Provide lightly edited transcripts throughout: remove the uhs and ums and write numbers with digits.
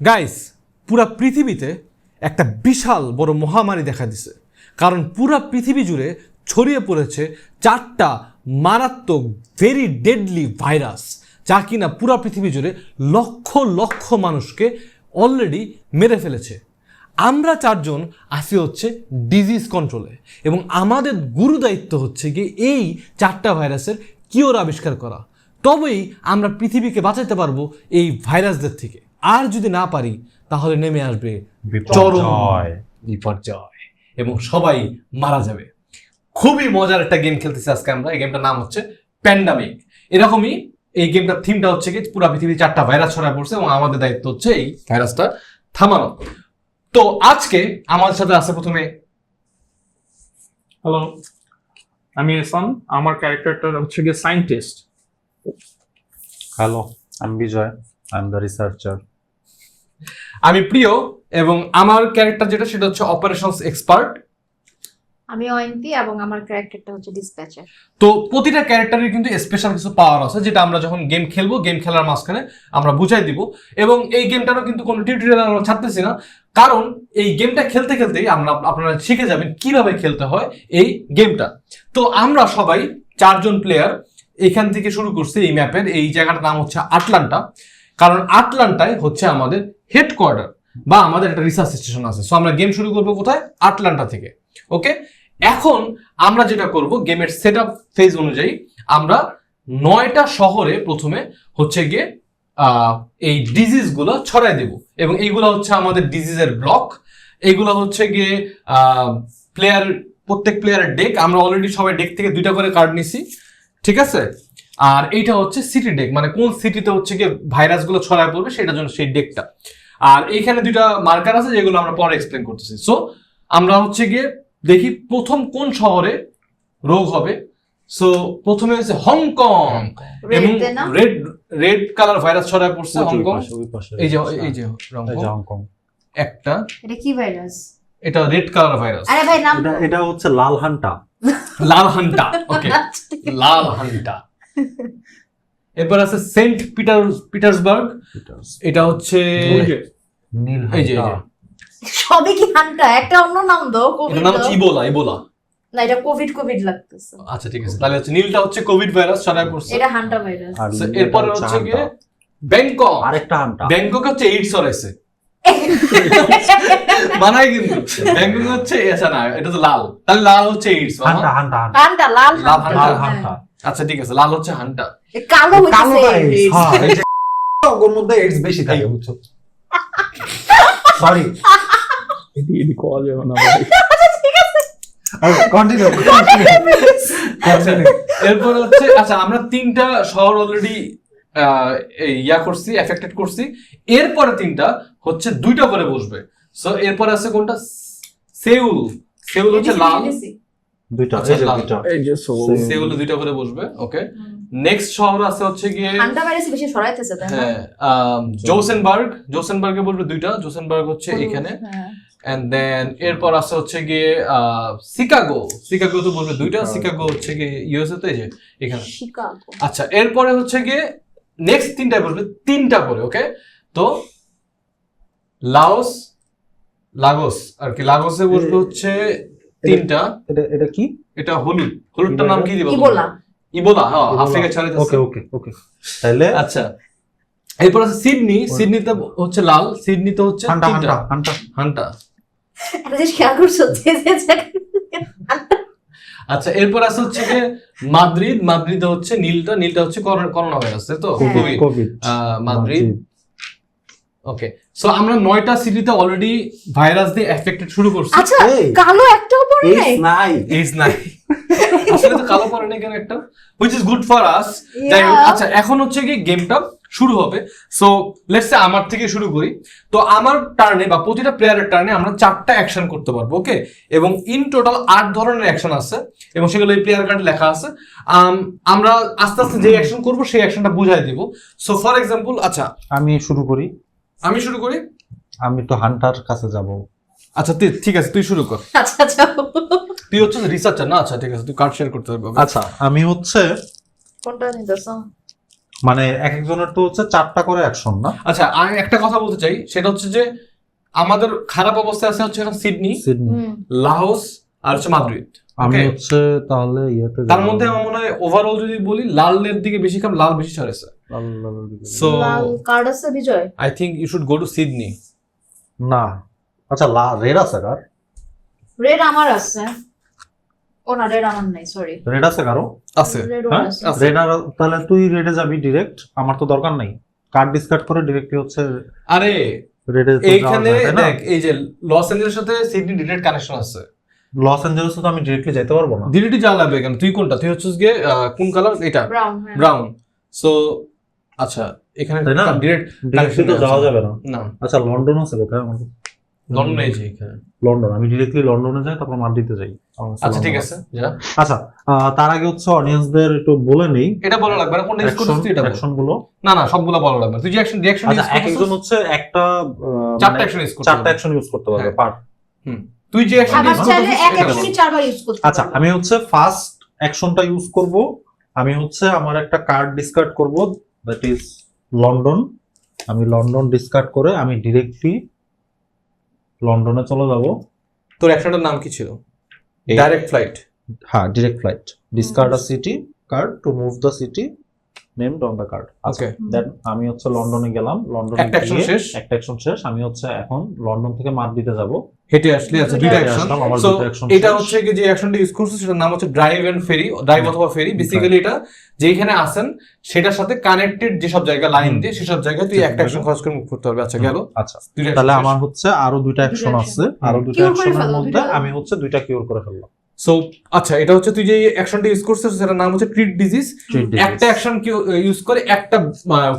Guys, পুরা পৃথিবীতে একটা বিশাল বড় মহামারী দেখা দিছে। কারণ পুরা পৃথিবী জুড়ে ছড়িয়ে পড়েছে 4টা মারাত্মক ভেরি ডেডলি ভাইরাস, যা কিনা পুরা পৃথিবী জুড়ে লক্ষ লক্ষ মানুষকে অলরেডি মেরে ফেলেছে। আমরা 4জন আসি হচ্ছে ডিজিজ কন্ট্রোলে, এবং আমাদের গুরু দায়িত্ব হচ্ছে কি এই 4টা ভাইরাসের কিওর আবিষ্কার করা। তবেই আমরা পৃথিবীকে বাঁচাতে পারবো এই ভাইরাসদের থেকে। আর যদি না পারি তাহলে নেমে আসবে চরম বিপর্যয় এবং সবাই মারা যাবে। খুবই মজার একটা গেম খেলতেছি আজকে আমরা। এই গেমটার নাম হচ্ছে প্যান্ডামিক। এরকমই এই গেমটার থিমটা হচ্ছে কি পুরো পৃথিবীর 4টা ভাইরাস ছড়ায় পড়ছে এবং আমাদের দায়িত্ব হচ্ছে এই ভাইরাসটা থামানো। তো আজকে আমাদের সাথে আছে প্রথমে হ্যালো, আমি এসান। আমার ক্যারেক্টারটা হচ্ছে গিয়ে সায়েন্টিস্ট। হ্যালো, আমি Bijoy. I am the researcher. আমি প্রিয়, এবং আমার ক্যারেক্টার যেটা সেটা হচ্ছে অপারেশনস এক্সপার্ট। আমি অয়ন্তী এবং আমার ক্যারেক্টারটা হচ্ছে ডিসপ্যাচার। তো প্রতিটা ক্যারেক্টারের কিন্তু স্পেশাল কিছু পাওয়ার আছে, যেটা আমরা যখন গেম খেলবো, গেম খেলার মাঝখানে আমরা বুঝাই দিব। এবং এই গেমটারও কিন্তু কোনো টিউটোরিয়াল আমরা ছাড়তেছি না, কারণ এই গেমটা খেলতে খেলতেই আপনারা শিখে যাবেন কিভাবে খেলতে হয় এই গেমটা। তো আমরা সবাই 4জন প্লেয়ার এখান থেকে শুরু করছি। এই ম্যাপের এই জায়গাটার নাম হচ্ছে আটলান্টা, কারণ আটলান্টায় হচ্ছে আমাদের হেডকোয়ার্টার বা আমাদের একটা রিসার্চ স্টেশন আছে। সো আমরা গেম শুরু করবো কোথায়? আটলান্টা থেকে। ওকে, এখন আমরা যেটা করব, গেমের সেট আপ ফেজ অনুযায়ী আমরা 9টা শহরে প্রথমে হচ্ছে গিয়ে এই ডিজিজ গুলো ছড়াই দেব, এবং এইগুলো হচ্ছে আমাদের ডিজিজের ব্লক। এইগুলো হচ্ছে গিয়ে প্রত্যেক প্লেয়ারের ডেক। আমরা অলরেডি সবাই ডেক থেকে 2টা করে কার্ড নিছি, ঠিক আছে? আর এইটা হচ্ছে সিটি ডেক, মানে কোন সিটিতে হচ্ছে গিয়ে ভাইরাস গুলো ছড়ায় পড়বে সেটার জন্য সেই ডেকটা। আর এইখানে 2টা মার্কার আছে যেগুলো আমরা পরে এক্সপ্লেন করতেছি। সো আমরা হচ্ছে গিয়ে দেখি প্রথম কোন শহরে রোগ হবে। সো প্রথমে হচ্ছে হংকং, এবং রেড কালার ভাইরাস ছড়ায় পড়ছে হংকং। এই যে হংকং একটা। এটা কি ভাইরাস? এটা রেড কালার ভাইরাস। আরে ভাই নাম এটা হচ্ছে লাল হান্টা। লাল হান্টা, ওকে, লাল হান্টা। এরপর আছে সেন্ট পিটার্সবার্গ। এটা হচ্ছে নীল এই যে সবই কি হান্টা? একটা অন্য নাম দাও। এটা নাম হচ্ছে ইবোলা। না, এটা কোভিড লাগতেছে। আচ্ছা ঠিক আছে, তাহলে হচ্ছে নীলটা হচ্ছে কোভিড ভাইরাস ছড়ায় পড়ছে। এটা হান্টা ভাইরাস। এরপরে হচ্ছে গিয়ে ব্যাংকক। আরেকটা হান্টা। ব্যাংকক হচ্ছে এইডস ছড়াইছে, মানায় কিন্তু। ব্যাংকক হচ্ছে আচ্ছা না, এটা তো লাল, তাহলে লাল হচ্ছে এইডস। হান্টা হান্টা হান্টা লাল লাল হান্টা। আচ্ছা ঠিক আছে, লাল হচ্ছে হান্টা। কালো হচ্ছে ওর মধ্যে এইডস বেশি থাকে, বুঝছো? সরি, এটি কল যাবে না ভাই। কন্টিনিউ। এরপর হচ্ছে আচ্ছা, আমরা 3টা শহর অলরেডি করছি, এফেক্টেড করছি। এরপরে 3টা হচ্ছে 2টা করে বসবে। সো এরপর আছে কোনটা? সেউল হচ্ছে লাল। 2টা, আচ্ছা, এই যে লাল। 2টা। এই যে সেউল 2টা করে বসবে। ওকে, নেক্সট শহর আছে হচ্ছে গিয়ে হান্টা ভাইরাস বেশি ছড়াইতেছে, তাই না? হ্যাঁ, জোসেনবার্গে বলবে 2টা। জোসেনবার্গ হচ্ছে এখানে। এন্ড দেন এরপর আছে হচ্ছে গিয়ে শিকাগো তো বলবে 2টা। শিকাগো হচ্ছে গিয়ে ইউএসএ তে, যে এখানে শিকাগো। আচ্ছা, এরপরে হচ্ছে গিয়ে নেক্সট 3টায় বসবে 3টা করে। ওকে, তো লাগোস আর কি, লাগোসে বসবে হচ্ছে 3টা। এটা কি? এটা হলুদটার নাম কি দিব? ইবোলা। হ্যাঁ, আফ্রিকা ছড়াইতেছে। ওকে। তাহলে আচ্ছা, এরপর আছে সিডনিতে হচ্ছে লাল। সিডনিতে হচ্ছে হান্টা। এটা যে খেয়াল করছো আচ্ছা, এরপর আছে হচ্ছে যে মাদ্রিদে হচ্ছে নীলটা হচ্ছে করোনা ভাইরাস, তাই তো? কোভিড। মাদ্রিদ। ওকে, সো আমরা 9টা সিটিতে অলরেডি ভাইরাস দিয়ে এফেক্টেড শুরু করছি। আচ্ছা, কালো একটাও পড়ে নাই। এইডস নাই। আসলে তো কালো পড়ে নাই কেন একটা, which is good for us. যাই হোক, আচ্ছা এখন হচ্ছে কি গেমটা শুরু হবে। সো লেটস সে আমার থেকে শুরু করি। তো আমার টার্নে বা প্রতিটা প্লেয়ারের টার্নে আমরা 4টা অ্যাকশন করতে পারবো। ওকে, এবং ইন টোটাল 8 ধরনের অ্যাকশন আছে, এবং সেগুলো এই প্লেয়ার কার্ডে লেখা আছে। আমরা আস্তে আস্তে যে অ্যাকশন করব সেই অ্যাকশনটা বুঝাই দিব। সো ফর এক্সাম্পল, আচ্ছা আমি শুরু করি। আমি তো হান্টার কাছে যাব। আচ্ছা ঠিক আছে, তুই শুরু কর। আচ্ছা তুই হচ্ছে রিসার্চার না? আচ্ছা ঠিক আছে, তুই কার্ড শেয়ার করতে পারবি। আচ্ছা, আমি হচ্ছে কোনটা নিতেছ? মানে এক একজনের তো হচ্ছে 4টা করে অ্যাকশন না? আচ্ছা আমি একটা কথা বলতে চাই, সেটা হচ্ছে যে আমাদের খারাপ অবস্থায় আছে হচ্ছে এখন সিডনি, সিডনি। লাওস আর হচ্ছে মাদ্রিদ। আমি Okay? হচ্ছে তাহলে ইয়েতে তার মধ্যে আমার মনে হয় ওভারঅল যদি বলি লালের দিকে বেশি কাম, লাল বেশি ছড়েছে। সো লাল কার্ড আছে Bijoy. I think you should go to Sydney. না, আচ্ছা রেড আছে কার? রেড আমার আছে। ও না, রেড আমার নাই, সরি। রেড আছে কারো? আছে। রেড হ্যাঁ? আছে। আছে। রেড আর তাহলে তুই রেডে যাবি ডিরেক্ট, আমার তো দরকার নাই। কার্ড ডিসকার্ড করে ডিরেক্টলি হচ্ছে আরে রেডে এইখানে দেখ, এই যে লস এঞ্জেলেসের সাথে সিডনি ডিরেক্ট কানেকশন আছে। লস অ্যাঞ্জেলেসে তো আমি ডিরেক্টলি যেতে পারবো না। ডিরেক্টলি যাওয়া লাগবে কেন? তুই কোনটা? তুই হচ্ছে গিয়ে কোন কালার? এটা ব্রাউন। ব্রাউন। সো আচ্ছা এখানে তাই না? ডিরেক্ট ডিরেক্টলি তো যাওয়া যাবে না। না, আচ্ছা লন্ডন আছে কোথায়? আমার লন্ডনে এই যে এখানে। লন্ডন, আমি ডিরেক্টলি লন্ডনে যাই, তারপর মাদ্রিদে যাই। আচ্ছা ঠিক আছে, যা। আচ্ছা তার আগে হচ্ছে অডিয়েন্সদের একটু বলে নেই এটা বলা লাগবে না, কোনটা ইউজ করছিস তুই এটা বল। অ্যাকশন গুলো। না না, সবগুলা বলা লাগবে না। তুই যে রিঅ্যাকশন আচ্ছা ইউজ এক একজন করছিস হচ্ছে একটা চারটা অ্যাকশন ইউজ করতে 4টা অ্যাকশন ইউজ করতে পারবে হ্যাঁ। পার। তুই যে অ্যাকশন আবার ইউজ চাইলে করছিস এক এটা বল। অ্যাকশনই 4বার ইউজ করতে আচ্ছা পারবো। আমি হচ্ছে ফার্স্ট অ্যাকশনটা ইউজ করব। আমি হচ্ছে আমার একটা কার্ড ডিসকার্ড করব, দ্যাট ইজ লন্ডন। আমি লন্ডন ডিসকার্ড করে আমি ডিরেক্টলি লন্ডনে চলে যাব। তোর অ্যাকশনটার নাম কি ছিল? এই- ডাইরেক্ট ফ্লাইট। হ্যাঁ, direct flight. Discard a city card to move the city named on the card. Okay, then আমি হচ্ছে লন্ডনে গেলাম, লন্ডনে একটা action শেষ। একটা অ্যাকশন শেষ। আমি হচ্ছে এখন লন্ডন থেকে মাদ্রিদে যাব। হেঁটে আসলে আছে দুইটা দুইটা অ্যাকশন। আসলাম, আমার সো দুটো action এটা শেষ। হচ্ছে কি যে অ্যাকশনটা ইউজ করছিস সেটার নাম হচ্ছে ড্রাইভ এন্ড ফেরি, ড্রাইভ অথবা ফেরি। বেসিক্যালি এটা যেখানে আসেন সেটার সাথে কানেক্টেড যেসব জায়গা লাইন দিয়ে সেসব জায়গায় তুই একটা অ্যাকশন খরচ করে মুভ করতে পারবে। আচ্ছা গেল আচ্ছা, দুইটা তাহলে action আমার শেষ। হচ্ছে আরো দুইটা অ্যাকশন action। আছে। আরো দুইটা Cure করে অ্যাকশনের ফেলো, মধ্যে দুইটা। আমি হচ্ছে দুইটা কিউর করে ফেললাম। সো আচ্ছা এটা হচ্ছে তুই যে অ্যাকশনটা ইউজ করছিস সেটার নাম হচ্ছে ট্রিট ডিজিজ। Treat disease। একটা অ্যাকশন ইউজ করে একটা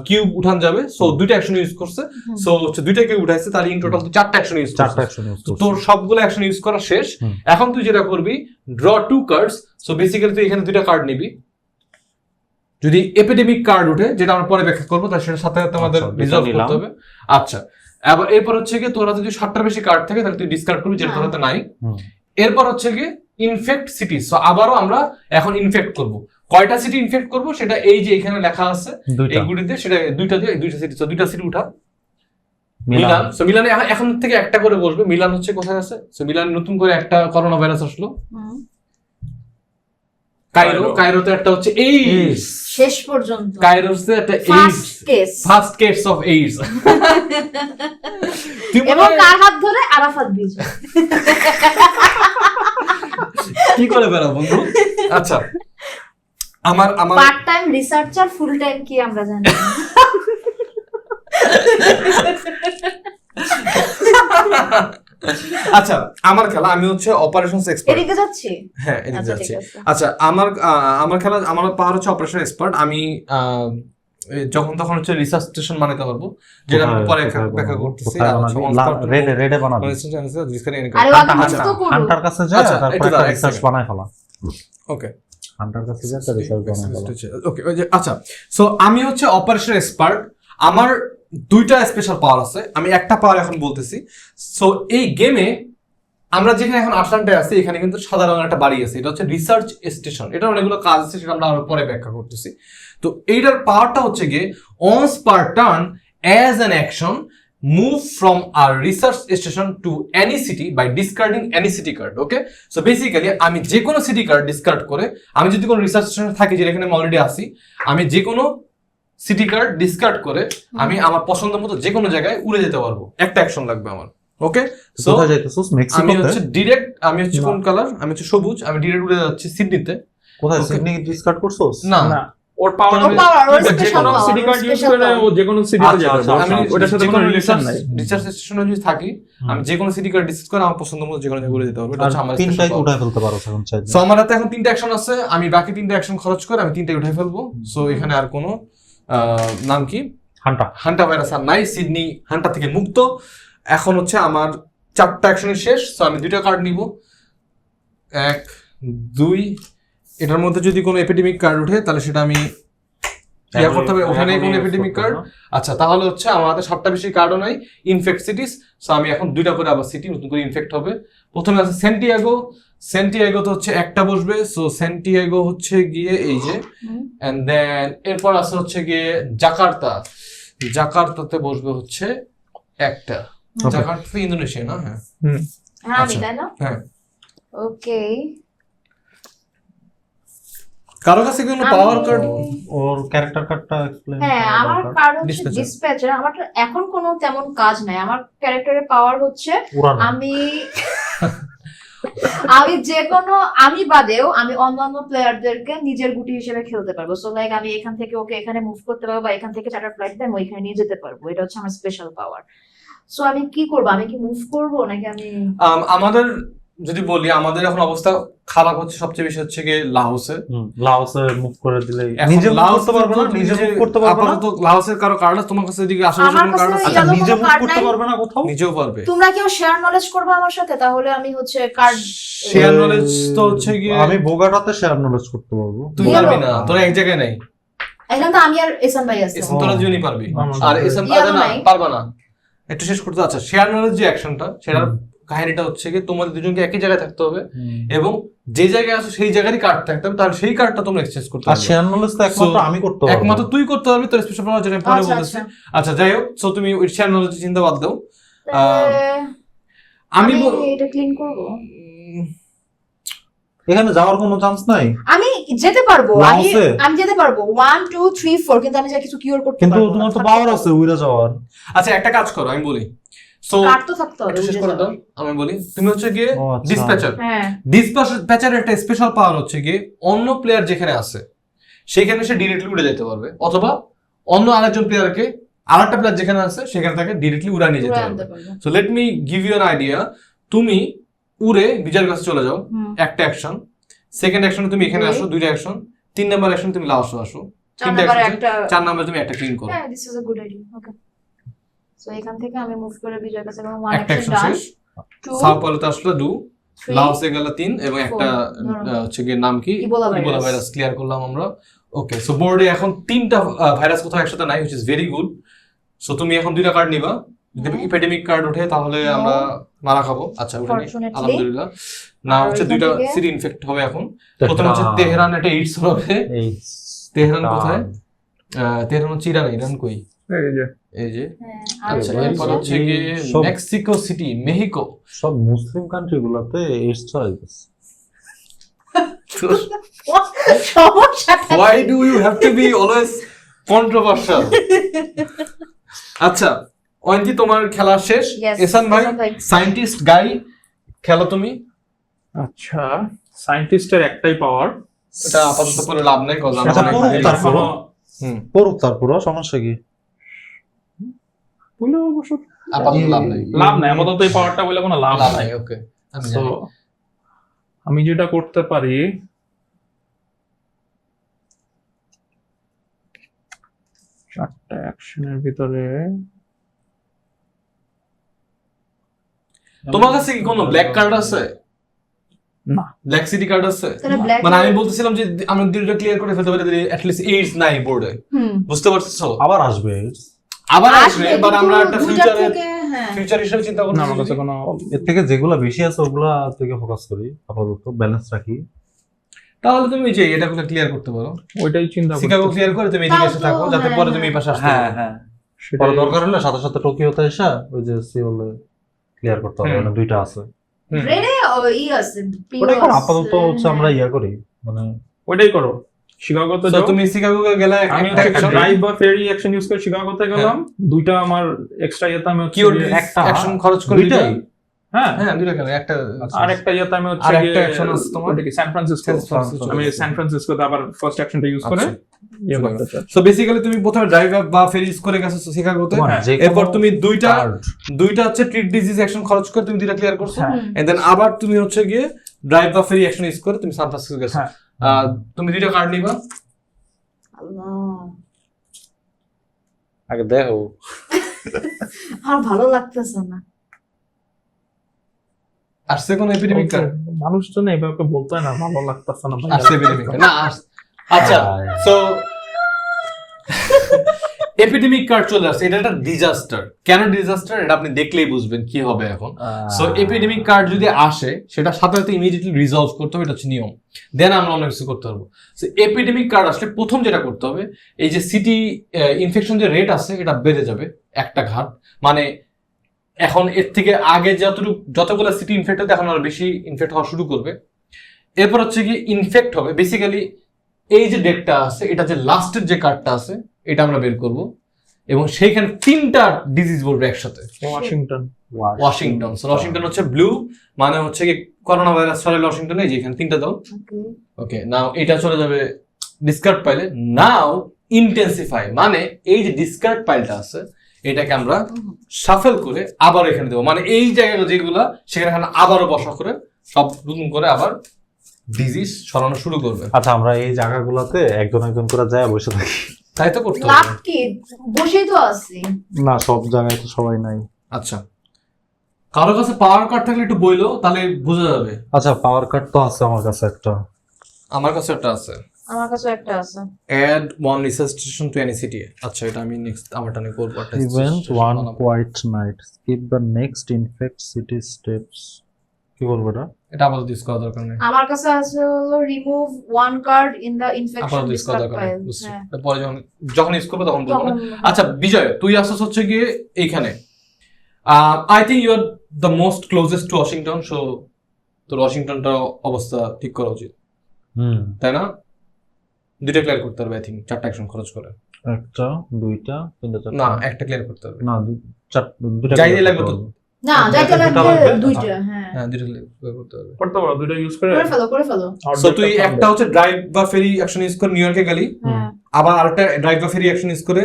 কিউব উঠান যাবে। সো দুইটা অ্যাকশন ইউজ করছে। সো হচ্ছে দুইটা কিউব উঠাইছে, তাহলে ইন টোটাল তুই চারটা অ্যাকশন ইউজ 4টা করছিস। অ্যাকশন ইউজ করছি। তোর সবগুলো অ্যাকশন ইউজ করা শেষ। হুম। এখন তুই যেটা করবি, ড্র 2 কার্ডস। সো বেসিক্যালি তুই এখানে দুইটা কার্ড নিবি। যদি এপিডেমিক কার্ড উঠে, যেটা আমরা পরে ব্যাখ্যা করবো, তার সেটার সাথে সাথে আমাদের আচ্ছা, দুইটা রিজলভ নিলাম। করতে হবে। আচ্ছা এবার এরপর হচ্ছে কি তোর হাতে যদি 7টার বেশি কার্ড থাকে তাহলে তুই ডিসকার্ড করবি, যেটা তোর হাতে নাই। হুম। এরপর হচ্ছে কি ইনফেক্ট সিটি। সো আবারও আমরা এখন ইনফেক্ট করব। কয়টা সিটি ইনফেক্ট করব সেটা এই যে এখানে লেখা আছে দুইটা এইগুলিতে, সেটা দুইটা দিয়ে দুইটা সিটি। সো দুইটা সিটি উঠা। মিলান। মিলান। সো মিলানে এখন থেকে একটা করে বসবে। মিলান হচ্ছে কোথায় আছে? সো মিলান নতুন করে একটা করোনা ভাইরাস আসলো। হুম। কায়রো, কায়রোতে একটা হচ্ছে এইডস। শেষ পর্যন্ত কায়রোতে একটা AIDS, first case. First case of AIDS. তুই মনে এবং হয় কার হাত ধরে? আরাফাত বিজয়। কি করে বেড়া বন্ধু? আচ্ছা আমার আমার part time researcher, full time কি আমরা জানি না। আচ্ছা আমার খেলা, আমি হচ্ছে অপারেশনস এক্সপার্ট। এদিকে যাচ্ছি। হ্যাঁ এদিকে আচ্ছা, যাচ্ছি। ঠিক আছে। আচ্ছা আমার খেলা, আমার পাওয়ার হচ্ছে অপারেশন এক্সপার্ট। আমি যখন তখন হচ্ছে রিসার্চ স্টেশন বানাতে পারবো, যেটা আমি পরে ব্যাখ্যা করতেছি। রেডে বানাবি। আরে ও আগে মুক্ত করো। হান্টার কাছে যা, আচ্ছা, তারপর একটু একটা দাঁড়া, এক রিসার্চ second। বানায় ফেলা। ওকে হান্টার কাছে যা, একটা রিসার্চ বানায় ফেলা। ওকে আচ্ছা। সো আমি হচ্ছে অপারেশন এক্সপার্ট। আমার দুইটা স্পেশাল পাওয়ার আছে, আমি একটা পাওয়ার এখন বলতেছি। সো এই গেমে আমরা যেখানে এখন আটলান্টায় আছি, এখানে কিন্তু সাদা রঙের একটা বাড়ি আছে, এটা হচ্ছে রিসার্চ স্টেশন। এটা অনেকগুলো কাজ আছে, সেটা আমরা আরো পরে ব্যাখ্যা করতেছি। তো এইটার পাওয়ারটা হচ্ছে গিয়ে once per turn as an action move from a research station to any city by discarding any city card. Okay, so basically আমি যে কোনো সিটি কার্ড ডিসকার্ড করে, আমি যদি কোনো রিসার্চ স্টেশনে থাকি যেখানে আমি অলরেডি আসি, আমি যে কোনো সিটি কার্ড ডিসকার্ড করে আমি আমার পছন্দ মতো যে কোনো জায়গায় উড়ে যেতে পারবো। একটা অ্যাকশন লাগবে আমার। ওকে, সো কোথায় যাইতেছস? আমি মেক্সিকোতে? হচ্ছে ডিরেক্ট, আমি হচ্ছে না। কোন কালার? আমি হচ্ছে সবুজ। আমি ডিরেক্ট উড়ে যাচ্ছি সিডনিতে। কোথায়? Okay. সিডনি ডিসকার্ড করছস? না না, ওর পাওয়ার ওর power, ওর যে special কোনো power, সিটি ওর কার্ড ইউজ special করে power। ও যে কোনো সিটিতে আচ্ছা, যেতে আচ্ছা, পারবে। আমি ওটার সাথে যে কোনো রিলেশন নাই। রিসার্চ স্টেশনে যদি থাকি, আমি যে কোনো সিটি কার্ড ডিসকাস করে আমার পছন্দ মতো যে কোনো জায়গায় উড়ে যেতে পারবো। এটা আর হচ্ছে আমার তিনটাই special power। উঠায় ফেলতে পারো এখন চাইলে। সো আমার হাতে এখন 3টা অ্যাকশন আছে, আমি বাকি 3টা অ্যাকশন খরচ করে আমি 3টাই উঠাই ফেলবো। সো এখানে আর কোনো নাম কি হান্টা। হান্টা ভাইরাস আর নাই। সিডনি হান্টা থেকে মুক্ত। এখন হচ্ছে আমার 4টা অ্যাকশনের শেষ। সো আমি 2টা কার্ড নিব, 1 2। এটার মধ্যে যদি কোনো এপিডেমিক কার্ড উঠে তাহলে সেটা আমি ইয়া করতে হবে, ওখানে কোনো এপিডেমিক কার্ড। আচ্ছা তাহলে হচ্ছে আমাদের 7টা বেশি কার্ডও নাই ইনফেক্ট সিটিস, সো আমি এখন 2টা করে আবার সিটি নতুন করে ইনফেক্ট হবে। প্রথমে আছে সেন্টিয়াগো, সেন্টিয়াগো তো হচ্ছে একটা বসবে, সো সেন্টিয়াগো হচ্ছে গিয়ে এই যে, এন্ড দেন এরপর আছে হচ্ছে গিয়ে জাকার্তা, জাকার্তাতে বসবে হচ্ছে একটা। জাকার্তা তো ইন্দোনেশিয়া না? হ্যাঁ হ্যাঁ আমি আচ্ছা। তাই না? হ্যাঁ। ওকে, কারো কাছে কোনো পাওয়ার কার্ড? ওর ক্যারেক্টার কার্ডটা এক্সপ্লেইন হ্যাঁ আমার কার্ড হচ্ছে Dispatcher. ডিসপ্যাচার। আমার এখন কোনো তেমন কাজ নাই। আমার ক্যারেক্টারের পাওয়ার হচ্ছে উড়ান। আমি আমি যে কোনো, আমি বাদেও আমি অন্যান্য প্লেয়ারদেরকে নিজের গুটি হিসেবে খেলতে পারবো। সো লাইক আমি এখান থেকে ওকে এখানে মুভ করতে পারবো, বা এখান থেকে চার্টার ফ্লাইট দিয়ে আমি ওইখানে নিয়ে যেতে পারবো। এটা হচ্ছে আমার স্পেশাল পাওয়ার। সো আমি কি করবো? আমি কি মুভ করবো নাকি আমি আমাদের যদি বলি আমাদের এখন অবস্থা খারাপ হচ্ছে সবচেয়ে বেশি হচ্ছে গিয়ে লাওসে। লাওসে মুভ করে দিলে এখন নিজে মুভ লাওস করতে পারবে না, নিজে মুভ করতে পারবে না। আপাতত লাওসের কারো কার্ড আছে তোমার কাছে? এদিকে আশেপাশে আমার কোনো কার্ড কাছে আছে? আচ্ছা এরকম নিজে কোনো মুভ card করতে নাই। পারবে না কোথাও? নিজেও পারবে। তোমরা কেউ শেয়ার নলেজ করবে আমার সাথে? তাহলে আমি হচ্ছে কার্ড শেয়ার নলেজ তো হচ্ছে গিয়ে আমি বোগাটাতে শেয়ার নলেজ করতে পারবো। তুই Yellow. পারবি না, তোরা এক জায়গায় নাই। এখানে তো আমি আর এসান ভাই আছে। এসএম তোরা দুজনই পারবি, আমার আর এসএম Yellow পারবে না, নাই। পারবে না। একটু শেষ করতে। আচ্ছা শেয়ার নলেজ যে অ্যাকশনটা, সেটার কাহিনীটা হচ্ছে কি তোমাদের দুজনকে একই জায়গায় থাকতে হবে এবং যে জায়গায় আছো সেই জায়গারই কার্ড থাকতে হবে, তাহলে সেই কার্ডটা তোমরা এক্সচেঞ্জ করতে আর পারবে। শেয়ার নলেজ তো একমাত্র So, আমি করতে পারবো। একমাত্র তুই করতে পারবি, তোর স্পেশাল পাওয়ার যেটা আমি পরে আচ্ছা, বলতেছি। আচ্ছা। আচ্ছা যাই হোক, সো তুমি ওই শেয়ার নলেজ চিন্তা বাদ দাও। তাহলে আমি আমি বল- এটা ক্লিন করব। এখানে যাওয়ার কোনো চান্স নাই, আমি যেতে পারবো, আমি লাওসে? আমি যেতে পারবো 1 2 3 4, কিন্তু আমি যা কিছু কিওর করতে কিন্তু পারবো না। তোমার তো পাওয়ার আছে উইরা যাওয়ার। আচ্ছা একটা কাজ করো, আমি বলি। সো কার্ড তো থাকতে হবে। একটু শেষ বুঝে করে দাও, যাবো। আমি বলি। তুমি হচ্ছে গিয়ে ও, আচ্ছা। ডিসপ্যাচার। হ্যাঁ ডিসপ্যাচারের একটা স্পেশাল পাওয়ার হচ্ছে গিয়ে অন্য প্লেয়ার যেখানে আছে সেখানে সে ডিরেক্টলি উড়ে যেতে পারবে, অথবা অন্য আরেকজন প্লেয়ারকে আরেকটা প্লেয়ার যেখানে আছে সেখানে তাকে ডিরেক্টলি উড়া নিয়ে যেতে পুরো পারবে। আনতে পারবো। So let me give you an idea. তুমি উড়ে বিজয়ের কাছে চলে যাও, হুম। একটা অ্যাকশন। সেকেন্ড অ্যাকশনে তুমি এখানে আসো, 2টা অ্যাকশন। 3 নাম্বার অ্যাকশন তুমি লাওসে আসো। 4 3টা নাম্বার অ্যাকশন, একটা 4 নাম্বার তুমি একটা ক্লিন করো। হ্যাঁ this is a good idea. Okay, so এখান থেকে আমি মুভ করে বিজয়ের কাছে এবং 1 একটা অ্যাকশন অ্যাকশন ডান। শেষ। 2 সাও পালোতে আসলো 2, 3 লাওসে গেল 3 এবং একটা ধরো। হচ্ছে গিয়ে নাম কি, Ebola Ebola virus. Virus clear করলাম আমরা। ওকে, সো বোর্ডে এখন 3টা ভাইরাস কোথাও একসাথে নাই, which is very good. So তুমি এখন 2টা কার্ড নিবা। যদি হ্যাঁ। এপিডেমিক কার্ড ওঠে তাহলে No. আমরা মারা খাবো। আচ্ছা ওঠেনি, Fortunately. আলহামদুলিল্লাহ। না আর হচ্ছে ওইখান 2টা থেকে- সিটি ইনফেক্ট হবে এখন। প্রথমে হচ্ছে তেহরান, একটা ইটস হবে। এই তেহরান কোথায়? তেহরান হচ্ছে ইরান, ইরান কই? এই যে এই যে। হ্যাঁ আর আচ্ছা এটা এরপর হচ্ছে- হচ্ছে গিয়ে সব- মেক্সিকো সিটি, মেহিকো। সব মুসলিম কান্ট্রি গুলাতে এইডস ছড়াই গেছে। সমস্যা Why do you have to be always controversial? আচ্ছা অয়ন্তি তোমার খেলা শেষ। Yes, এসান ভাই এসান ভাই। সায়েন্টিস্ট গাই খেলো তুমি। আচ্ছা সায়েন্টিস্টের একটাই পাওয়ার। এটা আপাতত করে লাভ নাই, কজ আচ্ছা, পড়ুক তারপর। হুম পড়ুক তারপর, সমস্যা কি? বলে অবশ্য আপাতত লাভ নাই, লাভ নাই, আপাতত এই পাওয়ারটা বলে কোনো লাভ লাভ নাই। নাই। ওকে আমি তো জানি। আমি যেটা করতে পারি, চারটা অ্যাকশনের ভিতরে তোমার কাছে কি কোনো ব্ল্যাক কার্ড আছে? না। ব্ল্যাক সিটি কার্ড আছে? তাহলে ব্ল্যাক মানে আমি বলতেছিলাম যে আমরা দুটো ক্লিয়ার করে ফেলতে পারি, অ্যাট লিস্ট এইডস নাই বোর্ডে। বুঝতে পারছো? আবার আসবে AIDS? আবার আসবে, বাট আমরা একটা ফিউচারে হ্যাঁ ফিউচার হিসেবে চিন্তা না, করতে আমার কাছে কোনো এর থেকে যেগুলা বেশি আছে ওগুলা থেকে ফোকাস করি, আপাতত ব্যালেন্স রাখি। তাহলে তুমি যে এটা ক্লিয়ার করতে পারো। ওইটাই চিন্তা শিকাগো করছি। ক্লিয়ার করে তুমি এদিকে এসে থাকো, যাতে পরে তুমি এই পাশে আসতে পারো। হ্যাঁ সেটাই- পরে দরকার হলে সাথে সাথে টোকিওতে এসে ওই যে সিওলে ক্লিয়ার করতে হবে, হুম। মানে 2টা আছে। হুম। রেডে ই আছে ওটা এখন আপাতত হচ্ছে আমরা ইয়া করি, মানে ওইটাই করো। শিকাগোতে So, যাও। তুমি শিকাগোতে গেলে আমি একটা action, ড্রাইভ বা ফেরি অ্যাকশন ইউজ করে শিকাগোতে গেলাম। দুইটা আমার এক্সট্রা ইয়েতে আমি হচ্ছে কি ওর গিয়ে- একটা অ্যাকশন খরচ করে দুইটাই? দিবা? হ্যাঁ হ্যাঁ দুইটা কেন, একটা আর একটা ইয়েতে আমি হচ্ছে আর একটা গিয়ে- action আছে তোমার? ওটা কি সান ফ্রান্সিসকো। San Francisco. আমি সান ফ্রান্সিসকোতে আবার ফার্স্ট অ্যাকশনটা ইউজ করে ইয়ে করতে চাই। সো বেসিক্যালি তুমি প্রথমে ড্রাইভ বা ফেরি ইউজ করে গেছো শিকাগোতে, তোমার যে কোনো এরপর তুমি দুইটা card, হচ্ছে ট্রিট ডিজিজ অ্যাকশন খরচ করে তুমি দুইটা ক্লিয়ার করছো, হ্যাঁ। এন্ড দেন আবার তুমি হচ্ছে গিয়ে ড্রাইভ বা ফেরি অ্যাকশন ইউজ করে তুমি সান ফ্রান্সিসকো গেছো। হ্যাঁ। তুমি দুইটা কার্ড নিবা। আল্লাহ আগে দেখো। আর ভালো লাগতেছে না। আসছে কোন এপিডেমিক কার্ড? মানুষজন এভাবে বলতে হয় না, ভালো লাগতেছে না ভাই। আসছে এপিডেমিক না আচ্ছা, সো এপিডেমিক কার্ড চলে আসছে, এটা একটা ডিজাস্টার। কেন ডিজাস্টার এটা আপনি দেখলেই বুঝবেন কি হবে এখন। সো এপিডেমিক কার্ড যদি আসে সেটা সাথে সাথে ইমিডিয়েটলি রিজলভ করতে হবে, এটা হচ্ছে নিয়ম। দেন আমরা অনেক কিছু করতে পারবো। সো এপিডেমিক কার্ড আসলে প্রথম যেটা করতে হবে, এই যে সিটি ইনফেকশন যে রেট আছে এটা বেড়ে যাবে একটা ঘাট। মানে এখন এর থেকে আগে যতগুলো সিটি ইনফেক্ট হতে এখন আরো বেশি ইনফেক্ট হওয়া শুরু করবে। এরপর হচ্ছে কি ইনফেক্ট হবে বেসিক্যালি এই যে ডেটটা আছে, এটা যে লাস্টের যে কার্ডটা আছে এটা আমরা বের করব, এবং সেইখানে 3টা ডিজিজ বলবে একসাথে। ওয়াশিংটন। ওয়াশিংটন হচ্ছে ব্লু, মানে হচ্ছে কি করোনা ভাইরাস ছড়াইলো ওয়াশিংটনে, যে এখানে 3টা দাও। ওকে, নাও এটা চলে যাবে ডিসকার্ড পাইলে। নাও ইন্টেন্সিফাই, মানে এই যে ডিসকার্ড পাইলটা আছে এটাকে আমরা শাফেল করে আবার এখানে দেবো, মানে এই জায়গাগুলো যেগুলা সেখানে আবারও বসা করে সব নতুন করে আবার ডিজিজ ছড়ানো শুরু করবে। আচ্ছা, আমরা এই জায়গাগুলোতে একজন একজন করে যায় বসে থাকি। তাই তো করতে লাভ হবে। কি, বসেই তো আছি। না, সব জায়গায় তো সবাই নাই। আচ্ছা, কারো কাছে পাওয়ার কার্ড থাকলে একটু বইলো, তাহলে বোঝা যাবে। আচ্ছা, পাওয়ার কার্ড তো আছে আমার কাছে একটা। আমার কাছে একটা আছে, আমার কাছে একটা আছে। add one research station to any city। আচ্ছা, এটা আমি নেক্সট আমারটা নিয়ে করব। Event one quiet night, skip the next infect city steps। কি বলবো এটা? এটা আপাতত ইউজ করা দরকার নেই। আমার কাছে আছে হলো remove one card in the infection আপাতত ইউজ করা ডিসকার্ড দরকার নেই, ফাইল। বুঝছি। তারপরে যখন ইউজ করবো তখন বলবো না। তখন আচ্ছা বিজয়, তুই আসছিস হচ্ছে গিয়ে এইখানে। I think you are the most closest to Washington, so তোর ওয়াশিংটনটা অবস্থা ঠিক করা উচিত, তাই না? 2টা ক্লিয়ার করতে হবে, আই থিঙ্ক 4টা অ্যাকশন খরচ করে। একটা, দুইটা, তিনটা, চারটা। না, একটা ক্লিয়ার করতে হবে। না, দুইটা যাই clear লাগবে করতে তো। হবে। না, যাইতে দুইটা লাগবে লাগবে? দুইটা। হ্যাঁ, হ্যাঁ, 2টা ক্লিয়ার করতে হবে। করতে পারো, দুটো ইউজ করে। করে ফেলো। সো তুই একটা হচ্ছে ড্রাইভ বা ফেরি অ্যাকশন ইউজ করে নিউ ইয়র্কে গেলি, হ্যাঁ, আবার আরেকটা ড্রাইভ বা ফেরি অ্যাকশন ইউজ করে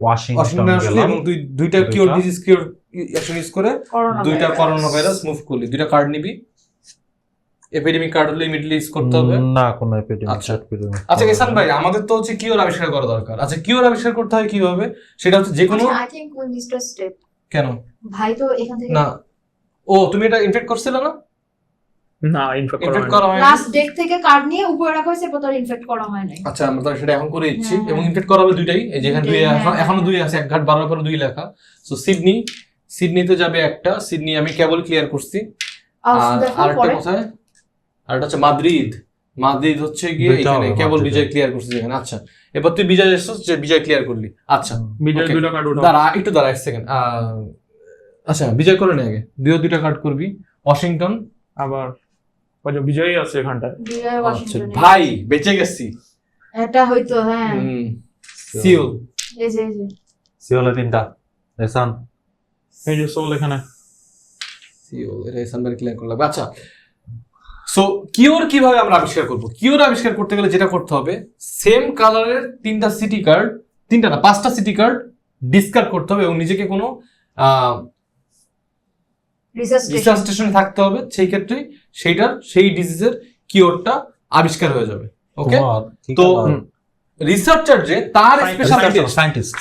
ওয়াশিংটন ওয়াশিংটন আসলি, গেলাম। এবং তুই দুইটা cure disease cure action use করে করোনা 2টা করোনা ভাইরাস মুভ করলি। 2টা কার্ড নিবি, এপিডেমিক কার্ড হলে ইমিডিয়েটলি ইউজ করতে হবে। না, কোনো এপিডেমিক। আচ্ছা। আচ্ছা এসান ভাই, আমাদের তো হচ্ছে কিওর আবিষ্কার করা দরকার। আচ্ছা, কিওর আবিষ্কার করতে হয় কিভাবে? সেটা হচ্ছে যে কোনো I think we missed a step. কেন ভাই তো এখান থেকে না, ও তুমি এটা ইনফেক্ট করছিলে না? না, ইনফেক্ট ইনফেক্ট করা হয় লাস্ট ডেক থেকে কার্ড নিয়ে উপরে রাখা হয়েছে, এরপর তো ইনফেক্ট করা হয় নাই। আচ্ছা, আমরা তাহলে সেটা এখন করে দিচ্ছি। হ্যাঁ। এবং ইনফেক্ট করা হবে 2টাই, এই যেখানে 2 দুইটাই, হ্যাঁ। এখনো 2 আছে, এক ঘাট 12 করে 2 লেখা। সো সিডনিতে যাবে একটা, সিডনি আমি কেবল ক্লিয়ার করছি। আর দেখো আরেকটা পরে কোথায়? আরেকটা হচ্ছে মাদ্রিদ হচ্ছে গিয়ে দুইটা এখানে হবে কেবল মাদ্রিদে। বিজয় ক্লিয়ার করছিস এখানে। আচ্ছা, এবার তুই বিজয় এসেছিস, যে বিজয় ক্লিয়ার করলি। আচ্ছা বিজয় Okay. 2টা কার্ড উঠাও। দাঁড়া 1 সেকেন্ড। আচ্ছা, বিজয় করে নে আগে, 2টা কার্ড করবি। ওয়াশিংটন, আবার ওই যে বিজয়ই আছে এখানটায়। বিজয় আচ্ছা ওয়াশিংটনে ভাই বেঁচে গেছি। এটা হয়তো হ্যাঁ, সিওল, এই যে সিওলে 3টা। এসান এই যে সোল এখানে। সিওল এটা এসানবার ক্লিয়ার করলাম। আচ্ছা, সো কিওর কিভাবে আমরা আবিষ্কার করব? কিওর আবিষ্কার করতে গেলে যেটা করতে হবে, সেম কালারের 3টা সিটি কার্ড, 3টা না 5টা সিটি কার্ড ডিসকার্ড করতে হবে, এবং নিজেকে কোনো রিসার্চ স্টেশনে থাকতে হবে। সেই ক্ষেত্রে সেই ডিজিজের কিওরটা আবিষ্কার হয়ে যাবে। ওকে, তো রিসার্চার যে তার স্পেশাল সায়েন্টিস্ট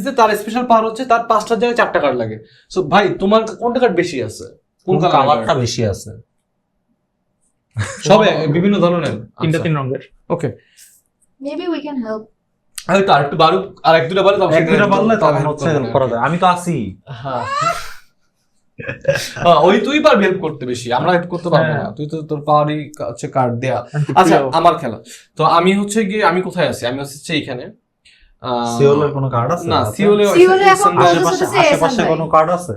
যে তার স্পেশাল পাওয়ার হচ্ছে তার 5টার জায়গায় 4টা কার্ড লাগে। সো ভাই তোমার কোনটা কার্ড বেশি আছে? কোন কালারটা বেশি আছে? সবে বিভিন্ন ধরনের 3টা 3 রঙের। ওকে, মেবি উই ক্যান হেল্প। হয়তো আরেকটু বারুক, আর 1-2টা বারে তবে এক দুইটা পারলে তখন হচ্ছে help করা যায়। আমি তো আছি। হ্যাঁ, ওই তুই পারবি হেল্প করতে বেশি, আমরা হেল্প করতে পারবো না। তুই তো তোর পাওয়ারই হচ্ছে কার্ড দেয়া। আচ্ছা, আমার খেলা। তো আমি হচ্ছে গিয়ে আমি কোথায় আছি? আমি হচ্ছে এখানে। সিওলের কোনো কার্ড আছে? না, সিওলে এখন আশেপাশে কোনো কার্ড আছে?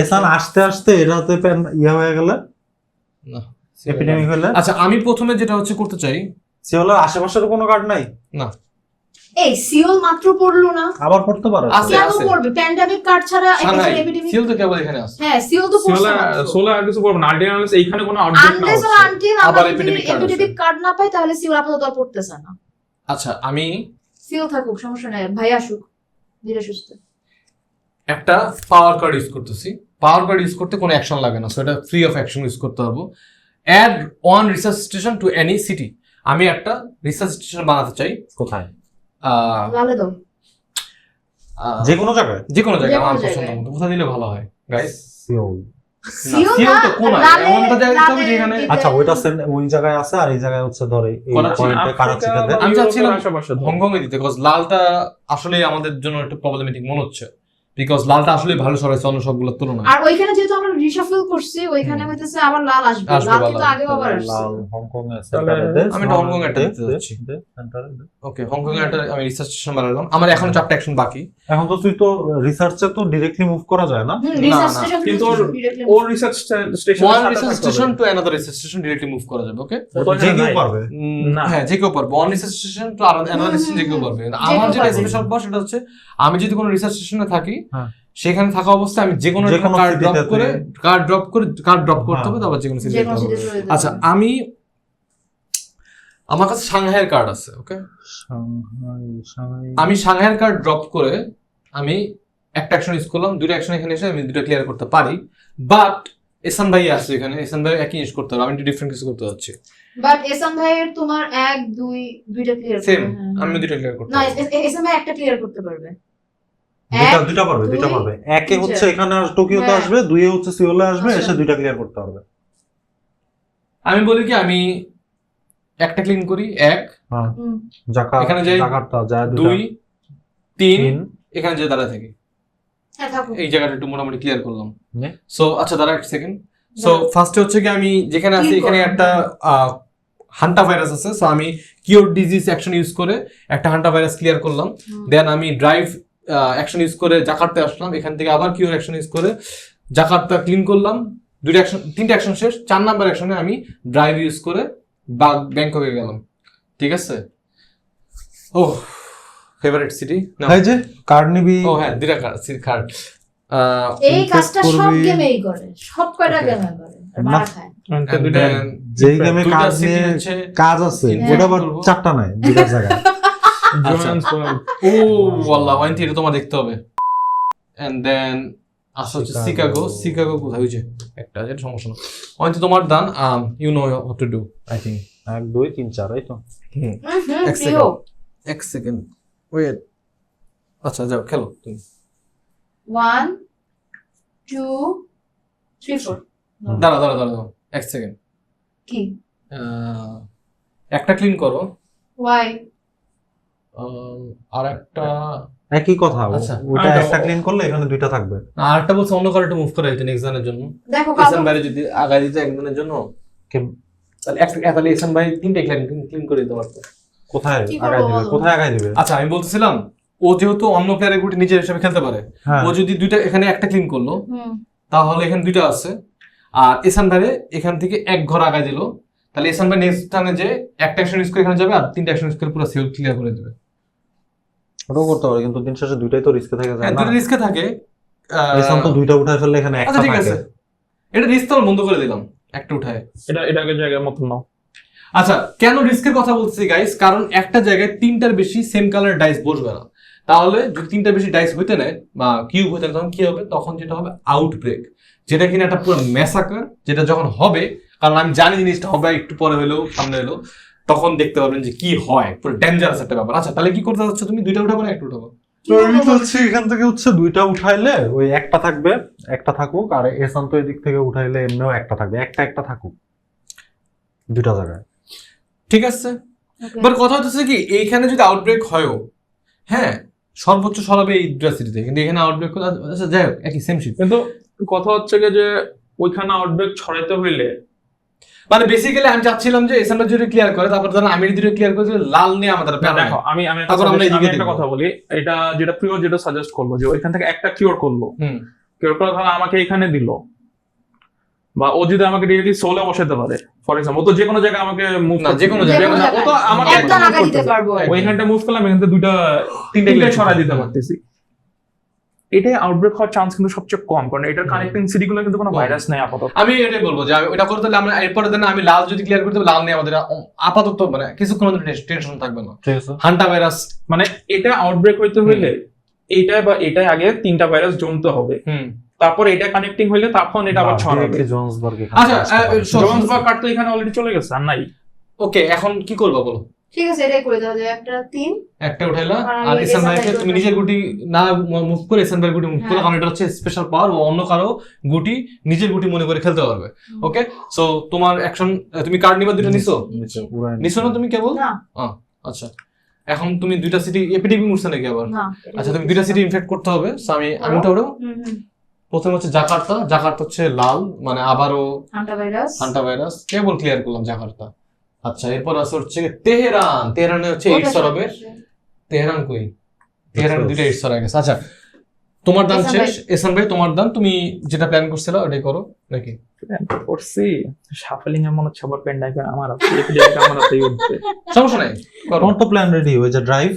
এসান আসতে আসতে এটাতে ইয়ে হয়ে গেলে, এপিডেমিক হলে। আচ্ছা, আমি প্রথমে যেটা হচ্ছে করতে চাই, সিওলের আশেপাশের কোনো কার্ড নাই? না এই সিওল মাত্র পড়লো না, আবার পড়তে পারো। আছে, কেন আছে। পড়বে? প্যান্ডেমিক কার্ড ছাড়া সাংহাই এপিডেমিক। সিওল তো কেবল এখানে আছে। হ্যাঁ, সিওল তো পড়ছে মাত্র। সোলে আর কিছু করব না, আলটিমেটলি এইখানে কোনো আপডেট না আনলেস হচ্ছে। আনটিল আবার আমরা epidemic card আছে। এপিডেমিক কার্ড না পাই, তাহলে সিওল আপাতত আর পড়তেছে না। আচ্ছা, আমি সিওল থাকুক, সমস্যা নাই, ভাই আসুক ধীরে সুস্থে। একটা পাওয়ার কার্ড ইউজ করতেছি। পাওয়ার কার্ড ইউজ করতে কোনো অ্যাকশন লাগে না, সো এটা ফ্রি অফ অ্যাকশন ইউজ করতে পারবো। Add one research station to any city. আমি একটা রিসার্চ স্টেশন বানাতে চাই। কোথায়? লালে দাও। যে কোনো জায়গায়? যে কোনো জায়গায়, যে কোনো আমার পছন্দ জায়গায়। মতো। কোথায় দিলে ভালো হয় গাইস? সিওল। সিও সিও না, তো কোনায়, লালে- এমনটা জায়গায় দিতে হবে লালে যেখানে- দিতে- আচ্ছা ওইটা ওই জায়গায় আছে আর এই জায়গায় হচ্ছে ধরে এই করাচি, পয়েন্টে কারাচিতে দেয়। আমি চাচ্ছিলাম আশেপাশে ধরো। হংকং এ দিতে, বিকজ লালটা আসলে আমাদের জন্য একটু প্রবলেমেটিক মনে হচ্ছে, বিকজ লালটা আসলে ভালো সরাইছে অন্য সবগুলোর তুলনায়। আর ওইখানে যেহেতু আমরা রিশাফল করছি ওইখানে হইতেছে আবার লাল আসবে, আসবে লাল বা কিন্তু লাল। আগেও আবার আসছে। লাল হংকং এ তাহলে সেন্টারে দেয়। আমি একটা হংকং একটা দিতে যাচ্ছি। সেন্টারে দে। ওকে, হংকং এর একটা আমি রিসার্চ স্টেশন বানালাম, আমার এখন 4টা অ্যাকশন বাকি। এখন তো তুই তো রিসার্চে তো ডিরেক্টলি মুভ করা যায় না। রিসার্চ না, স্টেশন কিন্তু directly or research station one research station to another research station directly move করা যাবে। ওকে, যে কেউ পারবে। না। হ্যাঁ যে কেউ পারবে, one research station to another station যে কেউ পারবে। কিন্তু আমার কেউ যেটা পারবে। স্পেশাল পাওয়া সেটা হচ্ছে আমি যদি কোনো রিসার্চ স্টেশনে থাকি হ্যাঁ। সেখানে থাকা অবস্থায় আমি যে কোনো যে একটা কোনো কার্ড city-তে ড্রপ করে তুই- কার্ড ড্রপ করতে হ্যাঁ। হবে, তারপর যে কোনো city যে যেতে কোনো হবে। সিটি চলে যেতে আচ্ছা, পারবে। আমি আমার কাছে সাংহাইয়ের কার্ড আছে। ওকে, আমি সাংহাইয়ের কার্ড ড্রপ করে আমি একটা অ্যাকশন ইউজ করলাম, দুটো অ্যাকশন এখানে এসে আমি দুটো ক্লিয়ার করতে পারি, বাট এসান ভাই আছে এখানে, এসান ভাই একই জিনিস করতে হবে, আমি একটু ডিফারেন্ট কিছু করতে যাচ্ছি। বাট এসান ভাইয়ের তোমার 1 2 দুইটা ক্লিয়ার সেম, আমি দুটো ক্লিয়ার করতে না পারি। এসান ভাই একটা ক্লিয়ার করতে পারবে। দুইটা পারবে, দুই, দুইটা পারবে। একে তিন, হচ্ছে চার। এখানে টোকিওতে হ্যাঁ। আসবে, দুইয়ে হচ্ছে সিওলে আসবে, আচ্ছা। এসে দুইটা ক্লিয়ার করতে পারবে। আমি বলি কি, আমি একটা ক্লিন করি, 1 হ্যাঁ, হুম। এখানে যাই, জাকার্তা যায় 2 3 তিন। এখানে যে দাঁড়া থাকি, হ্যাঁ থাকো। এই জায়গাটা একটু মোটামুটি ক্লিয়ার করলাম। নে। সো আচ্ছা দাঁড়া এক সেকেন্ড। সো দাঁড়া। ফার্স্টে হচ্ছে কি আমি যেখানে আছি Clean এখানে করো। একটা হান্টা ভাইরাস আছে, সো আমি কিওর ডিজিজ অ্যাকশন ইউজ করে একটা হান্টা ভাইরাস ক্লিয়ার করলাম। দেন আমি ড্রাইভ অ্যাকশন ইউজ করে জাকার্তে আসলাম, এখান থেকে আবার কিওর অ্যাকশন ইউজ করে জাকার্তা ক্লিন করলাম, দুইটা অ্যাকশন, তিনটা অ্যাকশন শেষ। 4 নাম্বার অ্যাকশনে আমি ড্রাইভ ইউজ করে ব্যাংককে গেলাম। ঠিক আছে, ও ফেভারিট সিটি না, এই যে কার্ড নিবি। ও হ্যাঁ দুইটা কার্ড। এই কাজটা সব করবি। গেমেই করে, সব কয়টা Okay. গেমে করে আর মারা খায়। And দুইটা then যেই গেমে দুইটা কার্ড city নিয়ে হচ্ছে কাজ আছে invent ওটা আবার করবো। 4টা নাই, দুইটার জায়গায়। জোহান্স ও ওয়াল্লাহ ওয়াইনটি এটা তোমার দেখতে হবে। এন্ড দেন আসা হচ্ছে শিকাগো। শিকাগো কোথায় হয়েছে একটা, যেটা সমস্যা না। ওয়াইনটি তোমার দান, you know what to do I think. 1 2 3 4 এই তো। এক প্রিয়। এক সেকেন্ড ওয়েট। আচ্ছা যাও খেলো তুমি। 1 2 3 4 দাঁড়া দাঁড়া দাঁড়া দাঁড়া, এক সেকেন্ড। কি একটা ক্লিন করো, ওয়াই আর একটা একই কথা, আচ্ছা। ওইটা আচ্ছা, একটা ক্লিন করলে এখানে দুইটা থাকবে। আর একটা বলছে অন্য কারো একটু মুভ করে দিতে নেক্সট জনের জন্য। দেখো এসান কাপড় ভাই যদি আগায় দিতে একজনের জন্য, তাহলে তাহলে এসান ভাই 3টে ক্লিন করে দিতে পারতো। কোথায় কি করবো আগায় দিবে, বলো? কোথায় আগায় দিবে? আচ্ছা আমি বলতেছিলাম, ও যেহেতু অন্য প্লেয়ারের গুটি নিজের হিসেবে খেলতে পারে, হ্যাঁ, ও যদি দুইটা এখানে একটা ক্লিন করলো হুম তাহলে এখানে দুইটা আছে, আর এসান ভাইরে এখান থেকে এক ঘর আগায় দিল, তাহলে এসান ভাই নেক্সট টানে যে একটা অ্যাকশন ইউজ করে এখানে যাবে আর 3টা অ্যাকশন ইউজ করে পুরো সেল ক্লিয়ার করে দেবে। ওটাও করতে পারে, কিন্তু দিন শেষে দুইটাই তো রিস্কে থেকে যায় হ্যাঁ না। দুটো রিস্কে থাকে। এসান তো দুইটা উঠায় ফেললে এখানে আচ্ছা একটা ঠিক থাকে। আছে, এটা রিস্ক তো বন্ধ করে দিলাম, একটা উঠায়। এটাকে জায়গার মতন নাও। আচ্ছা কেন রিস্কের কথা বলছি গাইস, কারণ একটা জায়গায় 3টার বেশি সেম কালার ডাইস বসবে না। তাহলে যদি 3টার বেশি ডাইস হইতে নেয় বা কিউব হইতে নেয়, তখন কি হবে, তখন যেটা হবে আউটব্রেক, যেটা কিনা একটা পুরো ম্যাসাকার, যেটা যখন হবে, কারণ আমি জানি জিনিসটা হবে একটু পরে হলেও সামনে হলো, তখন দেখতে পাবেন যে কি হয়, পুরো ডেঞ্জারাস একটা ব্যাপার। আচ্ছা তাহলে কি করতে যাচ্ছ তুমি, দুইটা উঠাবো না একটা উঠাবো? তো আমি তো হচ্ছে এখান থেকে হচ্ছে দুইটা উঠাইলে ওই একটা থাকবে, একটা থাকুক, আর এসান তো এদিক থেকে উঠাইলে এমনিও একটা থাকবে, একটা থাকুক দুইটা জায়গায়। ঠিক আছে, okay. এবার কথা হচ্ছে কি, এইখানে যদি আউটব্রেক হয়ও, হ্যাঁ সর্বোচ্চ সরাবে এই দুটা সিটিতে, কিন্তু এখানে আউটব্রেক, আচ্ছা যাই হোক একই সেম শিট। কিন্তু কথা হচ্ছে কি যে ওইখানে আউটব্রেক ছড়াইতে হইলে মানে বেসিক্যালি আমি চাচ্ছিলাম যে এসানটা যদি ক্লিয়ার করে, তারপর ধরেন আমি যদি ক্লিয়ার করে দিলে লাল নিয়ে আমাদের না, প্যারা দেখো আমি আমি একটা তারপর আমরা suggest- এইদিকে আমি একটা দেখবো। কথা বলি, এটা যেটা প্রিয় যেটা সাজেস্ট করলো যে ওইখান থেকে একটা কিওর করলো, হুম কিওর করে ধরো আমাকে এখানে দিল, বা ও যদি আমাকে ডিরেক্টলি সোলে বসাতে পারে ফর এক্সাম্পল, ও তো যে কোনো জায়গায় আমাকে মুভ না, যেকোনো জায়গায়। ও তো আমাকে একদম একদম আগে দিতে পারবো আর কি। ওইখানটা মুভ করলাম, এখান থেকে তিনটে ছড়া দিতে পারতেছি। এটাই আউটব্রেক হওয়ার চান্স কিন্তু সবচেয়ে কম, কারণ এটার কানেক্টিং সিটি গুলো কিন্তু কোনো কম। ভাইরাস নেই আপাতত। আমি এটাই বলবো যে ওটা করতে হলে আমরা এরপরে দেন আমি লাল যদি ক্লিয়ার করতে লাল নিয়ে আমাদের আপাতত মানে কিছুক্ষণ টেনশন থাকবে না। ঠিক আছে, হান্টা ভাইরাস, মানে এটা আউটব্রেক হইতে হইলে এইটা বা এটাই আগে 3টা ভাইরাস জমতে হবে, হুম তারপর এটা কানেক্টিং হইলে তখন এটা আবার ছড়াবে। জোহান্সবার্গ আচ্ছা, জোহান্সবার্গ কার্ড তো এখানে অলরেডি চলে গেছে, আর নাই। ওকে এখন কি করবো বলো, ঠিক আছে, এটাই করে দেওয়া যায়। একটা 3 একটা উঠাইলা, আর আর আমি এসান এসান ভাইকে ভাইকে তুমি নিজের গুটি না মুভ করে এসান ভাইয়ের গুটি মুভ করো, হ্যাঁ। কারণ এটা হচ্ছে স্পেশাল পাওয়ার, ও অন্য কারো গুটি নিজের গুটি মনে করে খেলতে পারবে। ওকে, সো তোমার অ্যাকশন, তুমি কার্ড নিবা, দুটো নিছো নিছো না তুমি কেবল? না আচ্ছা, এখন তুমি দুইটা সিটি এপিডেমি উঠছে নাকি আবার? না আচ্ছা, তুমি দুইটা সিটি ইনফেক্ট করতে হবে। সো আমি ওটা ওটা প্রথমে হচ্ছে জাকার্তা। জাকার্তা হচ্ছে লাল, মানে আবারও হান্টা ভাইরাস কেবল ক্লিয়ার করলাম জাকার্তা। আচ্ছা, এরপর আছে হচ্ছে তেহরান। তেহরানে হচ্ছে 8 স্টার হবে। তেহরান কই? তেহরান দুইটা 8 স্টার হয়ে গেছে। আচ্ছা, তোমার দান এহসান শেষ। এহসান ভাই তোমার দান, তুমি যেটা প্ল্যান করছিলে ওটাই করো নাকি? করছি শাফলিং এর মনে হচ্ছে আবার পেন ড্রাইভ আমার আছে, এপিডেমিক আমার হাতেই উঠবে। সমস্যা নাই, করো। তোমার তো প্ল্যান রেডি, ওই যে ড্রাইভ।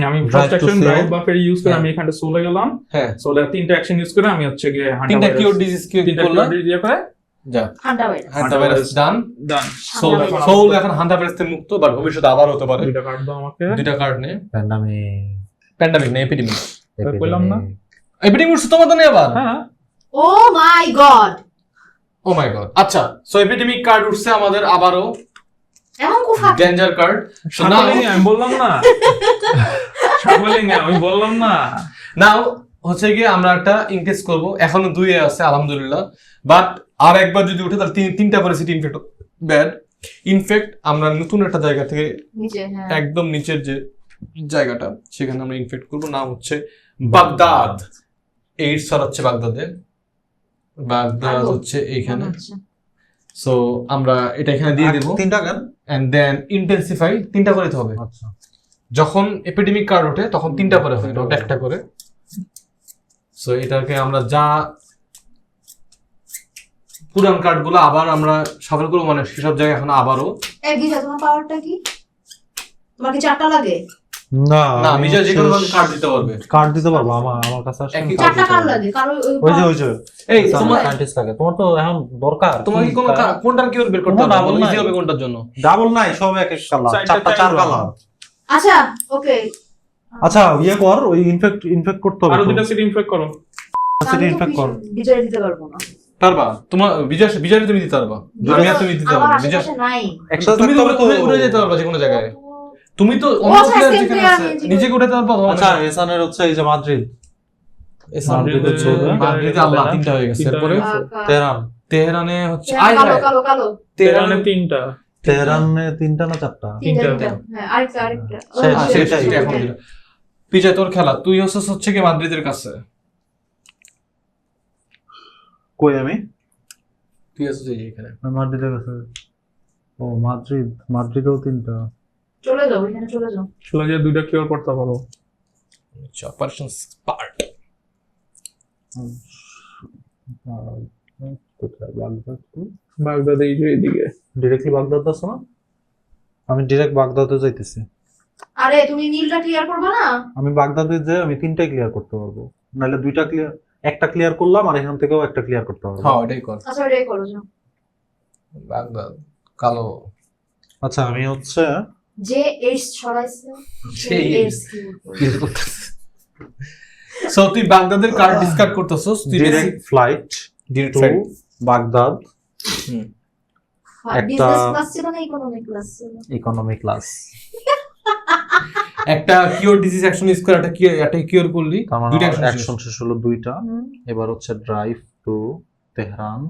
আমি Drive first to action save. Drive বাফের ইউজ করে হ্যাঁ। আমি এখানটা সোলে গেলাম। হ্যাঁ, সোলে 3টা অ্যাকশন ইউজ করে আমি হচ্ছে গিয়ে তিনটা কিওর ডিজিজ কি তিনটা করলা? কিওর দিয়ে করে যা hanta virus. Hanta virus done. Done. Seoul virus. Seoul এখন হান্টা ভাইরাস থেকে মুক্ত, বাট ভবিষ্যতে আবার হতে পারে। দুইটা কার্ড দাও আমাকে। দুইটা কার্ড নে। প্যান্ডামিক। প্যান্ডামিক না, এপিডেমিক। কইলাম না? এপিডেমিক উঠছে তোমার দানে আবার? হ্যাঁ oh my God, oh my God. আচ্ছা, সো এপিডেমিক কার্ড উঠছে আমাদের আবারও, এমন কুফা। Danger card. So now shuffling আমি বললাম না, শাফলিং আমি বললাম না। নাও হচ্ছে গিয়ে আমরা একটা ইনক্রিজ করব। এখনো 2 আছে আলহামদুলিল্লাহ, বাট আর একবার যদি উঠে তাহলে তিনটা করে সিটি ইনফেক্ট ব্যাড। ইনফেক্ট আমরা নতুন একটা জায়গা থেকে নিচে, হ্যাঁ। একদম নিচের যে জায়গাটা সেখানে আমরা ইনফেক্ট করব। নাম হচ্ছে বাগদাদ। 8 স্টার হচ্ছে বাগদাদে। বাগদাদ হচ্ছে এইখানে। আচ্ছা। সো আমরা এটা এখানে দিয়ে দেব, তিনটা কেন? এন্ড দেন ইন্টেন্সিফাই 3টা করে হবে। আচ্ছা, যখন এপিডেমিক কার্ড ওঠে তখন 3টা করে হয়, ওটা একটা করে। সো এটাকে আমরা যা পুরান কার্ডগুলো আবার আমরা সাফল করবো, মানে সেসব জায়গায় এখন আবারও। এই বিজা, তোমার পাওয়ারটা কি? তোমার কি 4টা লাগে? না না, বিজয় যে কোনো কার্ড দিতে পারবে। কার্ড দিতে পারবো। আমার কাছে আসলে একই card 4টা দিতে কার পারবো। লাগে? কারো ওই যে এই তোমার তোমার সায়েন্টিস্ট লাগে, তোমার তো এখন দরকার। তোমার কি কোনো কোনটার কিওর বের করতে কোনো হবে? double ইজি নাই। হবে কোনটার জন্য? ডাবল নাই, সব এক এক কালার, চারটা 4 চার কালার। আচ্ছা, ওকে। আচ্ছা, ইয়ে কর, ওই ইনফেক্ট করতে হবে। আরো দুইটা সিটি ইনফেক্ট করো। সিটি ইনফেক্ট কর। বিজয় দিতে পারবো না। পারবা? তোমার বিজয় তুমি দিতে পারবা, আমি আর তুমি দিতে আমার পারবা। বিজয় আশেপাশে নাই। একসাথে তুমি তো থাকতে হবে তো। উড়ে যেতে পারবা যে কোনো জায়গায়। তুমি তো অন্য আচ্ছা, প্লেয়ার same যেখানে player আছে আমি নিজেকে উঠাতে পারবা। আচ্ছা, এসানের হচ্ছে এই যে মাদ্রিদ, মাদ্রিদ হচ্ছে মাদ্রিদে আল্লাহ 3টা হয়ে গেছে। এরপরে তেহরান। তেহরানে হচ্ছে কালো কালো কালো। তেহরানে 3টা। তেহরানে 3টা না 4টা? তিনটা। হ্যাঁ, আরেকটা। শেষ, ও, শেষ, শেষ, এখন শেষ। দিলা। পিজা তোর খেলা, তুই হচ্ছে কি মাদ্রিদের কাছে, কই আমি? তুই হচ্ছে এই এখানে। মাদ্রিদের কাছে। ও মাদ্রিদেও 3টা। চলে যাও, এখানে চলে যাও। চলে গিয়ে দুইটা কিওর করতে পারো। আচ্ছা, অপারেশন স্পার্ট। কোথায় বাগদাদ? বাগদাদ এই যে এদিকে। ডিরেক্টলি বাগদাদ আছে না? আমি ডিরেক্ট বাগদাদে যাইতেছি। আরে তুমি নীলটা ক্লিয়ার করবে না? আমি বাগদাদে যে আমি 3টাই ক্লিয়ার করতে পারবো, নাহলে 2টা ক্লিয়ার, একটা ক্লিয়ার করলাম আর এখান থেকেও একটা ক্লিয়ার করতে পারবো। হ্যাঁ, এটাই কর। আচ্ছা, এটাই করো যাও। বাগদাদ কালো। আচ্ছা, আমি হচ্ছে যে এইডস ছড়াইছে সেই এইডস কি সো তুই বাগদাদের কার্ড ডিসকার্ড করতেছস, তুই direct flight direct to Baghdad, একটা- বিজনেস ক্লাস ছিল না ইকোনমিক ক্লাস ছিল? Economy class. একটা কিওর ডিজিজ অ্যাকশন ইউজ করে একটা কিওর করলি, তার মানে দুইটা অ্যাকশন অ্যাকশন শেষ হলো 2টা। হুম। এবার হচ্ছে ড্রাইভ টু তেহরান।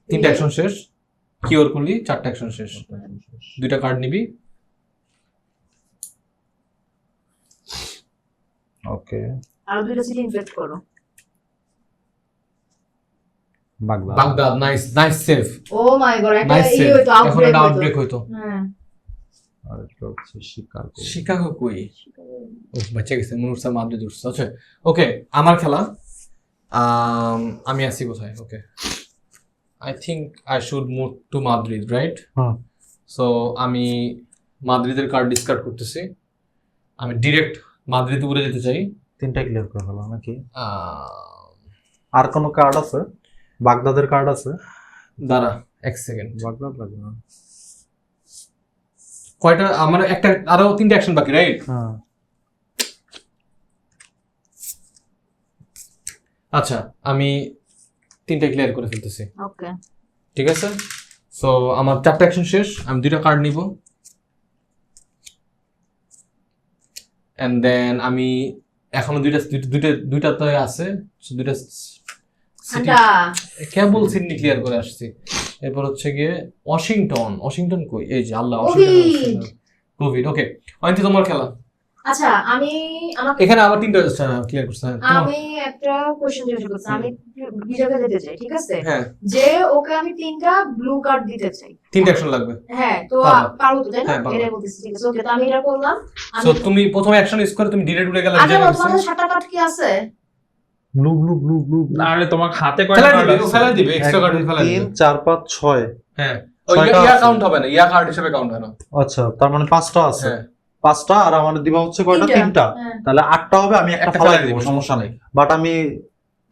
3টা অ্যাকশন শেষ, কিওর করলি 4টা অ্যাকশন শেষ। 2টা কার্ড নিবি। ওকে, আর দুইটা সিটি ইনফেক্ট করো। Baghdad. Baghdad, nice nice save, oh my God, একটা নাইস সেভ। হইতো, এখন আউটব্রেক একটা হইতো। আউটব্রেক হইতো। হ্যাঁ। আর এটা হচ্ছে শিকাগো। শিকাগো কই? ও বাচ্চা গেছে, মুরসা মাদ্রিদ উঠছে। আচ্ছা, ওকে, আমার খেলা। আমি আছি কোথায়? Okay, I think I should move to Madrid, right? হ্যাঁ। সো আমি মাদ্রিদের কার্ড ডিসকার্ড করতেছি। আমি ডিরেক্ট মাদ্রিদে উড়ে যেতে চাই। 3টা ক্লিয়ার করে ফেলা নাকি? আর কোনো কার্ড আছে? বাগদাদের কার্ড আছে? দাঁড়া 1 সেকেন্ড। বাগদাদ লাগবে না। কয়টা? আমার একটা, আরো 3টা অ্যাকশন বাকি, রাইট? হ্যাঁ। আচ্ছা, আমি 3টা ক্লিয়ার করে ফেলতেছি, ওকে। ঠিক আছে? সো আমার 4টা অ্যাকশন শেষ, আমি 2টা কার্ড নিব। এন্ড দেন আমি এখনো দুইটা তো আছে, so দুইটা সিটি ঠান্ডা। কেবল সিডনি ক্লিয়ার করে আসছি। এরপর হচ্ছে গিয়ে ওয়াশিংটন কই, এই যে আল্লাহ কোভিড। কোভিড। ওকে, অয়ন্তী তোমার খেলা। আচ্ছা আমি আমাকে এখানে আবার তিনটা ক্লিয়ার করছে। আমি একটা কোশ্চেন জিজ্ঞেস করছি, আমি বিজয়কে যেতে চাই, ঠিক আছে, হ্যাঁ, যে ওকে আমি 3টা ব্লু কার্ড দিতে চাই। তিনটা অ্যাকশন লাগবে। হ্যাঁ তো পারবো। পারবো তো, তাই না? হ্যাঁ, পারবো। এটাই বলতেছি, ঠিক আছে। ওকে, তো আমি এটা করলাম। সো তুমি প্রথমে অ্যাকশন ইউজ করে তুমি ডিরেক্ট উড়ে গেলে আগে তোমাদের 7টা কার্ড কি আছে? ব্লু ব্লু ব্লু ব্লু আরে তোমার হাতে ফেলা কয়টা দিবে, card আছে? ফেলা দিবে, এক্সট্রা কার্ড ফেলা 3 দিবে। 4 5 6। হ্যাঁ, ওই ছয়টা ইয়া আছে। কাউন্ট হবে না, ইয়া কার্ড হিসেবে কাউন্ট হয় না। আচ্ছা, তার মানে 5টা আছে। হ্যাঁ, 5টা, আর আমার দিবা হচ্ছে কয়টা? 3টা। হ্যাঁ। তাহলে 8টা হবে, আমি একটা একটা ফেলাই ফেলাই দিব, দিব, সমস্যা নেই। বাট আমি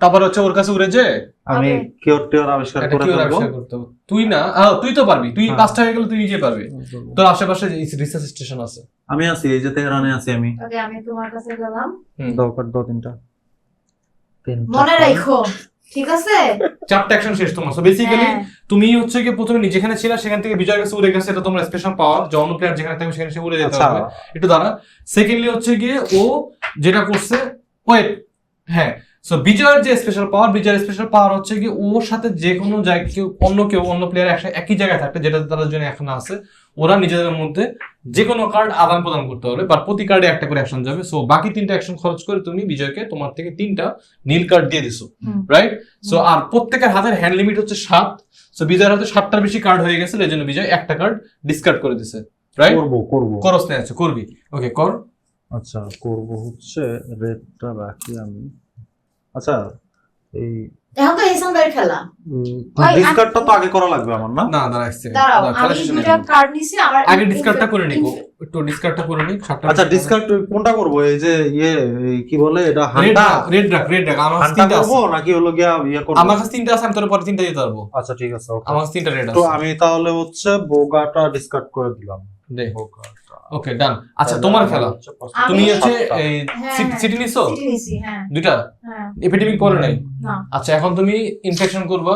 তারপর হচ্ছে ওর কাছে উড়ে যে আমি Okay. কিওর টিওর আবিষ্কার একটা করে কিউর ফেলবো। আবিষ্কার করতে হবে। তুই না, তুই তো পারবি, তুই হ্যাঁ। 5টা হয়ে গেলে তুই নিজে পারবি। তোর আশেপাশে রিসার্চ স্টেশন আছে। আমি আছি, এই যে তেহরানে আছি আমি। ওকে, আমি তোমার কাছে গেলাম। দাও কার্ড দাও, 3টা। মনে রাখো, ঠিক আছে? 4টা অ্যাকশন শেষ তোমার। সো বেসিক্যালি হ্যাঁ। তুমি হচ্ছে কি প্রথমে যেখানে ছিল সেখান থেকে বিজয়ের কাছে উড়ে গেছে, এটা তোমার স্পেশাল পাওয়ার। যে অন্য প্লেয়ার যেখানে থাকবে সেখানে সে উড়ে যেতে আচ্ছা। হবে। একটু দাঁড়া। সেকেন্ডলি হচ্ছে গিয়ে ও যেটা করছে, ওয়েট, হ্যাঁ, সো বিজয়ের যে স্পেশাল পাওয়ার হচ্ছে কি ওর সাথে যে কোনো জায়গায় অন্য প্লেয়ার একই জায়গায় থাকবে, যেটা তাদের জন্য এখন আছে, ওরা নিজেদের মধ্যে যে কোনো কার্ড আদান প্রদান করতে পারবে, বা প্রতি কার্ডে একটা করে অ্যাকশন যাবে। সো বাকি 3টা অ্যাকশন খরচ করে তুমি বিজয়কে তোমার থেকে 3টা নীল কার্ড দিয়ে দিছো, হুম। রাইট? সো আর প্রত্যেকের হাতের হ্যান্ড লিমিট হচ্ছে 7। সো বিজয়ের হাতে 7টার বেশি কার্ড হয়ে গেছে, এই জন্য বিজয় একটা কার্ড ডিসকার্ড করে দিছে, রাইট? করব। করস না, আছে করবি। ওকে, কর। আচ্ছা, করব হচ্ছে রেডটা রাখি আমি। আচ্ছা, এই এখন তো ইসাম ভাইয়ের খেলা। ভাই, ডিসকার্ডটা তো আগে করা লাগবে আমার, না? না, দাঁড়া আসছে। দাঁড়াও, আমি 2টা কার্ড নিছি, আমার আগে ডিসকার্ডটা করে নিকো, একটু ডিসকার্ডটা করে নিক। 7টা আচ্ছা, ডিসকার্ড কোনটা করব? এই যে এই কি বলে এটা, রেড রাখ। আমার কাছে হান্টা 3টা করব আছে। নাকি হলো গিয়া ইয়া করব? আমার কাছে 3টা আছে, আমি তোর পরে 3টা দিতে পারবো। আচ্ছা, ঠিক আছে, ওকে। আমার কাছে 3টা রেড তো আছে। আমি তাহলে হচ্ছে বোগাটা ডিসকার্ড করে দিলাম। দে। বোগাটা। ওকে, ডান। আচ্ছা, তোমার খেলা। আমি- তুমি হচ্ছে এই হ্যাঁ, সিটি নিছো সিটি নিছি, হ্যাঁ। 2টা, হ্যাঁ, এপিডেমিক পরে নাই। না। আচ্ছা, এখন তুমি ইনফেকশন করবা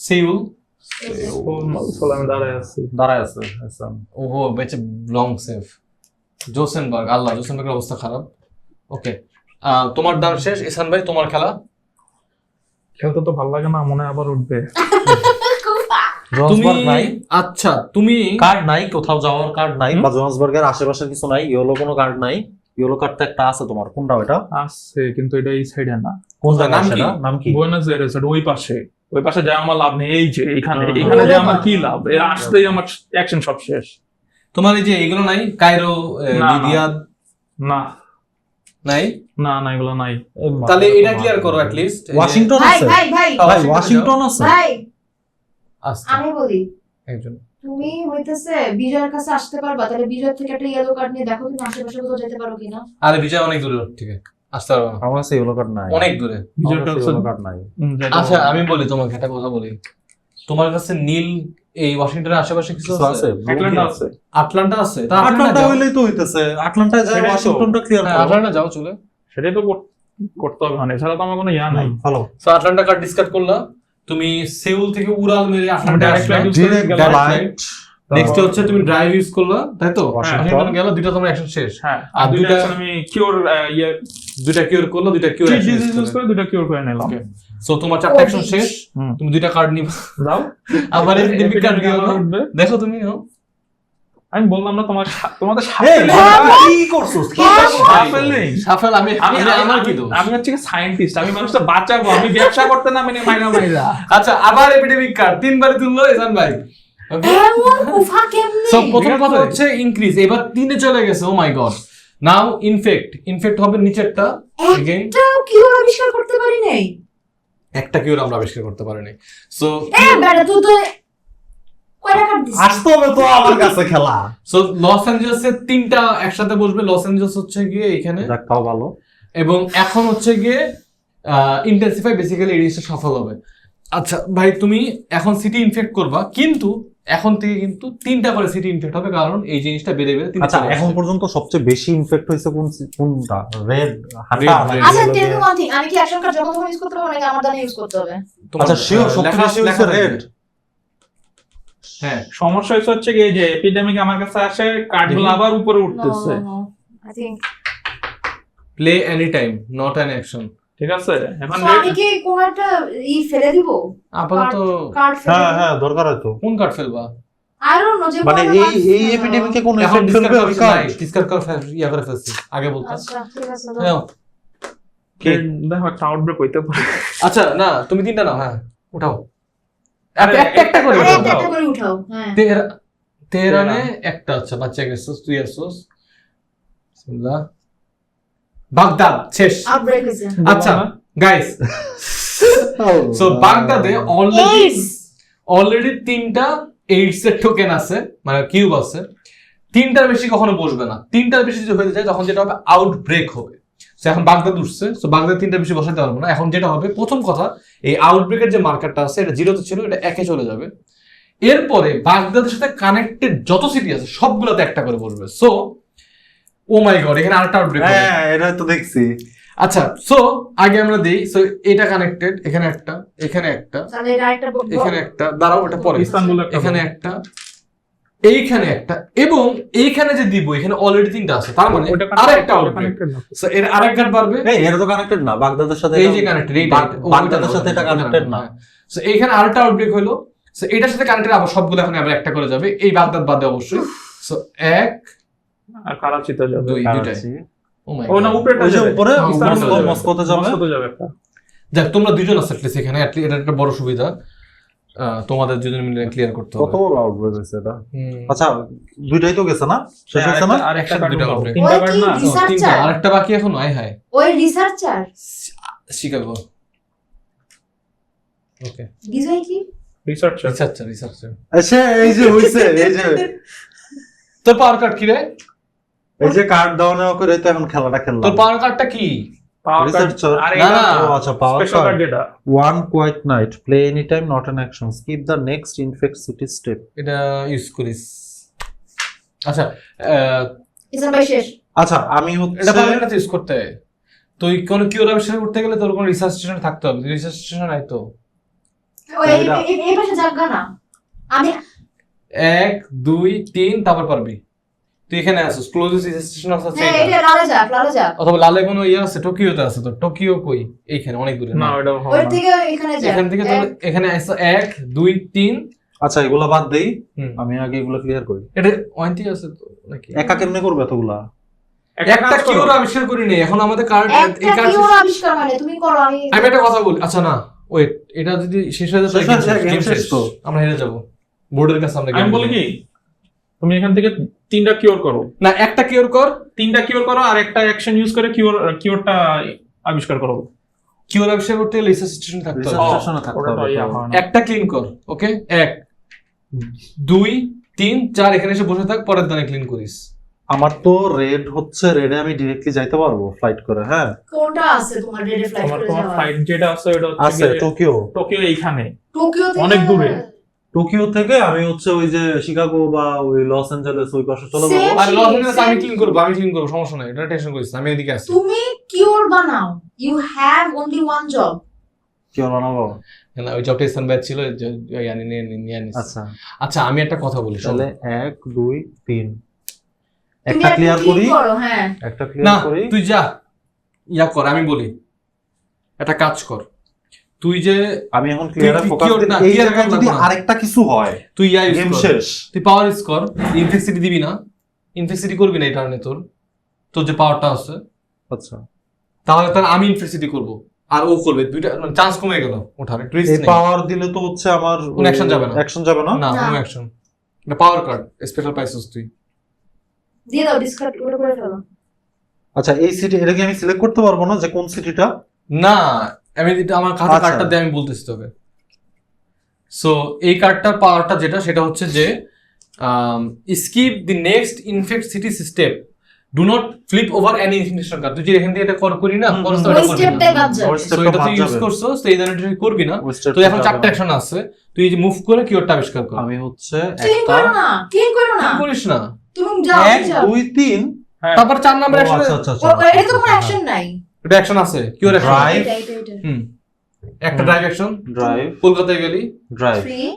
সিউল। আমি দাঁড়ায় আছি। দাঁড়ায় আছে। আচ্ছা, ওহো, বেঁচে লং সেভ। জোসেনবার্গের অবস্থা খারাপ। ওকে, তোমার দান শেষ। ইসান ভাই, তোমার খেলা। খেলতে তো ভালো লাগে না, মনে হয় আবার উঠবে। তুমি জোহান্সবার্গ নাই, আচ্ছা, তুমি কার্ড নাই, কোথাও যাওয়ার কার্ড নাই, বা জোহান্সবার্গের আশেপাশে কিছু নাই, ইয়েলো কোনো কার্ড নাই। ইয়েলো কার্ড তো একটা আছে তোমার, কোনটা ওটা? আসছে, কিন্তু এটা এই সাইডে না। কোন জায়গা নাম কি? সেটা? নাম কি? বুয়েনোস এয়ারেস, ওই পাশে যায় আমার লাভ নেই। এই যে এখানে হুম। এখানে যে আমার কি লাভ? এর আসতেই আমার অ্যাকশন সব শেষ। তোমার এই যে এগুলো নাই, কায়রো, না, না। রিয়াদ না নাই, না এগুলো নাই। তাহলে এটা ক্লিয়ার করো অ্যাট লিস্ট। ওয়াশিংটন ভাই আছে? ভাই ভাই ভাই, ওয়াশিংটন আছে? ভাই, আচ্ছা, আমি বলি, একজন তুমি হইতেছে বিজয়ের কাছে আসতে পারবা, তাহলে বিজয় থেকে একটা ইয়েলো কার্ড নিয়ে দেখো তুমি আশেপাশে কোথাও যেতে পারো কিনা। আরে বিজয় অনেক দূরে, ঠিক আছে, আসতে পারবো না, আমার কাছে ইয়েলো কার্ড নাই। অনেক দূরে। বিজয় আমার কাছে কাছে- ইয়েলো কার্ড নাই। আচ্ছা, আমি বলি তোমাকে একটা কথা বলি। তোমার কাছে নীল এই ওয়াশিংটনের আশেপাশে কিছু কিছু আছে? আছে? আটলান্টা আছে। আটলান্টা আছে? তা আটলান্টা হইলেই তো হইতেছে। আটলান্টায় যাই, সেটাই তো। ওয়াশিংটনটা ক্লিয়ার হ্যাঁ, করো। আটলান্টা যাও, চলে। সেটাই তো করতে হবে, মানে এছাড়া তো আমার কোনো ইয়া নাই। ভালো। সো আটলান্টা কার্ড ডিসকার্ড করলা। তুমি সেউল থেকে উড়াল মেরে আটলান্টা direct আসলা। flight use ডিরেক্ট গেলাম। ফ্লাইট। নেক্সট হচ্ছে তুমি ড্রাইভ ইউজ করলা, তাই তো? ওয়াশিংটন গেল, দুইটা তোমার অ্যাকশন শেষ। হ্যাঁ, আর আর দুইটা দুইটা- action আমি কিওর দুইটা কিউর করলো, দুইটা কিউর ইউজ করে দুইটা কিওর করে নিলাম। সো তোমার 4টা অ্যাকশন শেষ। হুম। তুমি 2টা কার্ড নিবা, দাও। আবার এপিডেমিক কার্ড দিও না। উঠবে। দেখো তুমি, আমি বললাম না তোমাদের এই, সাফেল কি করছস? কি হ্যাঁ, করছস? সাফেল নেই। সাফেল, আমি আমার কি দোষ? আমি হচ্ছে সায়েন্টিস্ট, আমি মানুষটা বাঁচাবো, আমি ব্যবসা করতে না মানে মাইরা। আচ্ছা, আবার এপিডেমিক কার্ড 3বারে তুললো ইসান ভাই। এমন কুফা কেমনে? সো প্রথম ঠিক আছে। কথা হচ্ছে ইনক্রিজ, এবার 3-এ চলে গেছে। ও মাই গড। নাও ইনফেক্ট হবে নিচেরটা। এগেইন একটাও কিউর আবিষ্কার করতে পারি নাই। একটা কিউর আমরা আবিষ্কার করতে পারিনি। সো বেটা তুই তো কয়টা কার্ড দিছিস? আসতে হবে তো আমার কাছে খেলা। লস অ্যাঞ্জেলসে 3টা একসাথে বসবে। লস অ্যাঞ্জেলস হচ্ছে গিয়ে এখানে, যাক, তাও ভালো। এবং এখন হচ্ছে গিয়ে ইন্টেন্সিফাই, বেসিক্যালি এই জিনিসটা সফল হবে। আচ্ছা ভাই, তুমি এখন সিটি ইনফেক্ট করবা, কিন্তু এখন থেকে কিন্তু 3টা করে সিটি ইনফেক্ট হবে, কারণ এই জিনিসটা বেড়ে বেড়ে 3 আচ্ছা, এখন পর্যন্ত সবচেয়ে বেশি ইনফেক্ট হয়েছে কোনটা? রেড, হান্টা Red, নাকি red. আচ্ছা, হলো টেল মি গিয়ে- ওয়ান থিং, আমি কি অ্যাকশন কার্ড যখন তখন ইউজ করতে পারবো নাকি আমার দানে ইউজ করতে হবে? আচ্ছা, শিওর সবচেয়ে বেশি হয়েছে রেড। হ্যাঁ, সমস্যা হচ্ছে কি, যে এপিডেমিক আমার কাছে আসে, কার্ডগুলো আবার উপরে উঠতেছে। I think play any time not an action. ঠিক আছে, এখন So, আমি কি কোন একটা ফেলে দিব? আপাতত কার্ড হ্যাঁ হ্যাঁ দরকার হয় তো। কোন কার্ড ফেলবা? I don't know, যে মানে কোনো এই card এই ফেলো। এপিডেমিকে কোন এখন এফেক্ট ফেলবে ওই কার্ড? ডিসকার্ড করে ইয়া করে ফেলছি আগে বলতাম। আচ্ছা ঠিক আছে দাও। নাও। দেখো একটা আউটব্রেক হইতে পারে। আচ্ছা না তুমি তিনটা নাও, হ্যাঁ উঠাও আরে, একটা করে আরে উঠাও। একটা একটা করে উঠাও, হ্যাঁ। তেহরানে একটা, আচ্ছা বাচ্চা গেছস তুই আসছস। বিসমিল্লাহ। বাগদাদ শেষ। আউটব্রেক হয়েছে। আচ্ছা গাইস, সো বাগদাদে অলরেডি তিনটা এইডস এর টোকেন আছে, মানে কিউব আছে। তিনটার বেশি কখনো বসবে না, তিনটার বেশি যদি হয়ে যায় তখন যেটা হবে আউটব্রেক হবে। তো এখন বাগদাদ উঠছে, তো বাগদাদ তিনটার বেশি বসাতে পারবো না। এখন যেটা হবে, প্রথম কথা, এই আউটব্রেকের যে মার্কারটা আছে এটা 0-তে ছিল, এটা 1-এ চলে যাবে। এরপরে বাগদাদের সাথে কানেক্টেড যত সিটি আছে সবগুলোতে একটা করে বসবে। সো ও মাই গড, এখানে আরেকটা আউটব্রেক হবে। হ্যাঁ এটা তো দেখছি। আচ্ছা সো আগে আমরা দেই, সো এটা কানেক্টেড, এখানে একটা, এখানে একটা, তাহলে এটা আরেকটা বলবো। এখানে একটা, দাঁড়াও ওটা পরে, ইস্তানবুল একটা এখানে একটা, এইখানে একটা, এবং এইখানে যে দিব এখানে অলরেডি তিনটা আছে, তার মানে ওটা আরেকটা আউটব্রেক। সো এর আরেক গার্ড বাড়বে। এই এটা তো কানেক্টেড না বাগদাদের সাথে। এই যে কানেক্টেড, এই বাগদাদের সাথে এটা কানেক্টেড না। সো এইখানে আরেকটা আউটব্রেক হলো, সো এটার সাথে কানেক্টেড আবার সবগুলো এখন আবার একটা করে যাবে, এই বাগদাদ বাদে অবশ্যই। সো 1 আর কারাচিতে যাবে। 2 দুইটাই। ও মাই ও না, গড, উপরেটা ওই যে যাবে। উপরে হ্যাঁ, মস্কো যাবে। মস্কোতে যাবে। মস্কোতে যাবে একটা। যাক তোমরা দুজন আছো অ্যাটলিস্ট এখানে, এটা একটা বড় সুবিধা। তোমাদের দুজন মিলে ক্লিয়ার করতে কত হবে। বড় আউটব্রেক হয়েছে এটা? হুম। আচ্ছা দুইটাই তো গেছে না, শেষ হয়েছে না? আর একটা একসাথে কার্ড দুইটা উঠাও। outbreak। তিনটা ওই কার্ড কি না? researcher? তিনটা, আরেকটা বাকি এখন, আয় হায়। ওই রিসার্চার শিকাগো। ওকে, বিজয় কি? রিসার্চার। রিসার্চার। আচ্ছা এই যে হইছে, এই যে তোর পাওয়ার কার্ড কি রে? এই যে কার্ড দাও না করে তো এখন খেলাটা খেললাম। তোর পাওয়ার কার্ডটা কি? Power card. Researcher। আরে না, এটা না। ও আচ্ছা পাওয়ার স্পেশাল কার্ড কার্ড। যেটা। One quiet night. Play anytime, not an action. Skip the next infect city step. এটা ইউজ করিস। আচ্ছা ইসলাম ভাই শেষ। আচ্ছা আমি এটা পাওয়ার হচ্ছে কার্ড ইউজ করতে হয়। তুই কোনো কিউর আবিষ্কার করতে গেলে তোর কোনো রিসার্চ স্টেশন থাকতে হবে, রিসার্চ স্টেশন নাই তো। ওই এই পাশে জায়গা না। আমি 1 2 3 তারপর পারবি। তুই এখানে আসিস, ক্লোজেস্ট রিসার্চ স্টেশন আছে হ্যাঁ এটা। এটা লালে যাক। অথবা লালে কোনো ইয়ে আছে, টোকিওতে আছে। তো টোকিও কই? এইখানে অনেক দূরে না, না, ওটা হবে ওই না। থেকে এখানে যাক। এখান থেকে তোর এখানে আসছে 1 2 3। আচ্ছা এগুলা বাদ দেই, হুম। আমি আগে এগুলো ক্লিয়ার করি। এটা ওয়ান্টি আছে তো নাকি? একা কেমনে করবে এতগুলা? একটা কাজ করো। কিউর আবিষ্কার করি নেই এখন আমাদের কার্ড, এই একটা কার্ড কি ওর আবিষ্কার মানে তুমি করো, আমি আমি একটা কথা বলি। আচ্ছা না ওয়েট, এটা যদি শেষ হয়ে যায় শেষ হয়ে যায়, গেম game শেষ শেষ তো। আমরা হেরে যাব বোর্ডের কাছে। আমরা আমি game বলি করবো। কি, তুমি এখান থেকে তিনটা কিওর করো। না একটা কিউর কর, তিনটা কিওর করো আর একটা অ্যাকশন ইউজ করে কিওরটা আবিষ্কার করো। কিউর আবিষ্কার করতে গেলে রিসার্চ স্টেশন থাকতে Research হবে। station এ থাকতে ওটা তো হবে ইয়া তো। হয় না। একটা ক্লিন কর, ওকে? 1 2 3 4 এখানে এসে বসে থাক, পরের দানে ক্লিন করিস। আমার তো রেড হচ্ছে, রেডে আমি ডিরেক্টলি যাইতে পারবো ফ্লাইট করে। হ্যাঁ কোনটা আছে তোমার রেডে ফ্লাইট তোমার করে তোমার যাওয়া? ফ্লাইট যেটা আছে ওটা আছে হচ্ছে গিয়ে টোকিও। টোকিও এইখানে। টোকিও থেকে অনেক দূরে। টোকিও থেকে আমি হচ্ছে ওই যে শিকাগো বা ওই লস অ্যাঞ্জেলেস ওই পাশে চলে যাবো। Same. আর লস অ্যাঞ্জেলেস আমি Same. ক্লিন করব, সমস্যা নাই, এটা টেনশন করিস না, আমি এদিকে আছি। তুমি কিওর বানাও, you have only one job. কি বানাবো? না ওই জবটা ইসলাম ব্যাচ ছিল, জানি নিয়ে নিস। আচ্ছা আচ্ছা আমি একটা কথা বলি, শোন। তাহলে 1 2 3 তুমি একটা ক্লিয়ার clean করি, করো, হ্যাঁ একটা না ক্লিয়ার করি। তুই যা ইয়া কর, আমি বলি একটা কাজ কর। তুই যে আমি এখন ক্লিয়ারে তুই ফোকাস clear দিই। না, এই clear জায়গায় করতে যদি লাগবে না। আরেকটা কিছু হয় তুই ইয়া ইউজ গেম কর, শেষ। তুই পাওয়ার ইউজ কর। ইনফেক্সিটি দিবি না, ইনফেক্সিটি করবি না এই কারণে তোর যে পাওয়ারটা আছে, আচ্ছা তাহলে তার আমি ইনফেক্সিটি করব আর ও করবে, দুইটা চান্স কমে গেল ওঠার, একটু রিস্ক এই নেই। পাওয়ার দিলে তো হচ্ছে আমার কোনো action যাবে না। অ্যাকশন যাবে না। না না। কোনো অ্যাকশন, এটা পাওয়ার কার্ড স্পেশাল পাইছিস তুই। দিয়ে দাও, ডিসকার্ড করে ফেলো। আচ্ছা এই সিটি এটা কি আমি সিলেক্ট করতে পারবো না যে কোন সিটিটা? না আমি এটা আমার কাছে আচ্ছা। কার্ডটা দিয়ে আমি বলতেছি তোকে। সো এই কার্ডটার পাওয়ারটা যেটা, সেটা হচ্ছে যে skip the next infect city step, do not flip over any infection card. তুই যে এখান থেকে এটা করি না, হুম, করস তো হুম। এটা ওই করবি স্টেপটাই না। বাদ যাবে। ওই সো স্টেপটা এটা তুই বাদ ইউজ যাবে। করছস, তো এই ধরনের তুই করবি না। ওই step তো এখন টা 4টা যাবে না। অ্যাকশন আছে, তুই এই যে মুভ করে কিওরটা আবিষ্কার কর। আমি হচ্ছে ক্লিন একটা করো না, ক্লিন করো না, কি করিস না, তুমি যাও 1 যাও। 2 3 হ্যাঁ, তারপর 4 নাম্বার অ্যাকশন, আচ্ছা আচ্ছা আচ্ছা এটা তো কোনো অ্যাকশন নাই। এটা অ্যাকশন আছে, কিওর অ্যাকশন। Drive. এটা হুম, একটা ড্রাইভ অ্যাকশন, ড্রাইভ কলকাতায় গেলি, ড্রাইভ 3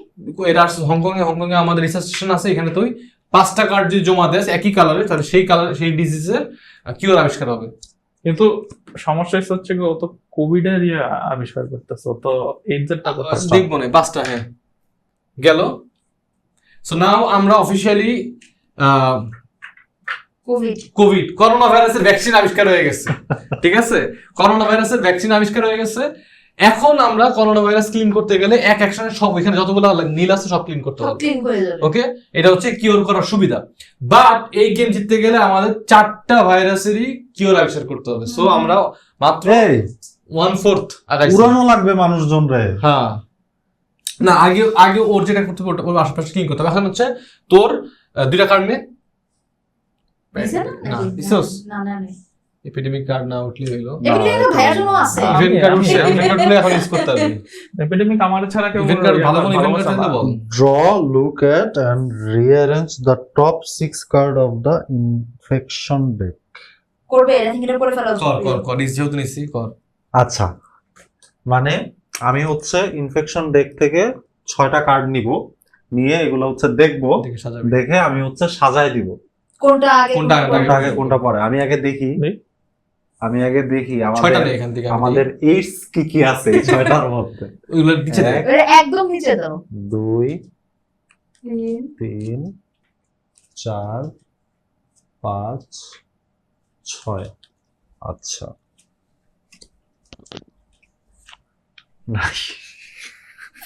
এটা আসছে হংকং এ আমাদের রিসার্চ স্টেশন আছে, এখানে তুই 5টা কার্ড যদি জমা দেস একই কালারে, তাহলে সেই কালার সেই ডিজিজের কিওর আবিষ্কার হবে। কিন্তু সমস্যা হচ্ছে কি, ও তো কোভিড এর আবিষ্কার করতেছে, তো এক্সাক্টটা কথা দেখবো না 5টা, হ্যাঁ গেল। সো নাও আমরা অফিসিয়ালি কোভিড করোনা ভাইরাসের ভ্যাকসিন আবিষ্কার হয়ে গেছে, ঠিক আছে? করোনা ভাইরাসের ভ্যাকসিন আবিষ্কার হয়ে গেছে। এখন আমরা করোনা ভাইরাস ক্লিন করতে গেলে এক অ্যাকশনে সব এখানে যতগুলো নীল আছে সব ক্লিন করতে হবে, ওকে? এটা হচ্ছে কিওর করার সুবিধা। বাট এই গেম জিততে গেলে আমাদের 4টা ভাইরাসেরই কিওর আবিষ্কার করতে হবে। সো আমরা মাত্র 1/4 আগাইছি। পুরানো লাগবে মানুষজন রে। হ্যাঁ, না আগে আগে ওর যেটা করতে হবে ওর আশেপাশে ক্লিন করতে হবে। এখন হচ্ছে তোর 2টা কার্ড নে, না দিছস এপিডেমিক কার্ড না উঠলি হইলো, ইভেন্ট কার্ড উঠছে, ইভেন্ট কার্ড গুলো এখন ইউজ করতে হবে। এপিডেমিক আমার ছাড়া কেউ ইভেন্ট কার্ড ভালো করে event card ball. Draw, look at and rearrange the top 6 card of the infection deck. করবে এটা থেকে করে ফেলা কর যেহেতু নিছি কর। আচ্ছা, মানে আমি হচ্ছে ইনফেকশন ডেক থেকে 6টা কার্ড নিব, নিয়ে এগুলো হচ্ছে দেখবো, দেখে সাজাবি। দেখে আমি হচ্ছে সাজায় দিব। কোনটা আগে কোনটা কোনটা আগে কোনটা পরে আমি আগে দেখি। আমি আগে দেখি 6টা নেই এখান থেকে আমাদের এইডস কি কি আছে এই 6টার মধ্যে। ওগুলো নিচে দে, একদম নিচে দাও। 2 3 4 5 6। আচ্ছা, নাই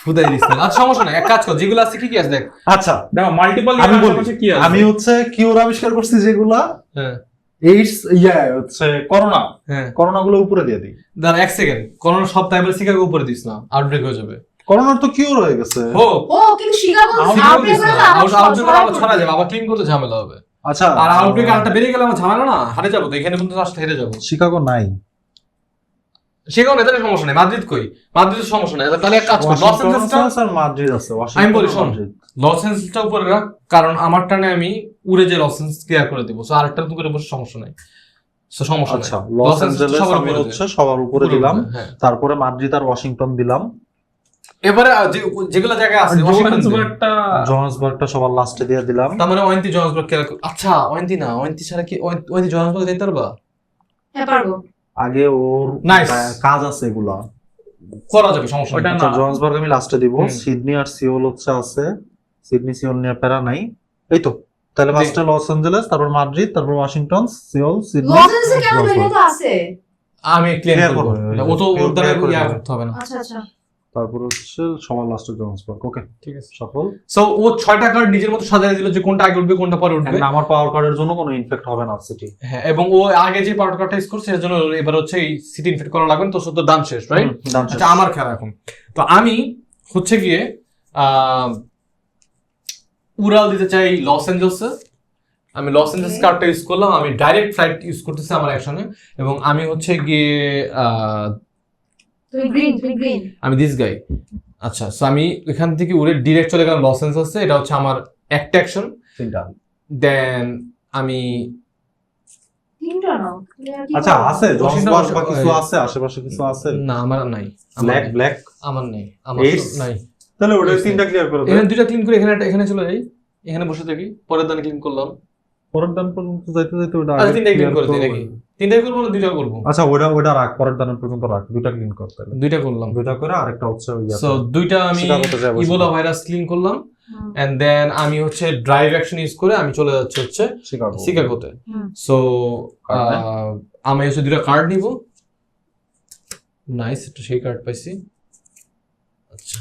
ফুদাই দিস না। আচ্ছা সমস্যা নাই, এক কাজ কর, যেগুলো আছে কি কি আছে দেখ। আচ্ছা দেখো মাল্টিপল আমি বলি, কি আছে। আমি হচ্ছে কিওর আবিষ্কার করছি যেগুলা, হ্যাঁ এইডস হচ্ছে করোনা, হ্যাঁ করোনা গুলো উপরে দিয়ে দিই। দাঁড়া 1 সেকেন্ড, করোনা সব টাইপের শিকাগো উপরে দিস না, আউটব্রেক হয়ে যাবে। করোনার তো কিওর হয়ে গেছে। ও কিন্তু শিকাগো আউটব্রেক আবার ছড়া যাবে, আবার ক্লিন করতে ঝামেলা হবে। আচ্ছা, আর আউটব্রেক আরেকটা বেরিয়ে গেলে আমার ঝামেলা না, হারে যাবো তো, এখানে কিন্তু আসলে হেরে যাবো। শিকাগো নাই, সেখানে তাহলে সমস্যা নাই। মাদ্রিদ কই? মাদ্রিদের সমস্যা নাই, তাহলে এক কাজ কর, লস এঞ্জেলসটা আর মাদ্রিদ আছে। আমি বলি শোন, লস এঞ্জেলসটা উপরে রাখ, কারণ আমার টানে আমি উড়ে যে লস এঞ্জেলস ক্লিয়ার করে দেবো। সো আরেকটা নতুন করে বসে সমস্যা নাই। সো সমস্যা নাই। আচ্ছা, লস এঞ্জেলস আমি হচ্ছে সবার উপরে দিলাম, হ্যাঁ। তারপরে মাদ্রিদ আর ওয়াশিংটন দিলাম। এবারে যেগুলো জায়গায় আছে জোহান্সবার্গটা জোহান্সবার্গটা সবার লাস্টে দিয়ে দিলাম। তার মানে ওয়েন্টি জোহান্সবার্গ ক্লিয়ার। আচ্ছা ওয়েন্টি না, ওয়েন্টি ছাড়া কি ওয়েন্টি জোহান্সবার্গ যেতে পারবা? হ্যাঁ পারবো। আগে ওর Nice. কাজ আছে, এগুলা করা যাবে, সমস্যা ওটা নাই। না। জোহান্সবার্গ আমি লাস্টে দিব। সিডনি আর সিওল হচ্ছে আছে, সিডনি সিওল নিয়ে প্যারা নাই। এই তো, তাহলে ফার্স্টে লস এঞ্জেলেস, তারপর মাদ্রিদ, তারপর ওয়াশিংটন, সিওল, সিডনি। লস এঞ্জেলসে কেন দুইটা তো আছে? আমি ক্লিয়ার Clear করব, করবো। ও তো ওর দ্বারা Clear করে ইয়া দেবো। করতে হবে না। আচ্ছা আচ্ছা তারপর হচ্ছে সবার লাস্টে জোহান্সবার্গ। ওকে, ঠিক আছে। সফল। সো ও 6টা কার্ড নিজের মতো সাজিয়ে দিল যে কোনটা আগে উঠবে কোনটা পরে উঠবে। এখন আমার পাওয়ার কার্ডের জন্য কোনো ইনফেক্ট হবে না সিটি। হ্যাঁ, এবং ও আগে যে পাওয়ার কার্ডটা ইউজ করছে এর জন্য এবার হচ্ছে এই সিটি ইনফেক্ট করা লাগবে না, তো শুধু দাম শেষ, রাইট? আচ্ছা আমার খেলা এখন। তো আমি হচ্ছে গিয়ে উড়াল দিতে চাই লস এঞ্জেলসে। আমি লস এঞ্জেলস কার্ডটা ইউজ করলাম, আমি ডাইরেক্ট ফ্লাইট ইউজ করতেছি আমার অ্যাকশনে, এবং আমি হচ্ছে গিয়ে তুমি গ্রিন আমি দিস গাই। আচ্ছা, সো আমি এখান থেকে উড়ে ডিরেক্ট চলে গেলাম লস এঞ্জেলসে, এটা হচ্ছে আমার একটা অ্যাকশন। দেন আমি তিনটা নাও। আচ্ছা, আছে জোহান্সবার্গ বা Washington- কিছু আছে, আশেপাশে কিছু আছে। না আমার নাই, ব্ল্যাক ব্ল্যাক, আমার নেই, আমার Ace? নাই। তাহলে ওটা Ace তিনটা ক্লিয়ার করে এখানে দাও। 2টা ক্লিন করে এখানে চলে যাই, এখানে বসে থাকি, পরের দানে ক্লিন করলাম। পরের দান পর্যন্ত যাইতে যাইতে ওটা আচ্ছা আগে 3টা ক্লিন clear করে দিই করবো। নাকি? 3টাই করবো না 2টা করবো? আচ্ছা, ওটা রাখ, পরের দানের পর্যন্ত রাখ, দুইটা ক্লিন করতে হবে। 2টা করলাম। দুইটা করে আরেকটা হচ্ছে ওই সো 2টা আমি শিকাগোতে যাবো। ইবোলা ভাইরাস ক্লিন করলাম, এন্ড দেন আমি হচ্ছে ড্রাইভ অ্যাকশন ইউজ করে আমি চলে যাচ্ছি হচ্ছে শিকাগোতে। সো আমি হচ্ছে 2টা কার্ড নিব। নাইস, একটা সেই কার্ড পাইছি। আচ্ছা,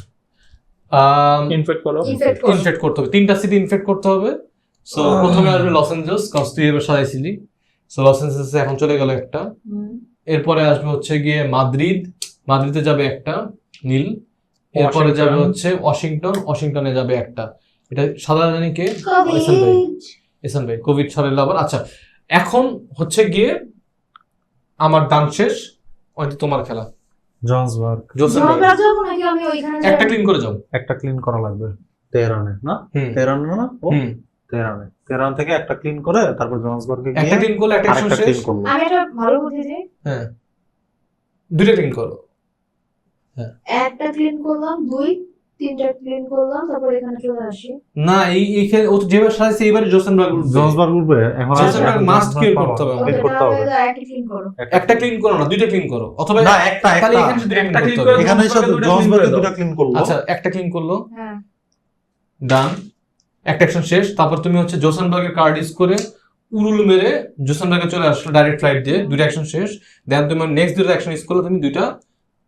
ইনফেক্ট করো। ইনফেক্ট করতে হবে, 3টা সিটি ইনফেক্ট করতে হবে। সো প্রথমে আসবে লস এঞ্জেলস, কজ তুই এবার সাজাইছিলি। সো লস এঞ্জেলসে এখন চলে গেল একটা। এরপরে আসবে হচ্ছে গিয়ে মাদ্রিদ, মাদ্রিদে যাবে একটা নীল। এরপরে যাবে হচ্ছে ওয়াশিংটন, ওয়াশিংটনে যাবে একটা। এটা সাদা জানি কে? এসান ভাই কোভিড ছড়াইলো আবার। আচ্ছা, এখন হচ্ছে গিয়ে আমার দান শেষ, ওইটা তোমার খেলা। জোহান্সবার্গ জোসেফ ভাই আমি ওইখানে একটা ক্লিন করে যাও। একটা ক্লিন করা লাগবে। তেহরানে না? তেহরানে না? ও তেহরানে, তেহরান থেকে একটা ক্লিন করে তারপর জোহান্সবার্গে গিয়ে একটা ক্লিন করলে একটা আরেকটা শেষ। ক্লিন করব। আমি একটা ভালো বুদ্ধি দিই। হ্যাঁ, 2টা ক্লিন করো। একটা ক্লিন করলাম, 2 তিনটা ক্লিন করলাম, তারপর এখানে চলে আসি। না এইখানে ও তো যেভাবে সাজাইছে এইবারে জোসেনবার্গ জন্সবার্গ উঠবে এখন জোসেনবার্গ মাস্ট ক্লিয়ার করতে হবে Clean করতে হবে। একটা ক্লিন করো। একটা ক্লিন করো না, দুইটা ক্লিন করো, অথবা না একটা তাহলে এখানে শুধু একটা ক্লিন clean করতে হবে। করে এখানে জন্সবার্গের দুইটা জন্সবার্গ clean করে দুটো ক্লিন করলো। আচ্ছা একটা ক্লিন করলো, হ্যাঁ ডান, একটা অ্যাকশন শেষ। তারপর তুমি হচ্ছে জোসেনবার্গের কার্ড ইউজ করে উরুল মেরে জোসেনবার্গে চলে আসলো ডাইরেক্ট ফ্লাইট দিয়ে, দুইটা অ্যাকশন শেষ। দেন তুমি নেক্সট দুটো অ্যাকশন ইউজ করলে তুমি দুইটা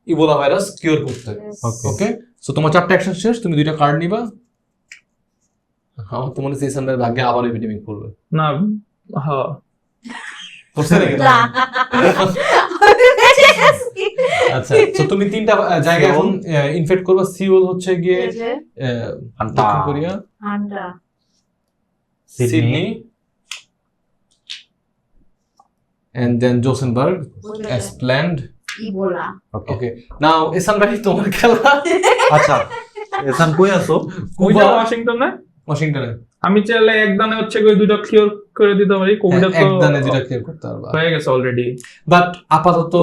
ইবোলা ভাইরাস কিওর করতে। Okay. ওকে, সো তোমার 4টা অ্যাকশন শেষ, তুমি দুইটা কার্ড নিবা। হ্যাঁ, তোমার সেশনের ভাগ্যে আবার এপিডেমিক পড়বে। না হ্যাঁ পড়ছে নাকি? না। আচ্ছা, সো তুমি 3টা জায়গা এখন ইনফেক্ট করবা। সিওল হচ্ছে গিয়ে এই যে, দক্ষিণ কোরিয়া, হান্ডা, Sydney, and then Josenberg as planned. Ebola. Okay, now Ehsan ভাই তোমার খেলা। আচ্ছা এসান কই আছো? ওইটা ওয়াশিংটনে। ওয়াশিংটনে আমি চাইলে একদানে হচ্ছে ওই দুটো ক্লিয়ার করে দিতে পারি, কোভিড তো একদানে দুইটা ক্লিয়ার করতে পারবা, হয়ে গেছে অলরেডি। বাট আপাতত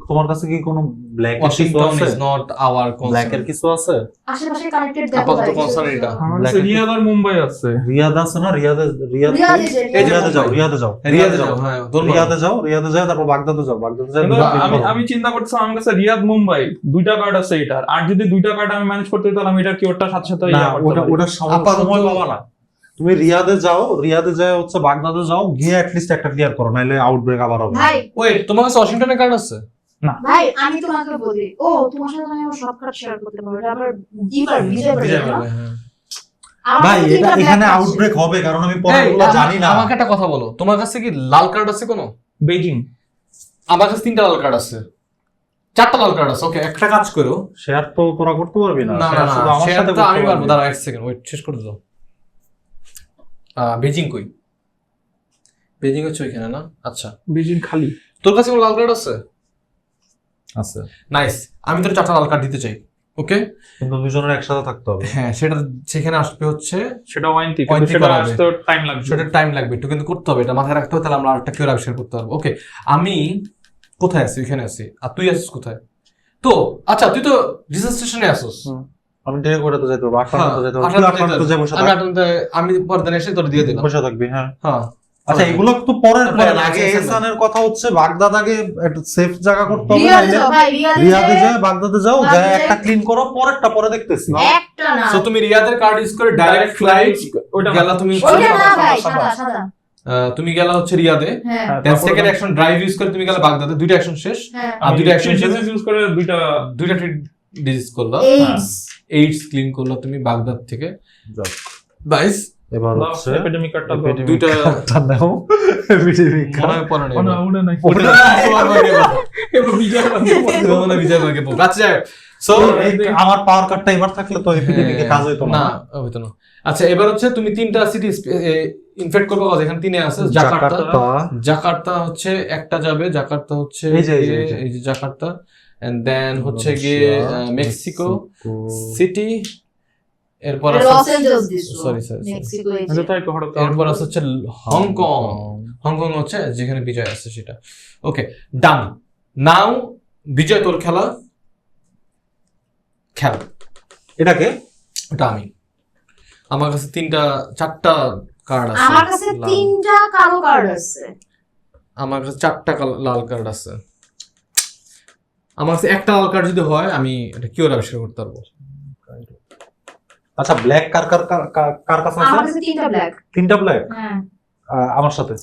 তোমার কাছে কি কোনো black Washington is not our black এর কনসার্ন। কিছু আছে? আশেপাশে কানেক্টেড দেখো। আপাতত guys, concern এটা। আমার Black কাছে রিয়াদ আর মুম্বাই আছে। রিয়াদ আছে না? রিয়াদে রিয়াদে যে, এই যে রিয়াদে যাও, রিয়াদে যাও, রিয়াদে যাও, হ্যাঁ ধন্যবাদ। রিয়াদে যাও, তারপর বাগদাদে যাও, বাগদাদে যাও। কিন্তু আমি চিন্তা করতেছি আমার কাছে রিয়াদ মুম্বাই দুইটা কার্ড আছে এটার, আর যদি দুইটা কার্ড আমি ম্যানেজ করতে তাহলে আমি এটার কি ওটার সাথে সাথে না ইয়া করতে ওটা পারি। ওটা আপাতত- সময় পাবা না। তুমি রিয়াদে যাও, রিয়াদে যায় হচ্ছে বাগদাদে যাও, গিয়ে অ্যাটলিস্ট একটা ক্লিয়ার করো, নাইলে আউটব্রেক আবার হবে। ভাই ওয়েট, তোমার কাছে ওয়াশিংটনের কার্ড আছে? ভাই আমি তোমাকে বলি, ও তোমার সাথে আমি আমার সব কার্ড শেয়ার করতে পারবো, এটা আবার বিজয় বিজয় পারবে না? পারবে, হ্যাঁ। আমার ভাই কাছে এটা তিনটা এখানে black আছে। আউটব্রেক হবে, কারণ আমি এই, পরেরগুলো জানি না। আমাকে একটা কথা বলো, তোমার কাছে কি লাল কার্ড আছে কোনো? বেজিং আমার কাছে 3টা লাল কার্ড আছে, 4টা লাল কার্ড আছে। ওকে, একটা কাজ করো। শেয়ার তো তোরা করতে পারবি না। না শেয়ার শুধু আমার শেয়ার সাথে তো আমি করতে পারবো, পারবি। দাঁড়াও 1 সেকেন্ড ওয়েট, শেষ করে দাও। বেজিং কই? বেজিং হচ্ছে ওইখানে না? আচ্ছা, বেজিং খালি। তোর কাছে কোনো লাল কার্ড আছে? আছে, নাইস, আমি তোর 4টা লাল কার্ড দিতে চাই। ওকে, কিন্তু দুজনের একসাথে থাকতে হবে। হ্যাঁ সেটা সেখানে আসবে হচ্ছে, সেটা ওয়াইনটি, ওয়াইনটি কিন্তু সেটা করা হবে। আসতে টাইম লাগবে। সেটা টাইম লাগবে একটু, কিন্তু করতে হবে, এটা মাথায় রাখতে হবে, তাহলে আমরা আরেকটা কিউর আবিষ্কার করতে পারবো। ওকে, আমি কোথায় আছি? এখানে আছি, আর তুই আছিস কোথায়? তো আচ্ছা, তুই তো রিসার্চ স্টেশনে আসিস। আমি ডেরে করে তো যেতে পারবো, আটটা যেতে পারবো। আটটা তুই আটটা যাবো, আমি আমি পরে দিন এসে তোর দিয়ে দিলাম। বসে থাকবি। হ্যাঁ হ্যাঁ, আচ্ছা, এগুলো তো পরের পরে, প্ল্যান। আগে আচ্ছা, এহসানের কথা হচ্ছে বাগদাদ আগে একটা সেফ জায়গা করতে হবে, রিয়াদে নাইলে যাও ভাই, রিয়াদে রিয়াদে যে- যায়, বাগদাদে যাও, বাগদাদে যায় একটা যাই। ক্লিন করো, পরেরটা পরে দেখতেছি। একটা না, সো তুমি রিয়াদের কার্ড ইউজ করে ডাইরেক্ট ফ্লাইট ওটা গেলা, তুমি ওইটা না ভাই, সাদা। সাদা সাদা। তুমি গেলা হচ্ছে রিয়াদে, হ্যাঁ then second action drive use করে তুমি গেলা বাগদাদে, দুইটা অ্যাকশন শেষ। হ্যাঁ আর দুইটা অ্যাকশন শেষ, ইউজ করে দুইটা ডিজিজ করলা, এইডস। এইডস ক্লিন করলা তুমি বাগদাদ থেকে। যাক, বাইস এবার হচ্ছে এপিডেমিক কার্ডটা epidemic দুইটা cardটা নাও, epidemic মনে card। হয় পরে নেই, ওটা নাই। ওটা তোমার ভাগে বলো। এবার বিজয় মনে হয় বিজয় ভাগে বলো। আচ্ছা সো আমার পাওয়ার কার্ডটা এবার থাকলে তো এপিডেমিকে কাজ হইতো না। হইতো না। আচ্ছা এবার হচ্ছে তুমি 3টা সিটি ইনফেক্ট করবে, এখানে 3 আছে। জাকার্তা হচ্ছে একটা যাবে, জাকার্তা হচ্ছে এই যে, এই যে জাকার্তা, এন্ড দেন হচ্ছে গিয়ে মেক্সিকো সিটি, এরপর লস অ্যাঞ্জেলস দিছো, সরি মেক্সিকো এই যে। এটা তাই তো হঠাৎ এরপর আছে হচ্ছে হংকং। হংকং হচ্ছে যেখানে বিজয় আছে সেটা। ওকে ডান, নাও বিজয় তোর খেলা, খেলা। এটাকে ওটা আমি, আমার কাছে 4টা কার্ড আছে। আমার কাছে লাল। 3টা কালো কার্ড আছে। আমার কাছে 4টা লাল কার্ড আছে। আমার কাছে একটা লাল কার্ড যদি হয় আমি এটা কিওর আবিষ্কার করতে পারবো। আচ্ছা, ব্ল্যাক কার কার কার কার কাছে আমার আছে? কাছে 3টা ব্ল্যাক। 3টা ব্ল্যাক হ্যাঁ আমার সাথে।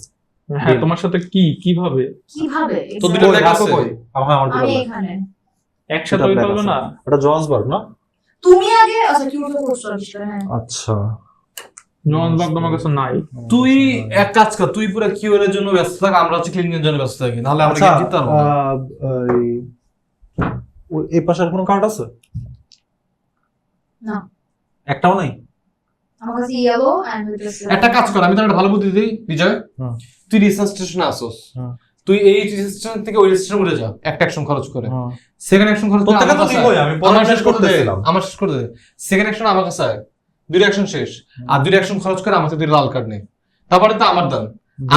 হ্যাঁ তোমার সাথে কিভাবে কিভাবে? তো দুটো কই, black হাতে আছে? কই? আমার দুটো আমি black। এখানে। একসাথে দুটো হইতে black হবে আছে। না? এটা জোহান্সবার্গ না? তুমি আগে, আচ্ছা কি বলতে করছো আবিষ্কার? হ্যাঁ আচ্ছা, জোহান্সবার্গ তোমার কাছে নাই। তুই এক কাজ কর, তুই পুরো কিওর এর জন্য ব্যস্ত থাক, আমরা হচ্ছে ক্লিনিং এর জন্য ব্যস্ত থাকি, নাহলে আমরা আচ্ছা, গেম জিততে পারবো না। এই পাশের কোনো কার্ড আছে? না, একটাও নাই। আমার কাছে ইয়েলো এন্ড একটা কাজ কর, আমি তোর একটা ভালো বুদ্ধি দিই বিজয়। হুম। তুই রিসার্চ স্টেশনে আসোস, হুম। তুই এই রিসার্চ স্টেশন থেকে ওই স্টেশনে উঠে যা, একটা অ্যাকশন খরচ করে। সেকেন্ড অ্যাকশন খরচ করে তোর থেকে আমার তো কাছে দিবই, আয়। আমি পরে আমার শেষ শেষ করতে দে, করতেছিলাম। আমার শেষ করে দে। সেকেন্ড অ্যাকশন আমার কাছে আয়, 2টা অ্যাকশন শেষ, আর 2টা অ্যাকশন খরচ করে আমাকে 2টা লাল কার্ড নেই, তারপরে তো আমার দান।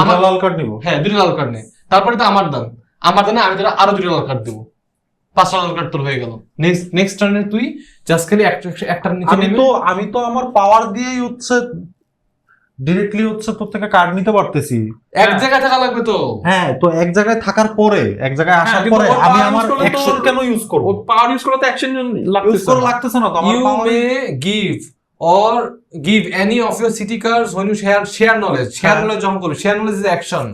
আমার আমার- লাল কার্ড নিব। হ্যাঁ 2টা লাল কার্ড নেই, তারপরে তো আমার দান, আমার দানে আমি তোরা আরো 2টা লাল কার্ড দেবো। 5টা লাল কার্ড তোর হয়ে গেল। নেক্সট টার্নে তুই জাস্ট খালি একটা নিচে নেমে আমি তো আমার পাওয়ার দিয়েই হচ্ছে ডিরেক্টলি হচ্ছে তোর থেকে কার্ড নিতে পারতেছি। এক জায়গায় থাকা লাগবে তো। হ্যাঁ, তো এক জায়গায় থাকার পরে, এক জায়গায় আসার কিন্তু পরে ওর আমি power আমার use করলে তো অ্যাকশন কেন ইউজ করব? ও পাওয়ার ইউজ করলে তো অ্যাকশন ইউজ লাগতেছে করা না। লাগতেছে না তো আমার You power- may give any of your city cards when you share knowledge. Share knowledge যখন করবি, share knowledge is action.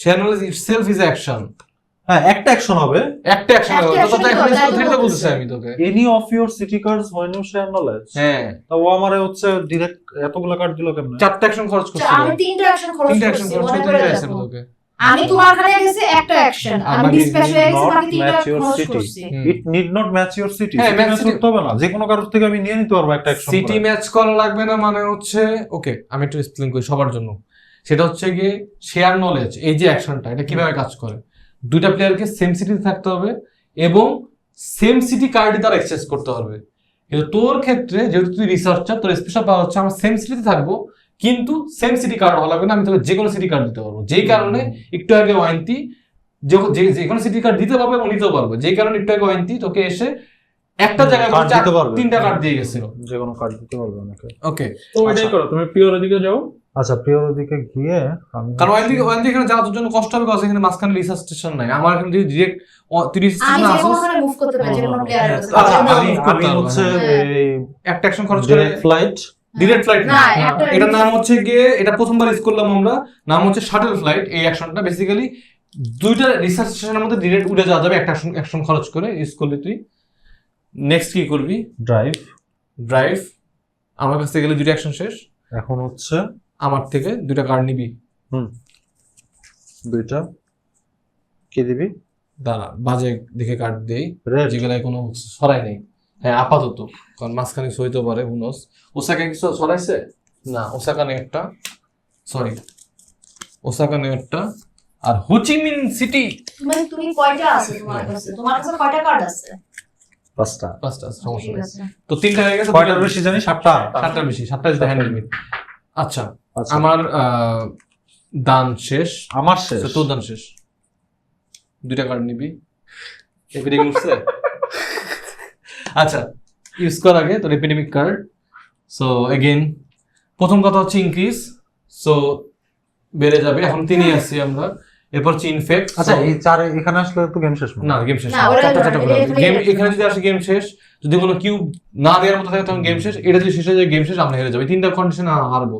Share knowledge itself is action. হ্যাঁ, একটা অ্যাকশন হবে। একটা অ্যাকশন হবে। একটা তো তো action এখন তো তাই তো স্ট্রিক্টলি বলতেছি বলতেছে। আমি তোকে। Any of your city cards when you share knowledge। হ্যাঁ, তো ও আমারে হচ্ছে ডাইরেক্ট এতগুলো কার্ড দিল কেমনে? 4টা অ্যাকশন খরচ করছিস। আমি 3টা অ্যাকশন খরচ 3টা অ্যাকশন করছি, খরচ মনে করতে করে যাইছিল দেখো। তোকে। আমি তোমার খানে গেছে একটা অ্যাকশন, আর আমি বাকি ডিসপ্যাচ হয়ে গেছে, not বাকি 3টা match your খরচ city। করছি। It need not match your city। হ্যাঁ, City match match city- করতে হবে না, যে কোনো কারোর থেকে আমি নিয়ে নিতে পারবো একটা অ্যাকশন। সিটি ম্যাচ করা লাগবে না মানে হচ্ছে, ওকে আমি একটু এক্সপ্লেইন করি সবার জন্য। সেটা হচ্ছে গিয়ে শেয়ার নলেজ, এই যে অ্যাকশনটা এটা কিভাবে কাজ করে। দুইটা প্লেয়ারকে সেম সিটিতে থাকতে হবে এবং সেম সিটি কার্ডই তারা এক্সচেঞ্জ করতে পারবে। কিন্তু তোর ক্ষেত্রে যেহেতু তুই রিসার্চার, তোর স্পেশাল পাওয়ার হচ্ছে আমার সেম সিটিতে থাকবো কিন্তু সেম সিটি কার্ড হওয়া লাগবে না, আমি তোকে যে কোনো সিটি কার্ড দিতে পারবো। যেই কারণে একটু আগে ওয়াইনতি যে কোনো সিটি কার্ড দিতে পারবে এবং নিতেও পারবে, যেই কারণে একটু আগে ওয়াইনতি তোকে এসে একটা জায়গায় কার্ড দিতে পারবে, 3টা কার্ড দিয়ে গেছিল। যে কোনো কার্ড দিতে পারবে আমাকে। ওকে, তো এটাই করো, তুমি পিওর দিকে যাও। আচ্ছা, প্রিয়র দিকে গিয়ে আমি কারণ ওয়াইনতি এখানে যাওয়ার জন্য কষ্ট হবে, কারণ এখানে মাঝখানে রিসার্চ স্টেশন নাই। আমার এখানে যদি ডিরেক্ট 30 আমি স্টেশন যে আসো, কোনোখানে মুভ করতে পারি, যে কোনো প্লেয়ারের কাছে। আচ্ছা, আমি করতে পারবো, হচ্ছে হ্যাঁ। এই একটা অ্যাকশন খরচ করে ডিরেক্ট ফ্লাইট। ডিরেক্ট ফ্লাইট না, একটা- এটার নাম হচ্ছে গিয়ে, এটা প্রথমবার ইউজ করলাম আমরা, নাম হচ্ছে শাটল ফ্লাইট। এই অ্যাকশনটা বেসিক্যালি দুইটা রিসার্চ স্টেশনের মধ্যে ডিরেক্ট উড়ে যাওয়া যাবে একটা অ্যাকশন খরচ করে ইউজ করলে। তুই নেক্সট কি করবি? ড্রাইভ। আমার কাছ থেকে গেলে 2টা অ্যাকশন শেষ। এখন হচ্ছে আমার থেকে 2টা কার্ড নিবি। দুইটা কি দিবি? দাঁড়া, বাজে দেখে কার্ড দেই রেড। যেগুলো কোনো সরাই নেই। হ্যাঁ, আপাতত, কারণ মাঝখানে সইতে পারে, হুনস। ওসাকা কিছু সরাইছে না, ওসাকা নেই একটা, সরি ওসাকা নেই একটা, আর হোচিমিন সিটি তুমি কয়টা আছে তোমার কাছে? তোমার কাছে কয়টা কার্ড আছে? 5টা। 5টা, সমস্যা ঠিক নেই। আছে। তো 3টা হয়ে গেছে। কয়টার বেশি জানি? 7টা। 7টার বেশি, 7টা ইজ দ্য হ্যান্ড লিমিট। আচ্ছা, আচ্ছা, আমার দান শেষ। আমার শেষ। তো তোর দান শেষ। 2টা কার্ড নিবি। এপিডেমিক উঠছে। আচ্ছা, ইউজ করার আগে তোর এপিডেমিক কার্ড। সো এগেইন প্রথম কথা হচ্ছে ইনক্রিজ, সো বেড়ে যাবে। এখন 3ই আছি আমরা। এরপর হচ্ছে ইনফেক্ট। আচ্ছা, এই 4 এখানে আসলে তো গেম শেষ না, গেম শেষ না, ওরা গেম এখানে যদি আসে গেম শেষ। যদি কোনো কিউব না দেওয়ার মতো থাকে তখন গেম শেষ। এটা যদি শেষ হয়ে যায় গেম শেষ, আমরা হেরে যাবো। 3টা কন্ডিশন হারবো।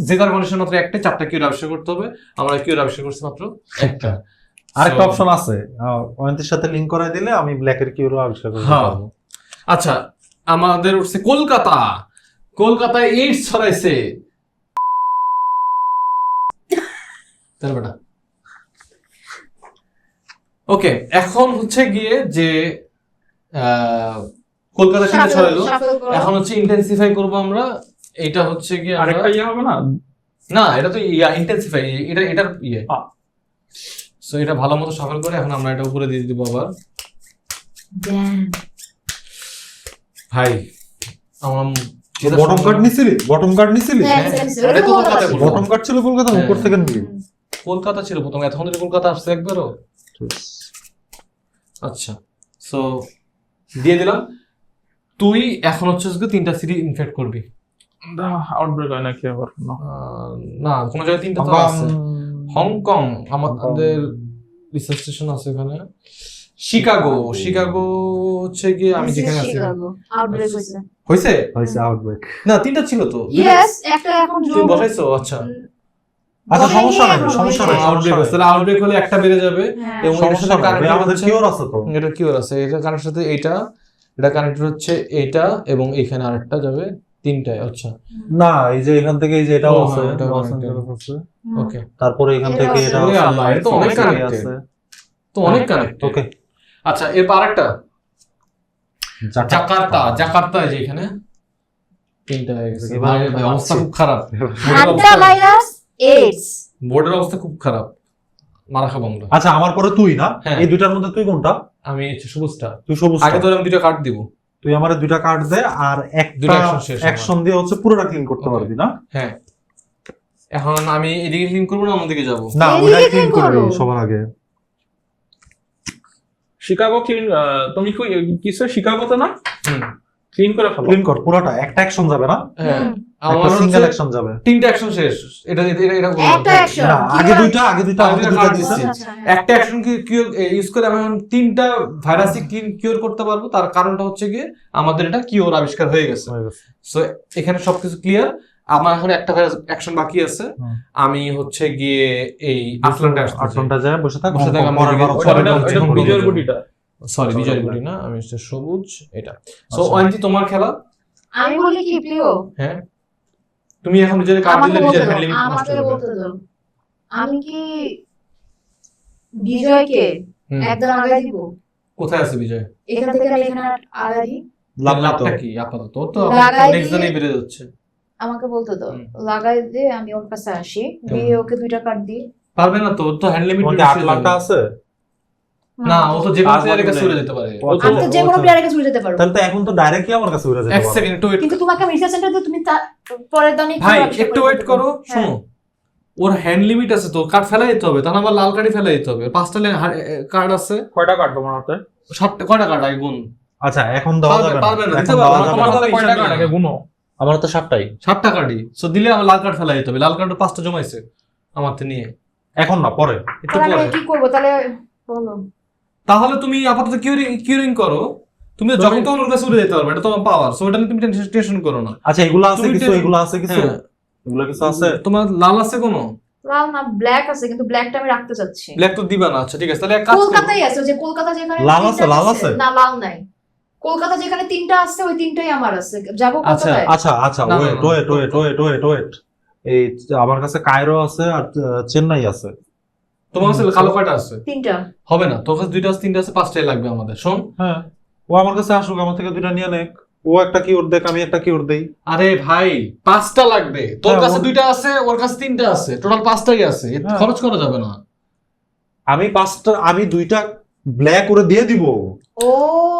জেতার কন্ডিশন মাত্র একটাই, 4টা কিউর আবিষ্কার করতে হবে। আমরা কিউর আবিষ্কার করছি মাত্র একটা। আরেকটা So- অপশন আছে, ওয়ান্তির সাথে লিংক করাই দিলে আমি ব্ল্যাকের কিউরো আবিষ্কার করতে হ্যাঁ। পারবো। আচ্ছা, আমাদের উঠছে কলকাতা। কলকাতায় এইডস ছড়াইছে। তাহলে বেটা ওকে, এখন হচ্ছে গিয়ে যে কলকাতা থেকে ছড়াইলো, Shuffle করো। এখন হচ্ছে ইন্টেন্সিফাই করব আমরা। এটা হচ্ছে গিয়ে আমরা- আরেকটা ইয়ে হবে না? না, এটা তো ইন্টেন্সিফাই, এটার ইয়ে। হ্যাঁ। সো এটা ভালো মতো শাফল করে এখন আমরা এটা উপরে দিয়ে দিব আবার। Damn. ভাই আমার বটম কার্ড নিছিলি? বটম কার্ড নিছিলি? হ্যাঁ, হ্যাঁ, নিছি, এটা তো ওটা কলকাতায় ছিল। বলবো। বটম কার্ড ছিল কলকাতা, হ্যাঁ। উপর থেকে নিলি। কলকাতা ছিল প্রথম, এতক্ষণ ধরে কলকাতা আসছে একবারও। আচ্ছা, সো দিয়ে দিলাম। তুই এখন হচ্ছে 3টা সিটি ইনফেক্ট করবি। আউটব্রেক হয় নাকি আবার? না। না, কোনো জায়গায় 3টা তো আছে। হংকং, আমাদের রিসার্চ স্টেশন আছে এখানে। শিকাগো হচ্ছে গিয়ে আমি যেখানে আছি। Chicago. Outbreak হয়েছে। হয়েছে হয়েছে আউটব্রেক। না, 3টা ছিল তো। Yes, একটা এখন তুমি যোগ। বসাইছো? আচ্ছা, আচ্ছা, বসাইনি সমস্যা নাই, এখনো, সমস্যা হয়েছে। নাই। আউটব্রেক হচ্ছে, তাহলে আউটব্রেক হলে একটা বেড়ে যাবে হ্যাঁ। এবং এটার সমস্যা সাথে নাই, কানেক্ট আমাদের হচ্ছে, কিওর আছে তো। এটা কিওর আছে, এটা কানেক্ট সাথে এটা কানেক্ট হচ্ছে এটা এবং এখানে আরেকটা যাবে, 3টায়। আচ্ছা, না, এই যে এখান থেকে এই যে এটাও ও, আছে, হ্যাঁ, এটাও লস connected। অ্যাঞ্জেলেস আছে। হুম। ওকে, তারপরে এখান এটাও থেকে আছে। এটা ওরে আছে, আল্লাহ, এটা তো অনেক সিটি connected। আছে। তো অনেক কানেক্ট। ওকে, আচ্ছা, এরপর আরেকটা জাকার্তা এই যে এখানে 3টা হয়ে গেছে। এবার ভাই ভাই, অবস্থা খুব খারাপ। ঠান্ডা মাইনাস 8। বোর্ডের অবস্থা খুব খারাপ, মারা খাবো আমরা। আচ্ছা, আমার পরে তুই না? হ্যাঁ। এই দুইটার মধ্যে তুই কোনটা? আমি হচ্ছে সবুজটা। তুই সবুজ। আগে তোর আমি 2টা কার্ড দিব। তুই আমারে 2টা কার্ড দে, আর দুইটা একটা action শেষ আমার। অ্যাকশন দিয়ে হচ্ছে পুরোটা ক্লিন করতে Okay. পারবি না? হ্যাঁ, এখন আমি এদিকে ক্লিন করবো না অন্যদিকে যাবো? না, এদিকে ওইটাই clean ক্লিন করবি করো। সবার আগে। শিকাগো ক্লিন, তুমি কিছু শিকাগোতে না হুম। ক্লিন করে ফেলো। ক্লিন কর পুরোটা, একটা অ্যাকশন যাবে না, হ্যাঁ হুম। আমার একটা সিঙ্গেল হচ্ছে অ্যাকশন যাবে। 3টা অ্যাকশন শেষ। এটা বললাম। একটা অ্যাকশন না, আগে দুইটা আগে দুইটা দিছি। দিছি। আচ্ছা, একটা অ্যাকশন কি কিউর ইউজ করে আমি এখন 3টা ভাইরাসই কিউর করতে পারবো। তার কারণটা হচ্ছে কি আমাদের এটা কিউর আবিষ্কার হয়ে গেছে। সো এখানে সবকিছু ক্লিয়ার। আমার এখন একটা ভাইরাস অ্যাকশন বাকি আছে। হুম। আমি হচ্ছে গিয়ে এই আটলান্টা আসতে আটলান্টা যায় বসে থাক, বসে থাক, হংকং আমরা পরের বার ওইটা- পরের বার ওইটা চেঞ্জ করে বিজয়ের দেবো। গুটিটা। সরি বিজয় Sorry, গুটি না, আমি হচ্ছে সবুজ এটা। সো আচ্ছা। অয়ন্তি তোমার খেলা। আমি বলি কি প্রিয় হ্যাঁ তুমি এখন নিজের কার্ড আমাকে দিলে বলতে নিজের দাও, হ্যান্ড লিমিট নষ্ট আমাকে হবে। বলতে দাও। আমি কি বিজয়কে হুম। একদম আগায় দিব? কোথায় আছে বিজয়? এখান থেকে আমি এখানে আগায় দিই? লাভ নাই তো। লাভটা কি আপাতত? তোর তো লাগাই নেক্সট দিয়ে- জনেই বেড়ে যাচ্ছে। আমাকে বলতে দাও। হুম। লাগাই দিয়ে আমি ওর কাছে আসি, দিয়ে ওকে 2টা কার্ড দিই। পারবে না তো, ওর তো হ্যান্ড লিমিট তোমার কি আটলান্টা আছে? না, ও তো যে কোনো আর প্লেয়ারের কাছে বদলে- উড়ে যেতে পারে। ও আমি তো যে কোনো প্লেয়ারের কাছে উড়ে যেতে পারবো। তাহলে তো এখন তো ডাইরেক্টলি আমার কাছে উড়ে যেতে এক পারে। সেকেন্ড একটু ওয়েট। কিন্তু তোমাকে আমি রিসার্চ সেন্টার দিয়ে তুমি পরের দানে ভাই একটু ওয়েট করো, শোনো। ওর হ্যান্ড লিমিট আছে তো, কার্ড ফেলাই দিতে হবে, তাহলে আমার লাল কার্ডই ফেলাই দিতে হবে। 5টা কার্ড আছে, কয়টা কার্ড তোমার হাতে? 7টা কয়টা কার্ড আগে গুণ। আচ্ছা, এখন দেওয়া পারবে- যাবে না, পারবে না, এখন দিতে দেওয়া পারবে না, যাবে তোমার না। হাতে কয়টা কার্ড আগে গুনো? আমার তো 7টাই। 7টা কার্ডই। সো দিলে আমার লাল কার্ড ফেলাই দিতে হবে। লাল কার্ড 5টা জমাইছে আমার তো নিয়ে। এখন না, পরে। একটু তাহলে পরে। আমি কি করবো তাহলে বলো? তাহলে তুমি আপাতত কিউরিং করো। তুমি তো যখন তখন ওর কাছে উড়ে যেতে পারবে, এটা তোমার পাওয়ার। সো এটা নিয়ে তুমি টেনশন করো না। আচ্ছা, এগুলো আছে তুমি কিছু, টেন- এগুলো আছে কিছু, হ্যাঁ। এগুলো কিছু আছে। তোমার লাল আছে কোনো? লাল না, ব্ল্যাক আছে, কিন্তু ব্ল্যাকটা আমি রাখতে চাচ্ছি। ব্ল্যাক তো দিবা না। আচ্ছা ঠিক আছে, তাহলে এক কাজ করো। কলকাতায় আছে, যে কলকাতা যেখানে লাল আছে, 3টা লাল আছে? না লাল নাই। কলকাতা যেখানে 3টা আছে ওই 3টাই আমার আছে। যাবো আচ্ছা, কলকাতায়? আচ্ছা আচ্ছা, না, না, ওয়েট না। Wait wait wait wait wait এই আমার কাছে কায়রো আছে আর চেন্নাই আছে। তোমার কাছে কালো কয়টা আছে? 3টা। হবে না, তোর কাছে 2টা আছে, 3টা আছে, 5টাই লাগবে আমাদের। শোন, হ্যাঁ, ও আমার কাছে আসুক, আমার থেকে 2টা নিয়ে নেক। ও একটা কিওর দেখ, আমি একটা কিওর দেই। আরে ভাই 5টা লাগবে। তোর হ্যাঁ, কাছে ও- 2টা আছে, ওর কাছে 3টা আছে, টোটাল 5টাই আছে। এত হ্যাঁ। খরচ করা যাবে না। আমি 2টা ব্ল্যাক করে দিয়ে দিব। ও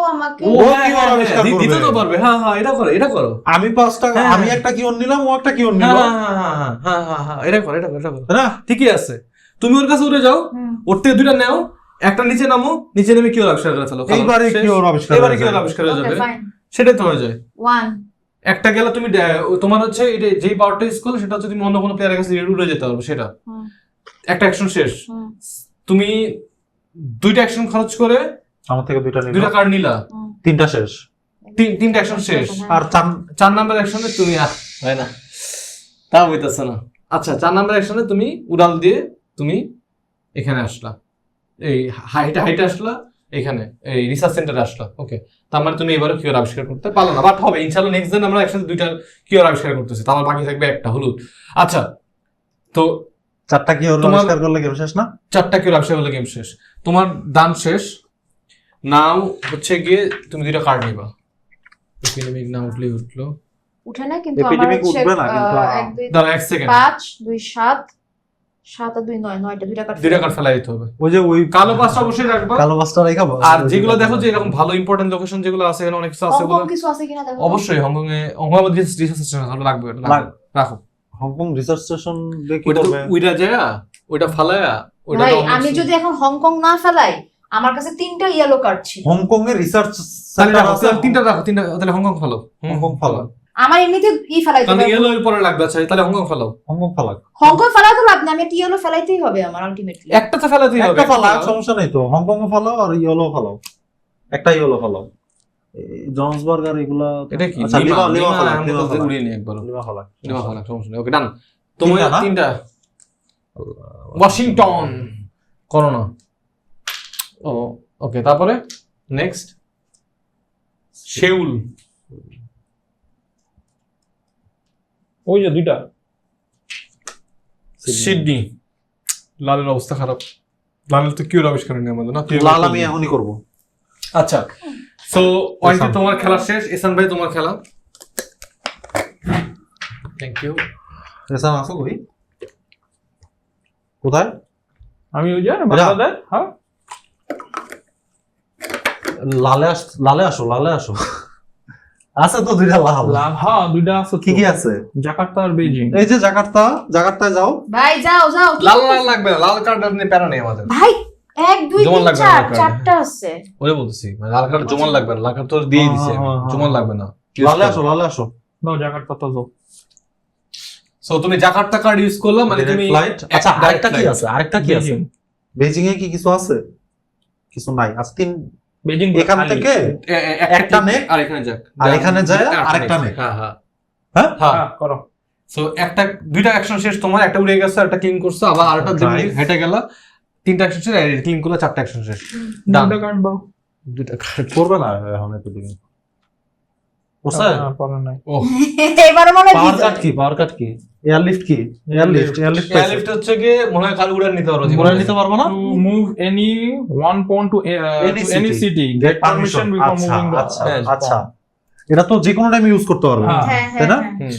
আমাকে ও কি ওর আবিষ্কার করবে? দিতে তো পারবে। হ্যাঁ হ্যাঁ, এটা করো, এটা করো। আমি 5টা, হ্যাঁ। আমি একটা কিওর নিলাম, ও একটা কিওর হ্যাঁ নিল, হ্যাঁ হ্যাঁ হ্যাঁ হ্যাঁ হ্যাঁ, এটা করো, এটা করো, এটা করো। তাই না? ঠিকই আছে। তুমি ওর কাছে উড়ে যাও, হুম। ওর থেকে 2টা নাও, একটা নিচে নামো, নিচে নেমে কিওর আবিষ্কার করে ফেলো। এইবারে শেষ। কিওর আবিষ্কার এবারে হয়ে কিওর যায়। আবিষ্কার হয়ে ওকে যাবে। ফাইন। সেটাই তো হয়ে যায়। 1 একটা গেলে তুমি তোমার হচ্ছে এটা যেই পাওয়ারটা ইউজ করলে সেটা হচ্ছে তুমি অন্য কোনো প্লেয়ারের কাছে উড়ে যেতে পারবে সেটা। হুম। একটা অ্যাকশন শেষ। হুম। তুমি 2টা অ্যাকশন খরচ করে আমার থেকে 2টা 2টা নিলাম, কার্ড নিলা, 3টা শেষ। 3টা অ্যাকশন শেষ। আর 4 নাম্বার অ্যাকশনে তুমি হয় না, তা হইতাছে না। আচ্ছা 4 নাম্বার অ্যাকশনে তুমি উড়াল দিয়ে তুমি এখানে আসলা, এই হাইটে আসলা, এখানে এই রিসার্চ সেন্টারে আসলা। ওকে, তার মানে তুমি এবারে কিওর আবিষ্কার করতে পারলো না, বাট হবে ইনশাআল্লাহ। নেক্সট দিন আমরা একসাথে 2টা কিওর আবিষ্কার করতেছি, তার বাকি থাকবে একটা হলুদ। আচ্ছা, তো 4টা কিওর তোমার- আবিষ্কার করলে গেম শেষ না? 4টা কিওর আবিষ্কার করলে গেম শেষ। তোমার দান শেষ। নাও হচ্ছে গিয়ে তুমি 2টা কার্ড নিবা। এপিডেমিক না উঠলেই উঠলো। উঠে না, কিন্তু আমার Epidemic হচ্ছে উঠবে না, কিন্তু 1 2 দাঁড়া 1 সেকেন্ড, 5 2 7 7 আর 2 9 9টা 2টা কার্ড। 2টা কার্ড ফেলাই দিতে হবে। ওই যে ওই কালো পাঁচটা অবশ্যই রাখবা। কালো বাসটা রেখাবো। আর যেগুলো দেখো যে এরকম ভালো ইম্পর্টেন্ট লোকেশন যেগুলো আছে, এখানে অনেক কিছু আছে, হংকং ওগুলো কিছু আছে কিনা দেখো। অবশ্যই হংকং এ রিসার্চ লাগবে, রাখো। হংকং রিসার্চ স্টেশন দেখি ওইটা তো করবে। উইরা যায়, ওইটা ফালায়া, ওইটা ভাই তো অন্য আমি কিছু- যদি এখন হংকং না ফেলাই, আমার কাছে 3টা ইয়েলো কার্ড ছিল। হংকং এর রিসার্চ তাহলে সেন্টার রাখো, আছে। তাহলে 3টা রাখো, 3টা তাহলে হংকং ফালো। হংকং ফালাও। আমার এমনিতে ফেলাইতে তাহলে হবে। ইয়েলো এর পরে লাগবে। আচ্ছা তাহলে হংকং ফালাও। হংকং ফালাক। হংকং ফেলা তো লাভ না, আমি একটা ইয়েলো ফেলাইতেই হবে আমার আলটিমেটলি। একটা তো ফেলাতেই হবে। একটা ফালাক, সমস্যা নেই তো। হংকং ফালাও আর ইয়েলো ফালাও, একটা ইয়েলো ফালাও। জনসবার্গ আর এগুলা এটা কি আচ্ছা, লিমা ফালাক, লিমা ফালাক, উড়িয়ে নি একবার। লিমা ফালাক। লিমা ফালাক, সমস্যা নেই। ওকে ডান। তোমার 3টা না? 3টা ওয়াশিংটন করো না। ও ওকে, তারপরে নেক্সট শেউল। ওই যে 2টা। সিডনি। লালের অবস্থা খারাপ। লালের তো কিউর আবিষ্কার নেই আমাদের না। লাল আমি এখনই করব। আচ্ছা, সো ওয়াইটি এসান। তোমার খেলা শেষ। এসান ভাই তোমার খেলা। Thank you. এসান আসো কই? কোথায়? আমি ওই যে বাংলাদেশ। হ্যাঁ, লালে আসো, লালে আসো। আছে তো 2টা লাল। লাভ। হ্যাঁ 2টা আছে। কি কি আছে? জাকার্তা আর বেজিং। এই যে জাকার্তায় যাও। ভাই যাও যাও। লাল লাল লাগবে না, লাল কার্ড আপনি প্যারা নেই আমাদের। ভাই 1 2 জমা 3 লাগবে 4 আমার card। চারটা আছে। ওরে বলতেছি মানে লাল কার্ড জমা লাগবে না, লাল কার্ড তো দিয়ে দিছে, জমা লাগবে না। লালে আসো নাও জাকার্তা তো যাও। সো তুমি জাকার্তা কার্ড ইউজ করলা মানে তুমি ফ্লাইট। আচ্ছা আরেকটা কি flight। আছে, আরেকটা কি আছে? বেজিং। বেজিং এ কি কিছু আছে? কিছু নাই। আজ 3 বেজিং এখান খালি। থেকে একটা নেক আর এখানে যাক, আর এখানে যায় আরেকটা নেক। হ্যাঁ হ্যাঁ হ্যাঁ হ্যাঁ। হ্যাঁ, করো। সো দুইটা অ্যাকশন শেষ, তোমার একটা উড়ে গেছে, একটা ক্লিন করছো, আবার আরেকটা Drive। হেঁটে গেলা, 3টা অ্যাকশন শেষ, ক্লিন করলা, 4টা অ্যাকশন শেষ। Done। দুইটা কার্ড দাও। দুইটা কার্ড করবে না এখন এত দিন। ওসা হ্যাঁ, পরে নাই। ও এবারে মনে হয় পাওয়ার বিজয়। কাট কি? পাওয়ার কাট কি? এয়ারলিফট কি? এয়ারলিফট এয়ারলিফট হচ্ছে কি মনে হয় কাল উড়ে নিতে পারো, ঘুরে নিতে পারবো না? To move any one pawn to any city, get permission before আচ্ছা moving the আচ্ছা হ্যাঁ, আচ্ছা, এটা তো যে কোনো টাইমে ইউজ করতে পারবে। হ্যাঁ। হ্যাঁ তাই না? হ্যাঁ হ্যাঁ।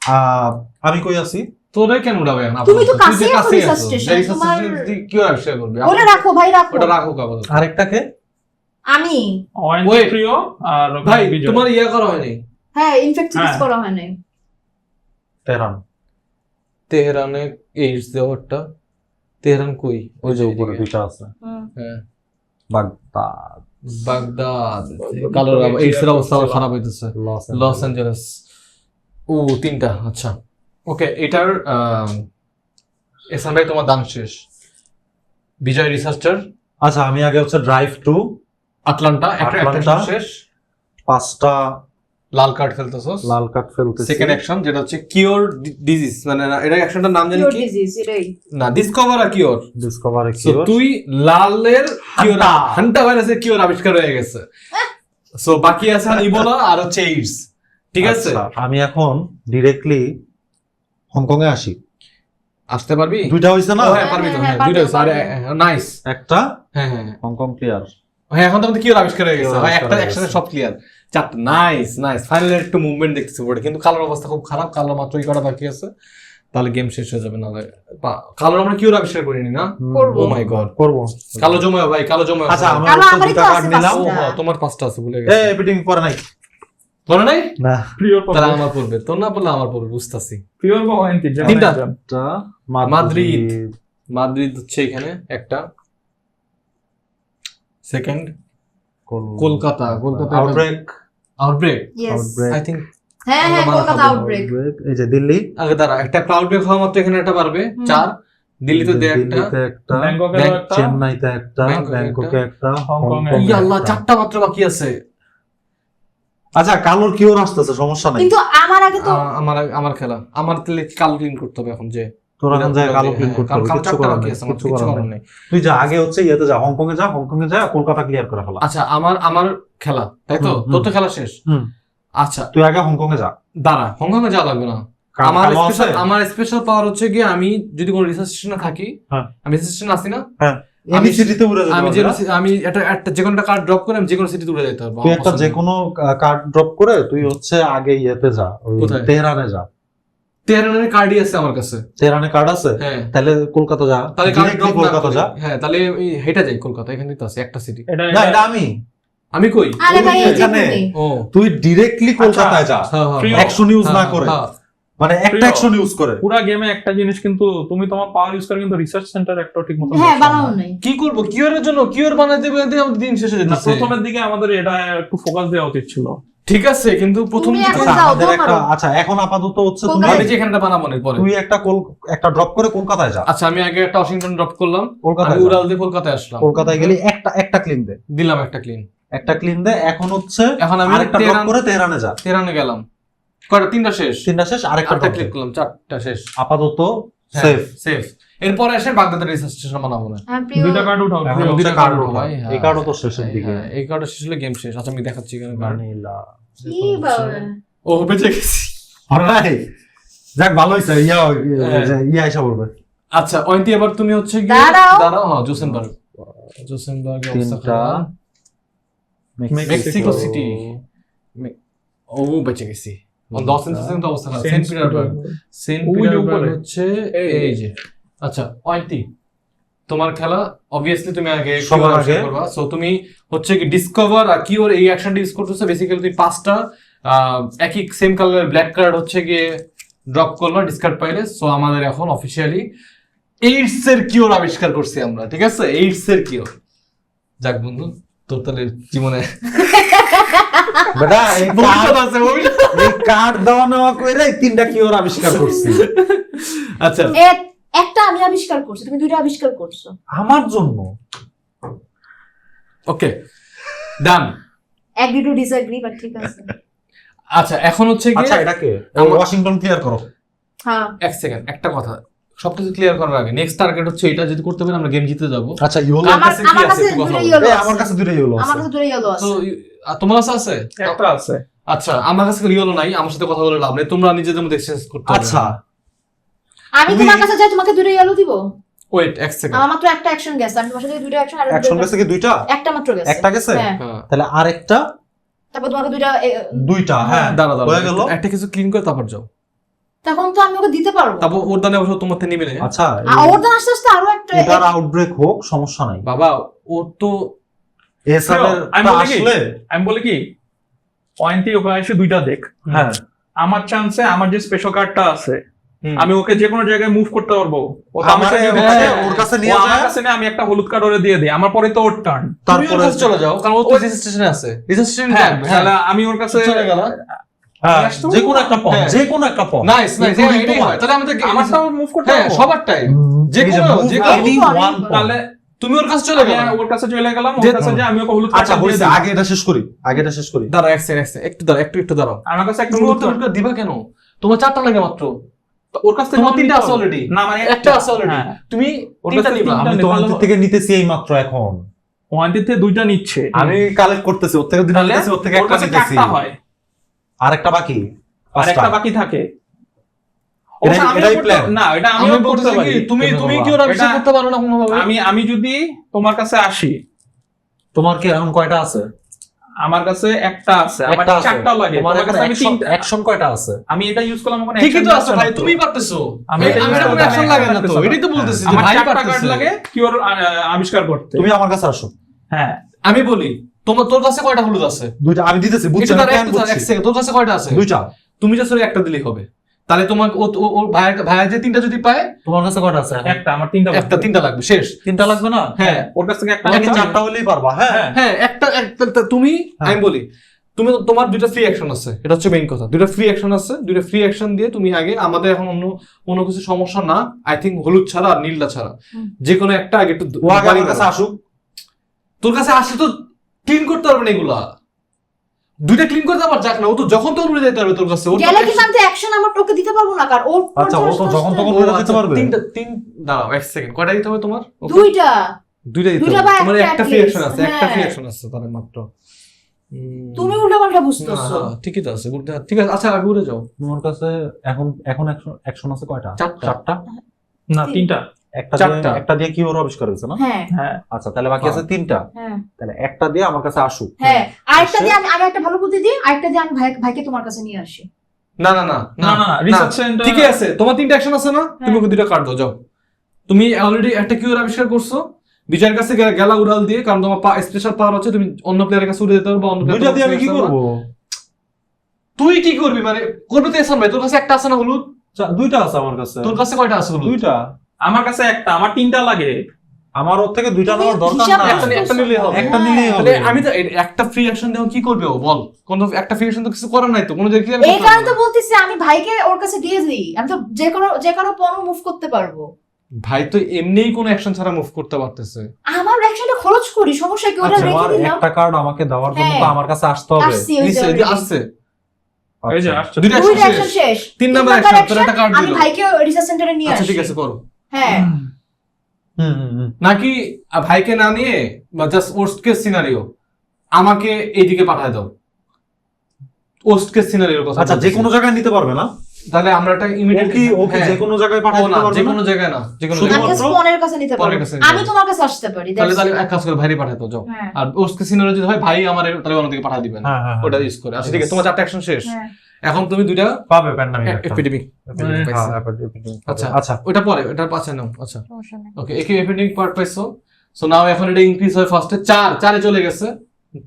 হুম। আমি কই আছি? তোরে কেন উড়াবে এখন? তুমি তো তুই যে কাছেই আছো কাছেই research আছো। station, research তোমার- station তুই কি আবিষ্কার করবি? ওটা রাখো ভাই, রাখো। ওটা রাখো কাগজ। আরেকটাকে আমি Owen Wait. Trio আর ভাই বিজয়। তোমার ইয়া করা হয়নি? হ্যাঁ ইনফেক্ট হ্যাঁ। করা হয় নাই। তেহরান। তেহরানে এইডস দেওয়ারটা, তেহরান কই? ওই যে উপরে দুইটা আছে। হুম। হ্যাঁ বাগদাদ, বাগদাদ, কালোর এইডস এর অবস্থা আবার খারাপ হইতেছে। Los Angeles. ও 3টা, আচ্ছা ওকে। এটার এসান ভাই তোমার দান শেষ। বিজয় রিসার্চার, আচ্ছা আমি আগে হচ্ছে ড্রাইভ টু আটলান্টা, একটা আটলান্টা। শেষ। 5টা লাল কার্ড ফেলতেছস। লাল কার্ড ফেলতেছি। সেকেন্ড অ্যাকশন যেটা হচ্ছে কিওর ডিজিজ, মানে এটা অ্যাকশনটার নাম জানি Pure কি disease, এটাই। না, ডিসকভার আর কিওর। ডিসকভারে সো কিওর। তুই লালের কিওর, হান্টা। হান্টা ভাইরাসের কিওর আবিষ্কার হয়ে গেছে। সো বাকি আছে ইবোলা আর হচ্ছে এইডস, ঠিক আছে? আচ্ছা, আমি এখন ডিরেক্টলি হংকং এ আসি। আসতে পারবি? দুইটা হইছে না? ও হ্যাঁ পারবি তো, হ্যাঁ, হ্যাঁ দুইটা পারবো, আছে। নাইস। একটা হ্যাঁ হ্যাঁ হংকং ক্লিয়ার। হ্যাঁ এখন তো আমাদের কিওর আবিষ্কার হয়ে গেছে, কিওর হয় আবিষ্কার একটা হয়ে একসাথে গেছে। সব ক্লিয়ার। চারটা, নাইস নাইস। ফাইনালি একটু মুভমেন্ট দেখতেছি পড়ে, কিন্তু কালোর অবস্থা খুব খারাপ। কালো মাত্রই করা বাকি আছে, তাহলে গেম শেষ হয়ে যাবে। নাহলে কালোর আমরা কিওর আবিষ্কার করিনি না? করবো। ও মাই গড, করব। কালো জমায় ভাই, কালো জমায়। আচ্ছা আমার কারণ হচ্ছে আমারই দুইটা তো কার্ড আছে নিলাম। ও পাঁচটা। হ্যাঁ, তোমার 5টা আছে, ভুলে এ গেছি। এপিটিং পরে নাই মনে নাই? না। প্রিয় তাহলে আমার পড়বে, তোর না পড়লে আমার পড়বে, বুঝতেছি। প্রিয় বা ওয়েন তিনটা। একটা মাদ্রিদ। মাদ্রিদ হচ্ছে এখানে একটা। Second Kolkata, Kolkata outbreak. Outbreak. Yes. Outbreak। I think হ্যাঁ হ্যাঁ আমরা কলকাতা খাবো। আউটব্রেক। এই যে দিল্লি। আগে দাঁড়া, একটা আউটব্রেক হওয়া মাত্র এখানে একটা পারবে। হুম। 4 দিল্লিতে দে একটা। দিল্লিতে একটা, ব্যাংককে ব্যাংক একটা, চেন্নাইতে একটা, ব্যাংককে ব্যাংককে একটা, হংকংয়ে হংকংয়ে ইয়া আল্লাহ, একটা। 4টা মাত্র বাকি আছে। আচ্ছা কালোর কিওর আসতেছে, সমস্যা নাই। কিন্তু আমার আগে তো আমার খেলা, আমার তাহলে কালো ক্লিন করতে হবে এখন। যে তোর এখন যায় কালো ক্লিন করতে হবে, কালো কিচ্ছু 4টা করার বাকি নাই, আছে, আমার কিচ্ছু কিছু করার করার নাই। নেই। তুই যা আগে হচ্ছে ইয়েতে যা, হংকংয়ে যা, হংকংয়ে যা কলকাতা ক্লিয়ার করে ফেলা। আচ্ছা আমার খেলা, তাই তো? হুম, তোর তো খেলা শেষ। হুম। আচ্ছা তুই আগে হংকংয়ে যা। দাঁড়া, হংকংয়ে যাওয়া লাগবে না। আমার কালো আছে? আমার স্পেশাল পাওয়ার হচ্ছে কি, আমি যদি কোনো রিসার্চ স্টেশনে থাকি, হ্যাঁ। আমি রিসার্চ স্টেশনে আসি না, এনি আমি- সিটিতে উড়ে যেতে আমি পারবি যে না? আমি একটা যে কোনো কার্ড ড্রপ করে আমি যে কোনো সিটিতে উড়ে যেতে পারবো। তুই আমার একটা পছন্দ। যে কোনো কার্ড ড্রপ করে তুই হচ্ছে আগে ইয়েতে যা, ওই কোথায়? তেহরানে যা। তেহরানের কার্ডই আছে আমার কাছে। তেহরানে কার্ড আছে? হ্যাঁ, তাহলে কলকাতা যা, তাহলে কার্ড Directly ড্রপ না কলকাতা করি। যা। হ্যাঁ, তাহলে হেঁটে যাই কলকাতা, এখানেই তো আছে একটা সিটি। এটা না এটা আমি। আমি কই? আরে ভাই এই যে এখানে। তুমি। ও তুই ডিরেক্টলি কলকাতায় যা, হ্যাঁ হ্যাঁ প্রিয়। অ্যাকশন ইউজ না করে, হ্যাঁ, মানে একটা প্রিয়। অ্যাকশন ইউজ করে। পুরা গেমে একটা জিনিস, কিন্তু তুমি তোমার পাওয়ার ইউজ করে কিন্তু রিসার্চ সেন্টার একটা ঠিক মতো হ্যাঁ বানাও নাই। কি করবো কিওরের জন্য? কিওর বানাইতে বানাইতে আমাদের দিন শেষ হয়ে যেতেছে। প্রথমের দিকে আমাদের এটা একটু ফোকাস দেওয়া উচিত ছিল। ঠিক আছে, কিন্তু প্রথম তুমি দিকে এখন আচ্ছা যাও, আমাদের একটা, ধরো। আচ্ছা এখন আপাতত হচ্ছে তুমি কলকাতায় আমি যে এখানটা বানাবো না পরে। তুই একটা ড্রপ করে কলকাতায় যা। আচ্ছা আমি আগে একটা ওয়াশিংটন ড্রপ করলাম, কলকাতায় আমি যা। উড়াল দিয়ে কলকাতায় আসলাম, কলকাতায় গেলে একটা ক্লিন দে, দিলাম একটা ক্লিন। একটা ক্লিন দে। এখন হচ্ছে এখন আমি আরেকটা ড্রপ করে তেহরানে যা। তেহরানে গেলাম, কয়টা? 3টা শেষ, 3টা শেষ, আরেকটা আরেকটা ড্রপ ক্লিক করলাম, 4টা শেষ। আপাতত হ্যাঁ, সেফ। সেফ। এরপরে এসে বাগদাদের রিসার্চ স্টেশন বানাবো না। হ্যাঁ প্রিয়। দুইটা কার্ড উঠাও। এখন প্রিয়। হচ্ছে দুইটা কার্ড card উঠাও। ভাই, হ্যাঁ। এই কার্ডও তো শেষের হ্যাঁ, দিকে। এই কার্ডটা শেষ হলে গেম শেষ। আচ্ছা আমি দেখাচ্ছি এখানে card। মানিলা। কি বাবা। ও বেঁচে গেছি। অলরাইট, যাক ভালো হইছে। হ্যাঁ। ইয়া এসে বলবে। আচ্ছা অয়ন্তি, এবার তুমি হচ্ছে কি দাঁড়াও। দাঁড়াও। হ্যাঁ, জোসেনবার্গ অবস্থা 3টা খারাপ। Mexico city. ও বেঁচে গেছি। লস এঞ্জেলেস তো অবস্থা খারাপ। Saint Petersburg. সেন্ট ওই যে পিটারবার্গ উপরে। হচ্ছে এই যে। আচ্ছা অয়ন্তি, তোমার খেলা অবভিয়াসলি তুমি আগে সবার আগে। করবা। সো তুমি হচ্ছে কি ডিসকভার আর কিওর এই অ্যাকশনটা ইউজ করতেছো। বেসিক্যালি তুমি 5টা একই সেম কালারের ব্ল্যাক কার্ড হচ্ছে গিয়ে ড্রপ করলা ডিসকার্ড পাইলে। সো আমাদের এখন অফিসিয়ালি এইডস এর কিওর আবিষ্কার করছি আমরা, ঠিক আছে? এইডস এর কিওর। যাক বন্ধু, তোর তাহলে জীবনে বেটা এই ভবিষ্যৎ আছে, ভবিষ্যৎ। কার্ড দেওয়া নেওয়া করে তিনটা কি ওর আবিষ্কার করছি আচ্ছা একটা আমি আবিষ্কার করছি, তুমি দুইটা আবিষ্কার করছো। আমার জন্য। ওকে ডান। এগ্রি টু ডিসএগ্রি, বাট ঠিক আছে। আচ্ছা এখন হচ্ছে কি, আচ্ছা এটাকে ওয়াশিংটন ক্লিয়ার করো। হ্যাঁ, এক সেকেন্ড, একটা কথা সবকিছু ক্লিয়ার করার আগে নেক্সট টার্গেট হচ্ছে এটা যদি করতে পারি আমরা গেম জিতে যাব। আচ্ছা ইয়েলো আমার আমার কাছে কি আমার আছে কাছে একটু কথা দুইটা বলো। ইয়েলো আছে, আমার কাছে দুটো ইয়েলো আমার আছে। কাছে দুইটা ইয়েলো তো আছে। তোমার কাছে আছে? একটা আছে। আচ্ছা আমার কাছে ইয়েলো নাই, আমার সাথে কথা বলে লাভ নেই, তোমরা নিজেদের মধ্যে এক্সচেঞ্জ করতে হবে। আচ্ছা আমি তোমার কাছে যাই, তোমাকে দুইটা ইয়েলো দিব? ওয়েট এক সেকেন্ড। আমার মাত্র একটা অ্যাকশন গেছে, আমি তোমার সাথে দুইটা অ্যাকশন আর অ্যাকশন গেছে কি দুইটা? একটা মাত্র গেছে। একটা গেছে? হ্যাঁ, তাহলে আরেকটা তারপর তোমাকে দুইটা দুইটা। হ্যাঁ দাঁড়া দাঁড়া, হয়ে গেল। একটা কিছু ক্লিন করে তারপর যাও, তখন তো আমি ওকে দিতে পারবো। তারপর ওর দানে অবশ্য তোমার থেকে নিবে না। আচ্ছা ওর দান আস্তে আস্তে আরো একটা এটার আউটব্রেক হোক, সমস্যা নাই। বাবা ও তো এসআরের আমি বলি কি? আসলে আমি বলি কি, পয়েন্ট ওখানে এসে দুইটা দেখ। হ্যাঁ আমার চান্সে আমার যে স্পেশাল কার্ডটা আছে, হুম। আমি ওকে যে কোনো জায়গায় মুভ করতে পারবো। ও তো আমার আমারে সাথে যদি ওখানে থাকে, ওর কাছে ও নিয়ে আমার যায়, কাছে নিয়ে আমি একটা হলুদ কার্ড ওরে দিয়ে দিই, আমার পরে তো ওর টার্ন। তুমি ওর তারপরে কাছে চলে যাও, কারণ ও তো রেজিস্ট্রেশনে আছে, রেজিস্ট্রেশন হ্যাঁ, থাকবে। তাহলে আমি ওর কাছে চলে গেল। হ্যাঁ, আসতে যে কোনো একটা পথ, হ্যাঁ। যে কোনো একটা পথ। নাইস নাইস, Including এটাই তোমার। হয়। তাহলে আমাদের আমারটাও মুভ করতে হ্যাঁ পারবো। সবারটাই, যে এই যে কোনো move যে কোনো any one pawn। তাহলে তুমি ওর কাছে চলে আমি গেল। ওর কাছে চলে গেলাম, ওর যে- কাছে যে আমি ওকে হলুদ আচ্ছা কার্ডটা দিয়ে হইছে, দিই। আগে এটা শেষ করি, আগে এটা শেষ করি। দাঁড়াও এক সেকেন্ড, একটু দাঁড়াও, একটু দাঁড়াও। আমার কাছে একটা তুমি হলুদ ওর কার্ড, তো দিবা কেন? তোমার চারটা লাগে মাত্র, ওর কাছ থেকে তোমার আমার তিনটা নিতে আছে হবে। অলরেডি। না মানে একটা আছে অলরেডি, হ্যাঁ। তুমি ওর তিনটা কাছে নিবা। তিনটা আমি তো ওয়ান থেকে নিতেছি এই মাত্র এখন। ওয়ান্টি থেকে দুইটা নিচ্ছে, আমি কালেক্ট করতেছি, ওর থেকে দুইটা তাহলে নিতেছি, ওর থেকে ওর একটা কাছে নিতেছি। চারটা হয়, আরেকটা বাকি, আর একটা পাঁচটা। বাকি থাকে। এটাই- অবশ্য আমিও এটাই করতে- plan। না এটা আমি আমিও করতে বলতেছি পারি। কি, তুমি তুমি কি ওর আবিষ্কার এটা- করতে পারো না কোনোভাবে? আমি যদি তোমার কাছে আসি, তোমার কি এখন কয়টা আছে? আমার কাছে একটা আছে, আমার একটা আছে। চারটা লাগে, তোমার তোমার কাছে আমি তিনটা। অ্যাকশন কয়টা আছে? আমি এটা ইউজ করলাম ওখানে ঠিকই তো action আছে ভাই, আছে। তুমি পারতেছো। আমি আমি এটা use এটা কোনো করতে অ্যাকশন লাগে না তো, পারতেছি। এটাই তো বলতেছি যে আমার ভাই চারটা কার্ড পারতেছে। লাগে কিওর আবিষ্কার করতে। তুমি আমার কাছে আসো। হ্যাঁ, আমি বলি তোর কাছে কয়টা হলুদ আছে? দুইটা আমি দিতেছি, বুঝছি এটা না, দাঁড়া, plan একটু দাঁড়া, বুঝছি। এক সেকেন্ড, তোর কাছে কয়টা আছে? দুইটা। তুমি জাস্ট ওর একটা দিলেই হবে। তাহলে তোমার ওর ভাইয়া যে তিনটা যদি পায়, তোমার কাছে কয়টা আছে? একটা, আমার তিনটা একটা তিনটা লাগবে, শেষ। তিনটা লাগবে না? হ্যাঁ ওর কাছ থেকে একটা তোমাকে নিলাম। চারটা হলেই পারবা। হ্যাঁ হ্যাঁ একটা তুমি, হ্যাঁ। আমি বলি তুমি তোমার দুইটা ফ্রি অ্যাকশন আছে, এটা হচ্ছে মেইন কথা। দুইটা ফ্রি অ্যাকশন আছে, দুইটা ফ্রি অ্যাকশন দিয়ে তুমি আগে, আমাদের এখন অন্য কোনো কিছু সমস্যা না, আই থিঙ্ক হলুদ ছাড়া আর নীলটা ছাড়া হুম। যে কোনো একটা আগে একটু ও আগে আমার কাছে আসুক। তোর কাছে আসলে তো ক্লিন করতে পারবে না এগুলা, দুইটা ক্লিন করতে পার যাক না, ও তো যখন তখন উড়ে যেতে পারবে তোর কাছে। ওর তো গেলে কিন্তু আমি অ্যাকশন আমার ওকে দিতে পারবো না, কারণ ওর আচ্ছা, ও তো যখন তখন ও উড়ে আচ্ছা, যেতে পারবে। দাঁড়াও এক সেকেন্ড, কয়টা দিতে হবে তোমার? ওকে, দুইটা দুইটা দিতে দুইটা হবে বা তোমার, একটা একটা at ফ্রি অ্যাকশন least, আছে, একটা ফ্রি হ্যাঁ। অ্যাকশন আছে তার মাত্র। তুমি উল্টাপাল্টা না, বুঝতেছো। ঠিকই তো আছে, ঠিক আছে। আচ্ছা আগে উড়ে যাও। তোমার কাছে এখন অ্যাকশন আছে কয়টা? চারটা। চারটা। না তিনটা। চারটা। একটা দিয়ে কি ওর আবিষ্কার হয়েছে না? হ্যাঁ হ্যাঁ, আচ্ছা তাহলে বাকি আছে তিনটা। হ্যাঁ তাহলে একটা দিয়ে আমার কাছে আসুক। হ্যাঁ, আরেকটা দিয়ে আমি একটা ভালো বুদ্ধি দিই, আরেকটা দিয়ে আমি ভাইকে তোমার কাছে নিয়ে আসি। না না না না না রিসার্চ সেন্টার ঠিকই আছে, তোমার তিনটা অ্যাকশন আছে না, তুমি হ্যাঁ। ওকে দুইটা কার্ড দাও, যাও। তুমি অলরেডি একটা কিউর আবিষ্কার করছো, বিজয়ের কাছে গেলা উড়াল দিয়ে, কারণ তোমার স্পেশাল পাওয়ার হচ্ছে তুমি অন্য প্লেয়ারের কাছে উড়ে যেতে পারবে, অন্য player দুইটা দিয়ে আমি কি তোমার কাছে করবো? আসবে না। তুই কি করবি মানে? করবে তো এসান ভাই, তোর কাছে একটা আছে না হলুদ? দুইটা আছে আমার কাছে। তোর কাছে কয়টা আছে হলুদ? দুইটা। আমার কাছে একটা, আমার তিনটা লাগে। আমার ওর থেকে দুইটা তুমি নেওয়ার দরকার হিসাব না। করছো। একটা নিলেই হবে। একটা নিলেই হবে। তাহলে আমি তো একটা ফ্রি অ্যাকশন দেও কি করবে ও বল? কোন একটা ফ্রি অ্যাকশন তো কিছু করার নাই তো, কোনো জায়গায় এই কারণে তো বলতেছি আমি ভাইকে ওর কাছে দিয়ে দিই, আমি তো যে কোনো পণ্য মুভ করতে পারবো। ভাই তো এমনিই কোনো অ্যাকশন ছাড়া মুভ করতে পারতেছে। আমার অ্যাকশনটা খরচ করি, সমস্যা কি? ওটা আচ্ছা, রেখে আমার দিলাম। একটা কার্ড আমাকে দেওয়ার জন্য তো হ্যাঁ। আমার কাছে আসতে হবে। আসছি, ওই যে নিশ্চয়ই, already। আসছে এই যে আচ্ছা। আসছে। দুইটা দুইটা অ্যাকশন অ্যাকশন শেষ। শেষ। তিন নাম্বার নাম্বার অ্যাকশন, তোর action, একটা কার্ড আমি দিল। ভাইকে রিসার্চ সেন্টারে নিয়ে আচ্ছা আসি। ঠিক আছে, করো। হ্যাঁ হুম। নাকি ভাইকে না নিয়ে বা জাস্ট ওয়ার্স্ট কেস সিনারিও আমাকে এইদিকে পাঠায় দাও, ওয়ার্স্ট কেস সিনারিওর কথা আচ্ছা, যে কোনো জায়গায় নিতে পারবে না? তাহলে আমরা একটা ও ইমিডিয়েট কি যে কোনো জায়গায় পাঠাতে পারবে যে না? কোনো জায়গায় না, যে কোনো শুধু জায়গায়। আমি শুধুমাত্র স্পনের কাছে নিতে পরের পারবো, কাছে নিতে আমি পারবো। তোমার কাছে আসতে পারি। তাহলে that's it. এক কাজ করে ভাইরে পাঠায় দাও, যাও। হ্যাঁ আর ওয়ার্স্ট কেস সিনারিও যদি হয় ভাই আমার তাহলে অন্যদিকে পাঠিয়ে দিবেন, হ্যাঁ, হ্যাঁ, ওটা ইউজ করে। আচ্ছা ঠিক আছে, তোমার চারটা অ্যাকশন শেষ। হ্যাঁ এখন তুমি দুইটা পাবে প্যান্ডামিক। এপিডেমিক আচ্ছা আচ্ছা, ওটা পরে, ওটার পাশে নাও। আচ্ছা সমস্যা নেই। ওকে, একে এপিডেমিক পার্ট পাইছো। সো নাও এখন এটা ইনক্রিজ হয় ফার্স্টে 4 চলে গেছে।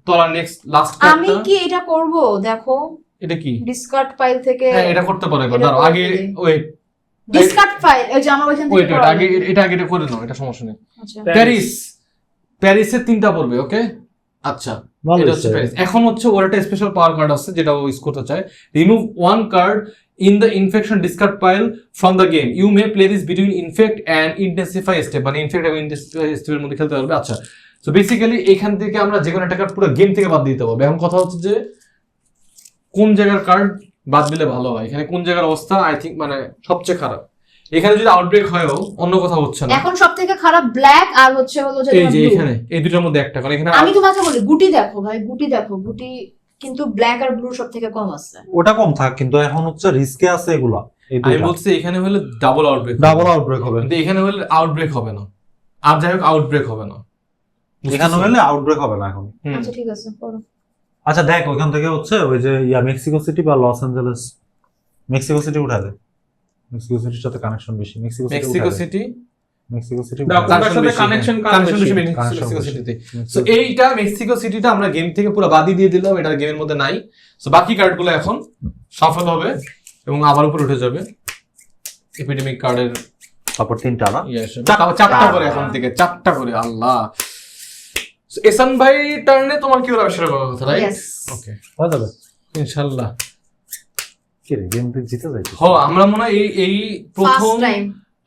তোলা নেক্সট লাস্ট আমি কি এটা করব? দেখো এটা কি? ডিসকার্ড পাইল থেকে হ্যাঁ এটা করতে পারো একবার, এটা দাঁড়াও করে আগে ফেলি। ওয়েট ডিসকার্ড ফাইল ওই যে আমার ওইখান থেকে ওয়েট করা আগে লাগবে। এটা আগে করে নাও, এটা সমস্যা নেই। আচ্ছা প্যারিসের 3টা পড়বে, ওকে? আচ্ছা, ভালো এটা হচ্ছে হয়েছে। প্যারিস। এখন হচ্ছে ওর একটা স্পেশাল পাওয়ার কার্ড আছে যেটা ও ইউজ করতে চায়। Remove one card in the infection discard pile from the game, you may play this between infect and intensify step, মানে ইনফেক্ট এবং ইন্টেন্সিফাই স্টেপের মধ্যে খেলতে পারবে। আচ্ছা, তো বেসিক্যালি এখান থেকে আমরা যে কোনো একটা কার্ড পুরো গেম থেকে বাদ দিতে পারবো। এখন কথা হচ্ছে যে কোন জায়গার কার্ড বাদ দিলে ভালো হয়, এখানে কোন জায়গার অবস্থা আই থিঙ্ক মানে সবচেয়ে খারাপ। এখানে যদি আউটব্রেক হয়ও অন্য কথা হচ্ছে না। এখন সবথেকে খারাপ ব্ল্যাক আর হচ্ছে হলো যে এই যে blue। এখানে এই দুটোর মধ্যে একটা, কারণ এখানে আমি তোমাকে বলি গুটি দেখো ভাই, গুটি দেখো, গুটি কিন্তু ব্ল্যাক আর ব্লু সবথেকে কম আছে। ওটা কম থাক, কিন্তু এখন হচ্ছে রিস্কে আছে এগুলা। এই আমি বলছি এখানে হলে ডাবল আউটব্রেক, ডাবল আউটব্রেক হবে, কিন্তু এখানে হলে আউটব্রেক হবে না। আর যাই হোক আউটব্রেক হবে না, এখানে হলে আউটব্রেক হবে না এখন। হুম। আচ্ছা ঠিক আছে পড়ো। আচ্ছা দেখ ওইখান থেকে হচ্ছে ওই যে মেক্সিকো সিটি বা লস অ্যাঞ্জেলেস, মেক্সিকো সিটি উঠা দে, মেক্সিকো সিটির সাথে কানেকশন বেশি। Mexico Mexico city Mexico city ওটার সাথে কানেকশন বেশি Connection মেক্সিকো বেশি। সিটিতে। সো এইটা মেক্সিকো সিটিটা আমরা গেম থেকে পুরো বাদই দিয়ে দিলাম, এটা গেমের মধ্যে নাই। সো বাকি কার্ডগুলো এখন সাফল হবে এবং আবার উপরে উঠে যাবে। এপিডেমিক কার্ডের তারপর 3টা না, ইয়ে আসবে, তারপর 4টা করে এখন থেকে 4টা করে। আল্লাহ, এসান ভাই টার্নে তোমার কি ওরা আবিষ্কার করার কথা, রাইট? Yes. ওকে, হয়ে যাবে। ইনশাআল্লাহ। কি রে গেম তুই জিতে যাইছিস? হ, আমরা মনে হয় এই প্রথম ফার্স্ট টাইম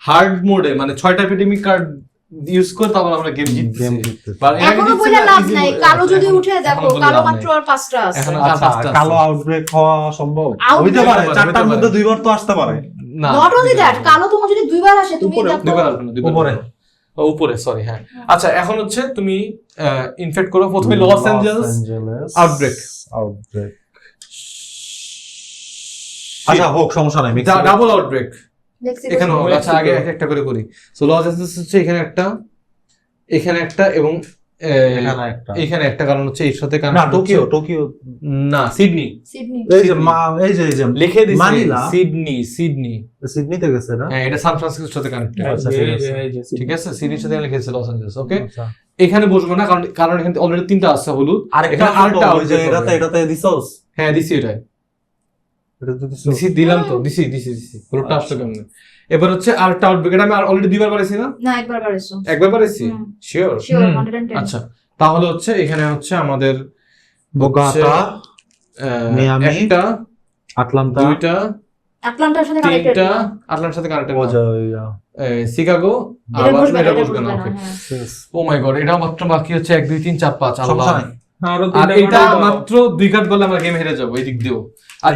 হার্ড মোডে মানে 6টা এপিডেমিক কার্ড ইউজ করে তারপর আমরা গেম জিতছি। গেম জিততে। এখনো বলে লাভ নাই, কালো যদি উঠে দেখো কালো মাত্র আর 5টা আছে। এখন আচ্ছা কালো আউটব্রেক হওয়া সম্ভব হইতে পারে, হইতে 4টার পারে। মধ্যে 2বার তো আসতে পারে। না, নট অনলি দ্যাট, কালো তোমার যদি দুইবার আসে তুমি উপরে, দেখো দুইবার আসবে না, দুইবার উপরে। আসবে না। ও, উপরে, সরি, হ্যাঁ। আচ্ছা, এখন হচ্ছে তুমি ইনফেক্ট করো প্রথমে লস অ্যাঞ্জেলস আউটব্রেক। আচ্ছা হোক, সমস্যা নাই। ডাবল আউটব্রেক মেক্সিকো এখানে সিটি। হবে। আচ্ছা, আগে একটা করে করি। সো লস অ্যাঞ্জেলস হচ্ছে এখানে একটা, এখানে একটা এবং এখানে একটা। এখানে একটা, কারণ হচ্ছে এর সাথে না কানেক্ট টোকিও, টোকিও না, সিডনি সিডনি। এই যে এই যে লিখে দিছি, মানিলা। সিডনি সিডনি সিডনিতে গেছে না? হ্যাঁ, এটা সান ফ্রান্সিসকোর সাথে কানেক্টেড। আচ্ছা, ঠিক আছে। ঠিক আছে, সিডনির সাথে লিখেছে লস অ্যাঞ্জেলস। ওকে, আচ্ছা। এখানে বসবো না কারণ কারণ এখানে অলরেডি 3টা আছে হলুদ। আরেকটা এখানে আরেকটা ওই যে outbreak হবে। এটাতে দিছস? হ্যাঁ, দিছি, এটাই এটা তো দিছস? দিছি, দিলাম তো, দিছি। হলুদটা আসলো কেমনে? এবার হচ্ছে আরেকটা আউটব্রেক, এটা আমি অলরেডি 2বার বাড়াইছি না? না একবার বাড়াইছো। একবার বাড়াইছি, হুম। শিওর। শিওর হুম। 110। আচ্ছা, তাহলে হচ্ছে এখানে হচ্ছে আমাদের বোগাটা, মিয়ামি, একটা, আটলান্টা, 2টা, আটলান্টার সাথে কানেক্টেড 3টা আটলান্টার সাথে কানেক্টেড, শিকাগো, এটা আবার বুঝবে এটা এটা বুঝবে না। ওকে, ও মাই গড, এটা মাত্র বাকি হচ্ছে 1 2 3 4 5। আল্লাহ, সমস্যা নাই। আরো আর 3টা এটা কার্ড মাত্র 2 কার্ড বলে আমরা গেম হেরে যাবো এই দিক দিয়েও। আর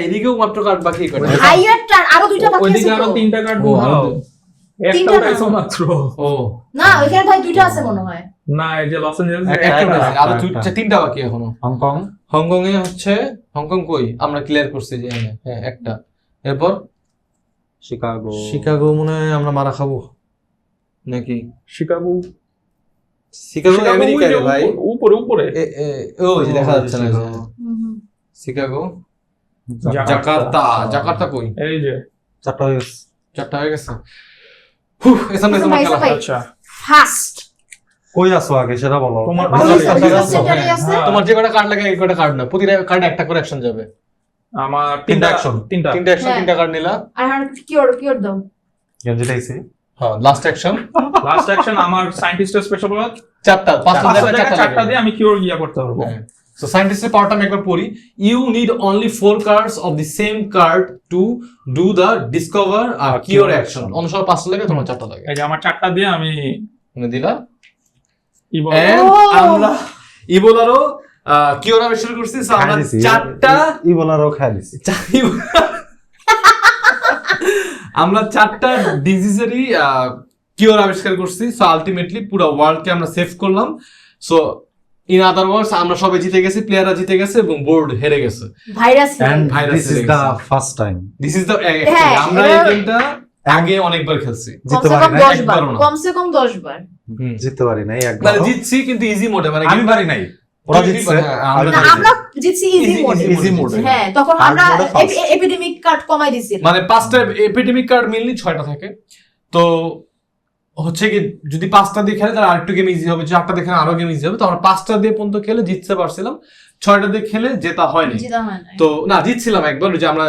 এদিকেও মাত্র কার্ড বাকি কয়টা? হাইয়ার টার্ন আরো দুইটা বাকি আছে ওইদিকে তো। আরো 3টা কার্ড ও, আরো ঢুকাও। একটা তিনটা উঠাইছো না। মাত্র। ও, না ওইখানে ভাই দুইটা আছে মনে হয়। না, এই যে লস অ্যাঞ্জেলস একটা উঠেছে, আরো একটা। 3টা বাকি এখনো। হংকং, হংকং এ হচ্ছে, হংকং কই আমরা ক্লিয়ার করছি যে হ্যাঁ একটা। এরপর শিকাগো, শিকাগো মনে হয় আমরা মারা খাবো নাকি? শিকাগো। শিকাগো শিকাগো আমেরিকা রে ভাই। উপরে উপরে। ওই যে দেখা যাচ্ছে না, এই যে। হুম। Chicago, Jakarta. জাকার্তা, জাকার্তা কই? এই যে 4টা হয়ে গেছে। 4টা হয়ে গেছে। হুহ, এসামনে তোমার খেলা। ভাই। আচ্ছা, ফার্স্ট কই আছো আগে সেটা বলো। তোমার সেন্টারে আছে। তোমার যে কটা কার্ড লাগে এই কটা কার্ড না, প্রতিটা কার্ড একটা করে অ্যাকশন যাবে। আমার 3টা action। 3টা। 3টা অ্যাকশন, হ্যাঁ। 3টা কার্ড নিলা। আর কিওর দাও। গেম জিতাইছি। হ্যাঁ, লাস্ট অ্যাকশন লাস্ট অ্যাকশন আমার সায়েন্টিস্টের স্পেশাল পাওয়ার 4টা, 5টা 4টা দিয়ে আমি কিওর গিয়া করতে পারবো। So scientist পাওয়ারটা আমি একবার পড়ি। You need only 4 cards of the same card to do the discover R cure action. অন্য সব 5টা লাগে, তোমার 4টা লাগে। এই যে আমার 4টা দিয়ে আমি মানে দিলা। ইভো And Oh! আমরা ইবোলারও কিওর আবিষ্কার করছি। So আমরা 4টা ইবোলারও খাই দিছি। আমরা 4টা ডিজিজেরই কিওর আবিষ্কার করছি। সো আলটিমেটলি পুরো ওয়ার্ল্ডকে আমরা সেভ করলাম। সো ইন আদার ওয়ার্ডস আমরা সবাই জিতে গেছি, প্লেয়াররা জিতে গেছে এবং বোর্ড হেরে গেছে। Virus. And Virus this is হয়ে the গেছে। first time. This is the হ্যাঁ, আমরা এই এটা- গেমটা আগে অনেকবার খেলছি। জিততে কমসে পারি কম নাই 10 বার। একবারও না। কমসে কম 10 বার। জিততে পারি নাই একবার। মানে জিতছি কিন্তু ইজি মোডে, মানে আমি পারি নাই। ওরা জিতছে। হ্যাঁ, আমি না পারি নাই। আমরা জিতছি ইজি মোডে। easy mode এ। হ্যাঁ, তখন Hard আমরা mode এ first। এপিডেমিক কার্ড কমাই দিছিলাম। মানে 5টা এপিডেমিক কার্ড মেইনলি 6টা থাকে। তো হচ্ছে কি যদি 5টা দিয়ে খেলে তাহলে আরেকটু গেম ইজি হবে, 4টা দিয়ে খেলে আরো গেম ইজি হবে। তো আমরা 5টা দিয়ে পর্যন্ত খেলে জিততে পারছিলাম, 6টা দিয়ে খেলে জেতা হয়নি। জিতা হয় নাই। তো না, জিতছিলাম একবার, ওই যে আমরা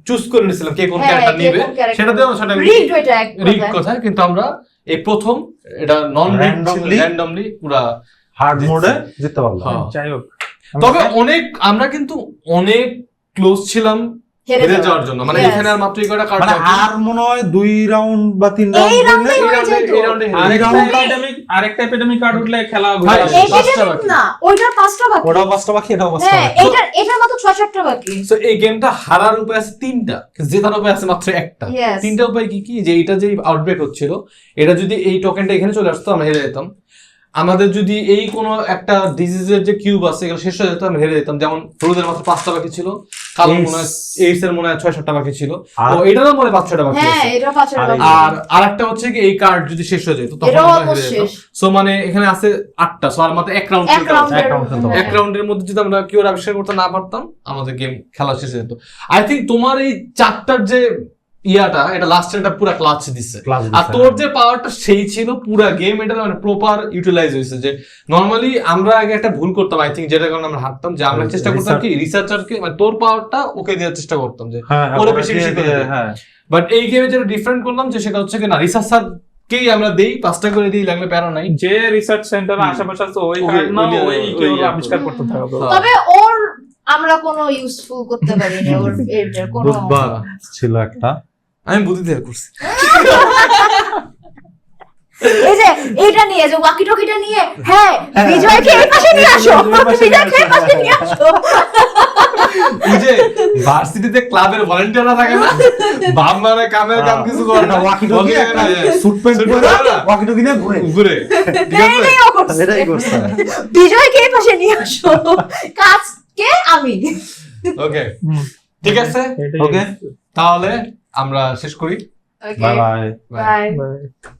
চুজ করে নিয়েছিলাম কে কোন হ্যাঁ, ক্যারেক্টার কে নিবে, কোন character সেটাতেও সেটা rigged ওইটা এক রিগ কথায়। কথা, কিন্তু আমরা এই প্রথম এটা নন Randomly- র্যান্ডমলি পুরা হার্ড জিতছি। মোডে জিততে পারলাম। হ্যাঁ। যাই হোক তবে আমরা কিন্তু অনেক ক্লোজ ছিলাম হেরে হেরে যাওয়ার জন্য, মানে Yes. এখানে আর মাত্র কয়টা কার্ড মানে আর মনে হয় 2 রাউন্ড বা 3 এই রাউন্ড round-এ হয়ে যেত। আরেকটা এপিডেমিক কার্ড উঠলে খেলা ভাই, ঘুরে এই আসে। পাঁচটা epidemic বাকি। না, ওইটার 5টা বাকি। ওটাও 5টা বাকি, এটাও 5টা হ্যাঁ, বাকি। এটার মাত্র 6-7টা বাকি। সো এই গেমটা হারার উপায় আছে 3টা, জেতার উপায় আছে মাত্র একটা। Yes. 3টা উপায় কি কি, যে এটা যে আউটব্রেক হচ্ছিল, এটা যদি এই টোকেনটা এখানে চলে আসতো আমরা হেরে যেতাম। আমাদের যদি এই কোনো একটা ডিজিজের যে কিউব আছে এগুলো শেষ হয়ে যেত, আমরা হেরে যেতাম। যেমন হলুদের মাত্র 5টা বাকি ছিল, কালো মনে হয় এইডস এর মনে হয় 6-7টা বাকি ছিল, আর- তো এটারও মনে হয় 5-6টা বাকি হ্যাঁ, আছে। এটার 5টা আর বাকি। আর আরেকটা হচ্ছে কি এই কার্ড যদি শেষ হয়ে যেত তখন এটাও আমরা almost হেরে যেতাম। শেষ। সো মানে এখানে আছে 8টা, সো আর মাত্র এক রাউন্ড এক রাউন্ডের এক round খেলতে হবে। এক রাউন্ডের মধ্যে যদি আমরা কেউ আবিষ্কার করতে না পারতাম আমাদের গেম খেলা শেষ হয়ে যেত। আই থিঙ্ক তোমার এই 4টার যে ইয়াটা, এটা লাস্টের এটা পুরো ক্লাচ দিছে। Clutch আর দিছে, তোর যে পাওয়ারটা সেই ছিল পুরো গেম এটা মানে প্রপার ইউটিলাইজ হয়েছে। যে নরমালি আমরা আগে একটা ভুল করতাম আই থিঙ্ক, যেটা কারণে আমরা হারতাম, যে আমরা চেষ্টা করতাম কি রিসার্চারকে মানে তোর পাওয়ারটা ওকে দেওয়ার চেষ্টা করতাম, যে হ্যাঁ, হ্যাঁ, ওরা ওরা বেশি দিয়ে বেশি করে দিয়ে, দেয়। হ্যাঁ। বাট এই গেমে যেটা ডিফারেন্ট করলাম যে সেটা হচ্ছে কি না, রিসার্চারকেই আমরা দেই, 5টা করে দিই, লাগলে প্যারা নাই। যে রিসার্চ সেন্টার আশেপাশে আছে ওই ওই- কার্ড না ওই- ওই ওই- কেউ ওই- আবিষ্কার করতে থাকবে। হ্যাঁ। তবে ওর আমরা কোনো ইউজফুল করতে পারিনি, ওর এর কোনো বুধবার ছিল একটা। আমি বুদ্ধি দিয়ে করছি। এই যে এটা নিয়ে যে ওয়াকি টকিটা নিয়ে, হ্যাঁ বিজয়কে এই পাশে নিয়ে আসো, বিজয়কে এই পাশে নিয়ে আসো। ওই যে ভার্সিটিতে ক্লাবের ভলান্টিয়াররা থাকে না, বাপ মানে কামের কাম কিছু করে না, একটা walkie-talkie, walkie-talkie একটা না, suit pant suit পরে, pant পরে না, walkie-talkie নিয়ে ঘুরে। ঘুরে, ঠিক আছে? এটাই ও করছে। এটাই করছে। বিজয়কে এই পাশে নিয়ে আসো, কাজকে আমি। ওকে, ঠিক আছে, এটাই ওকে। তাহলে আমরা শেষ করি। Okay, bye bye. bye. Bye.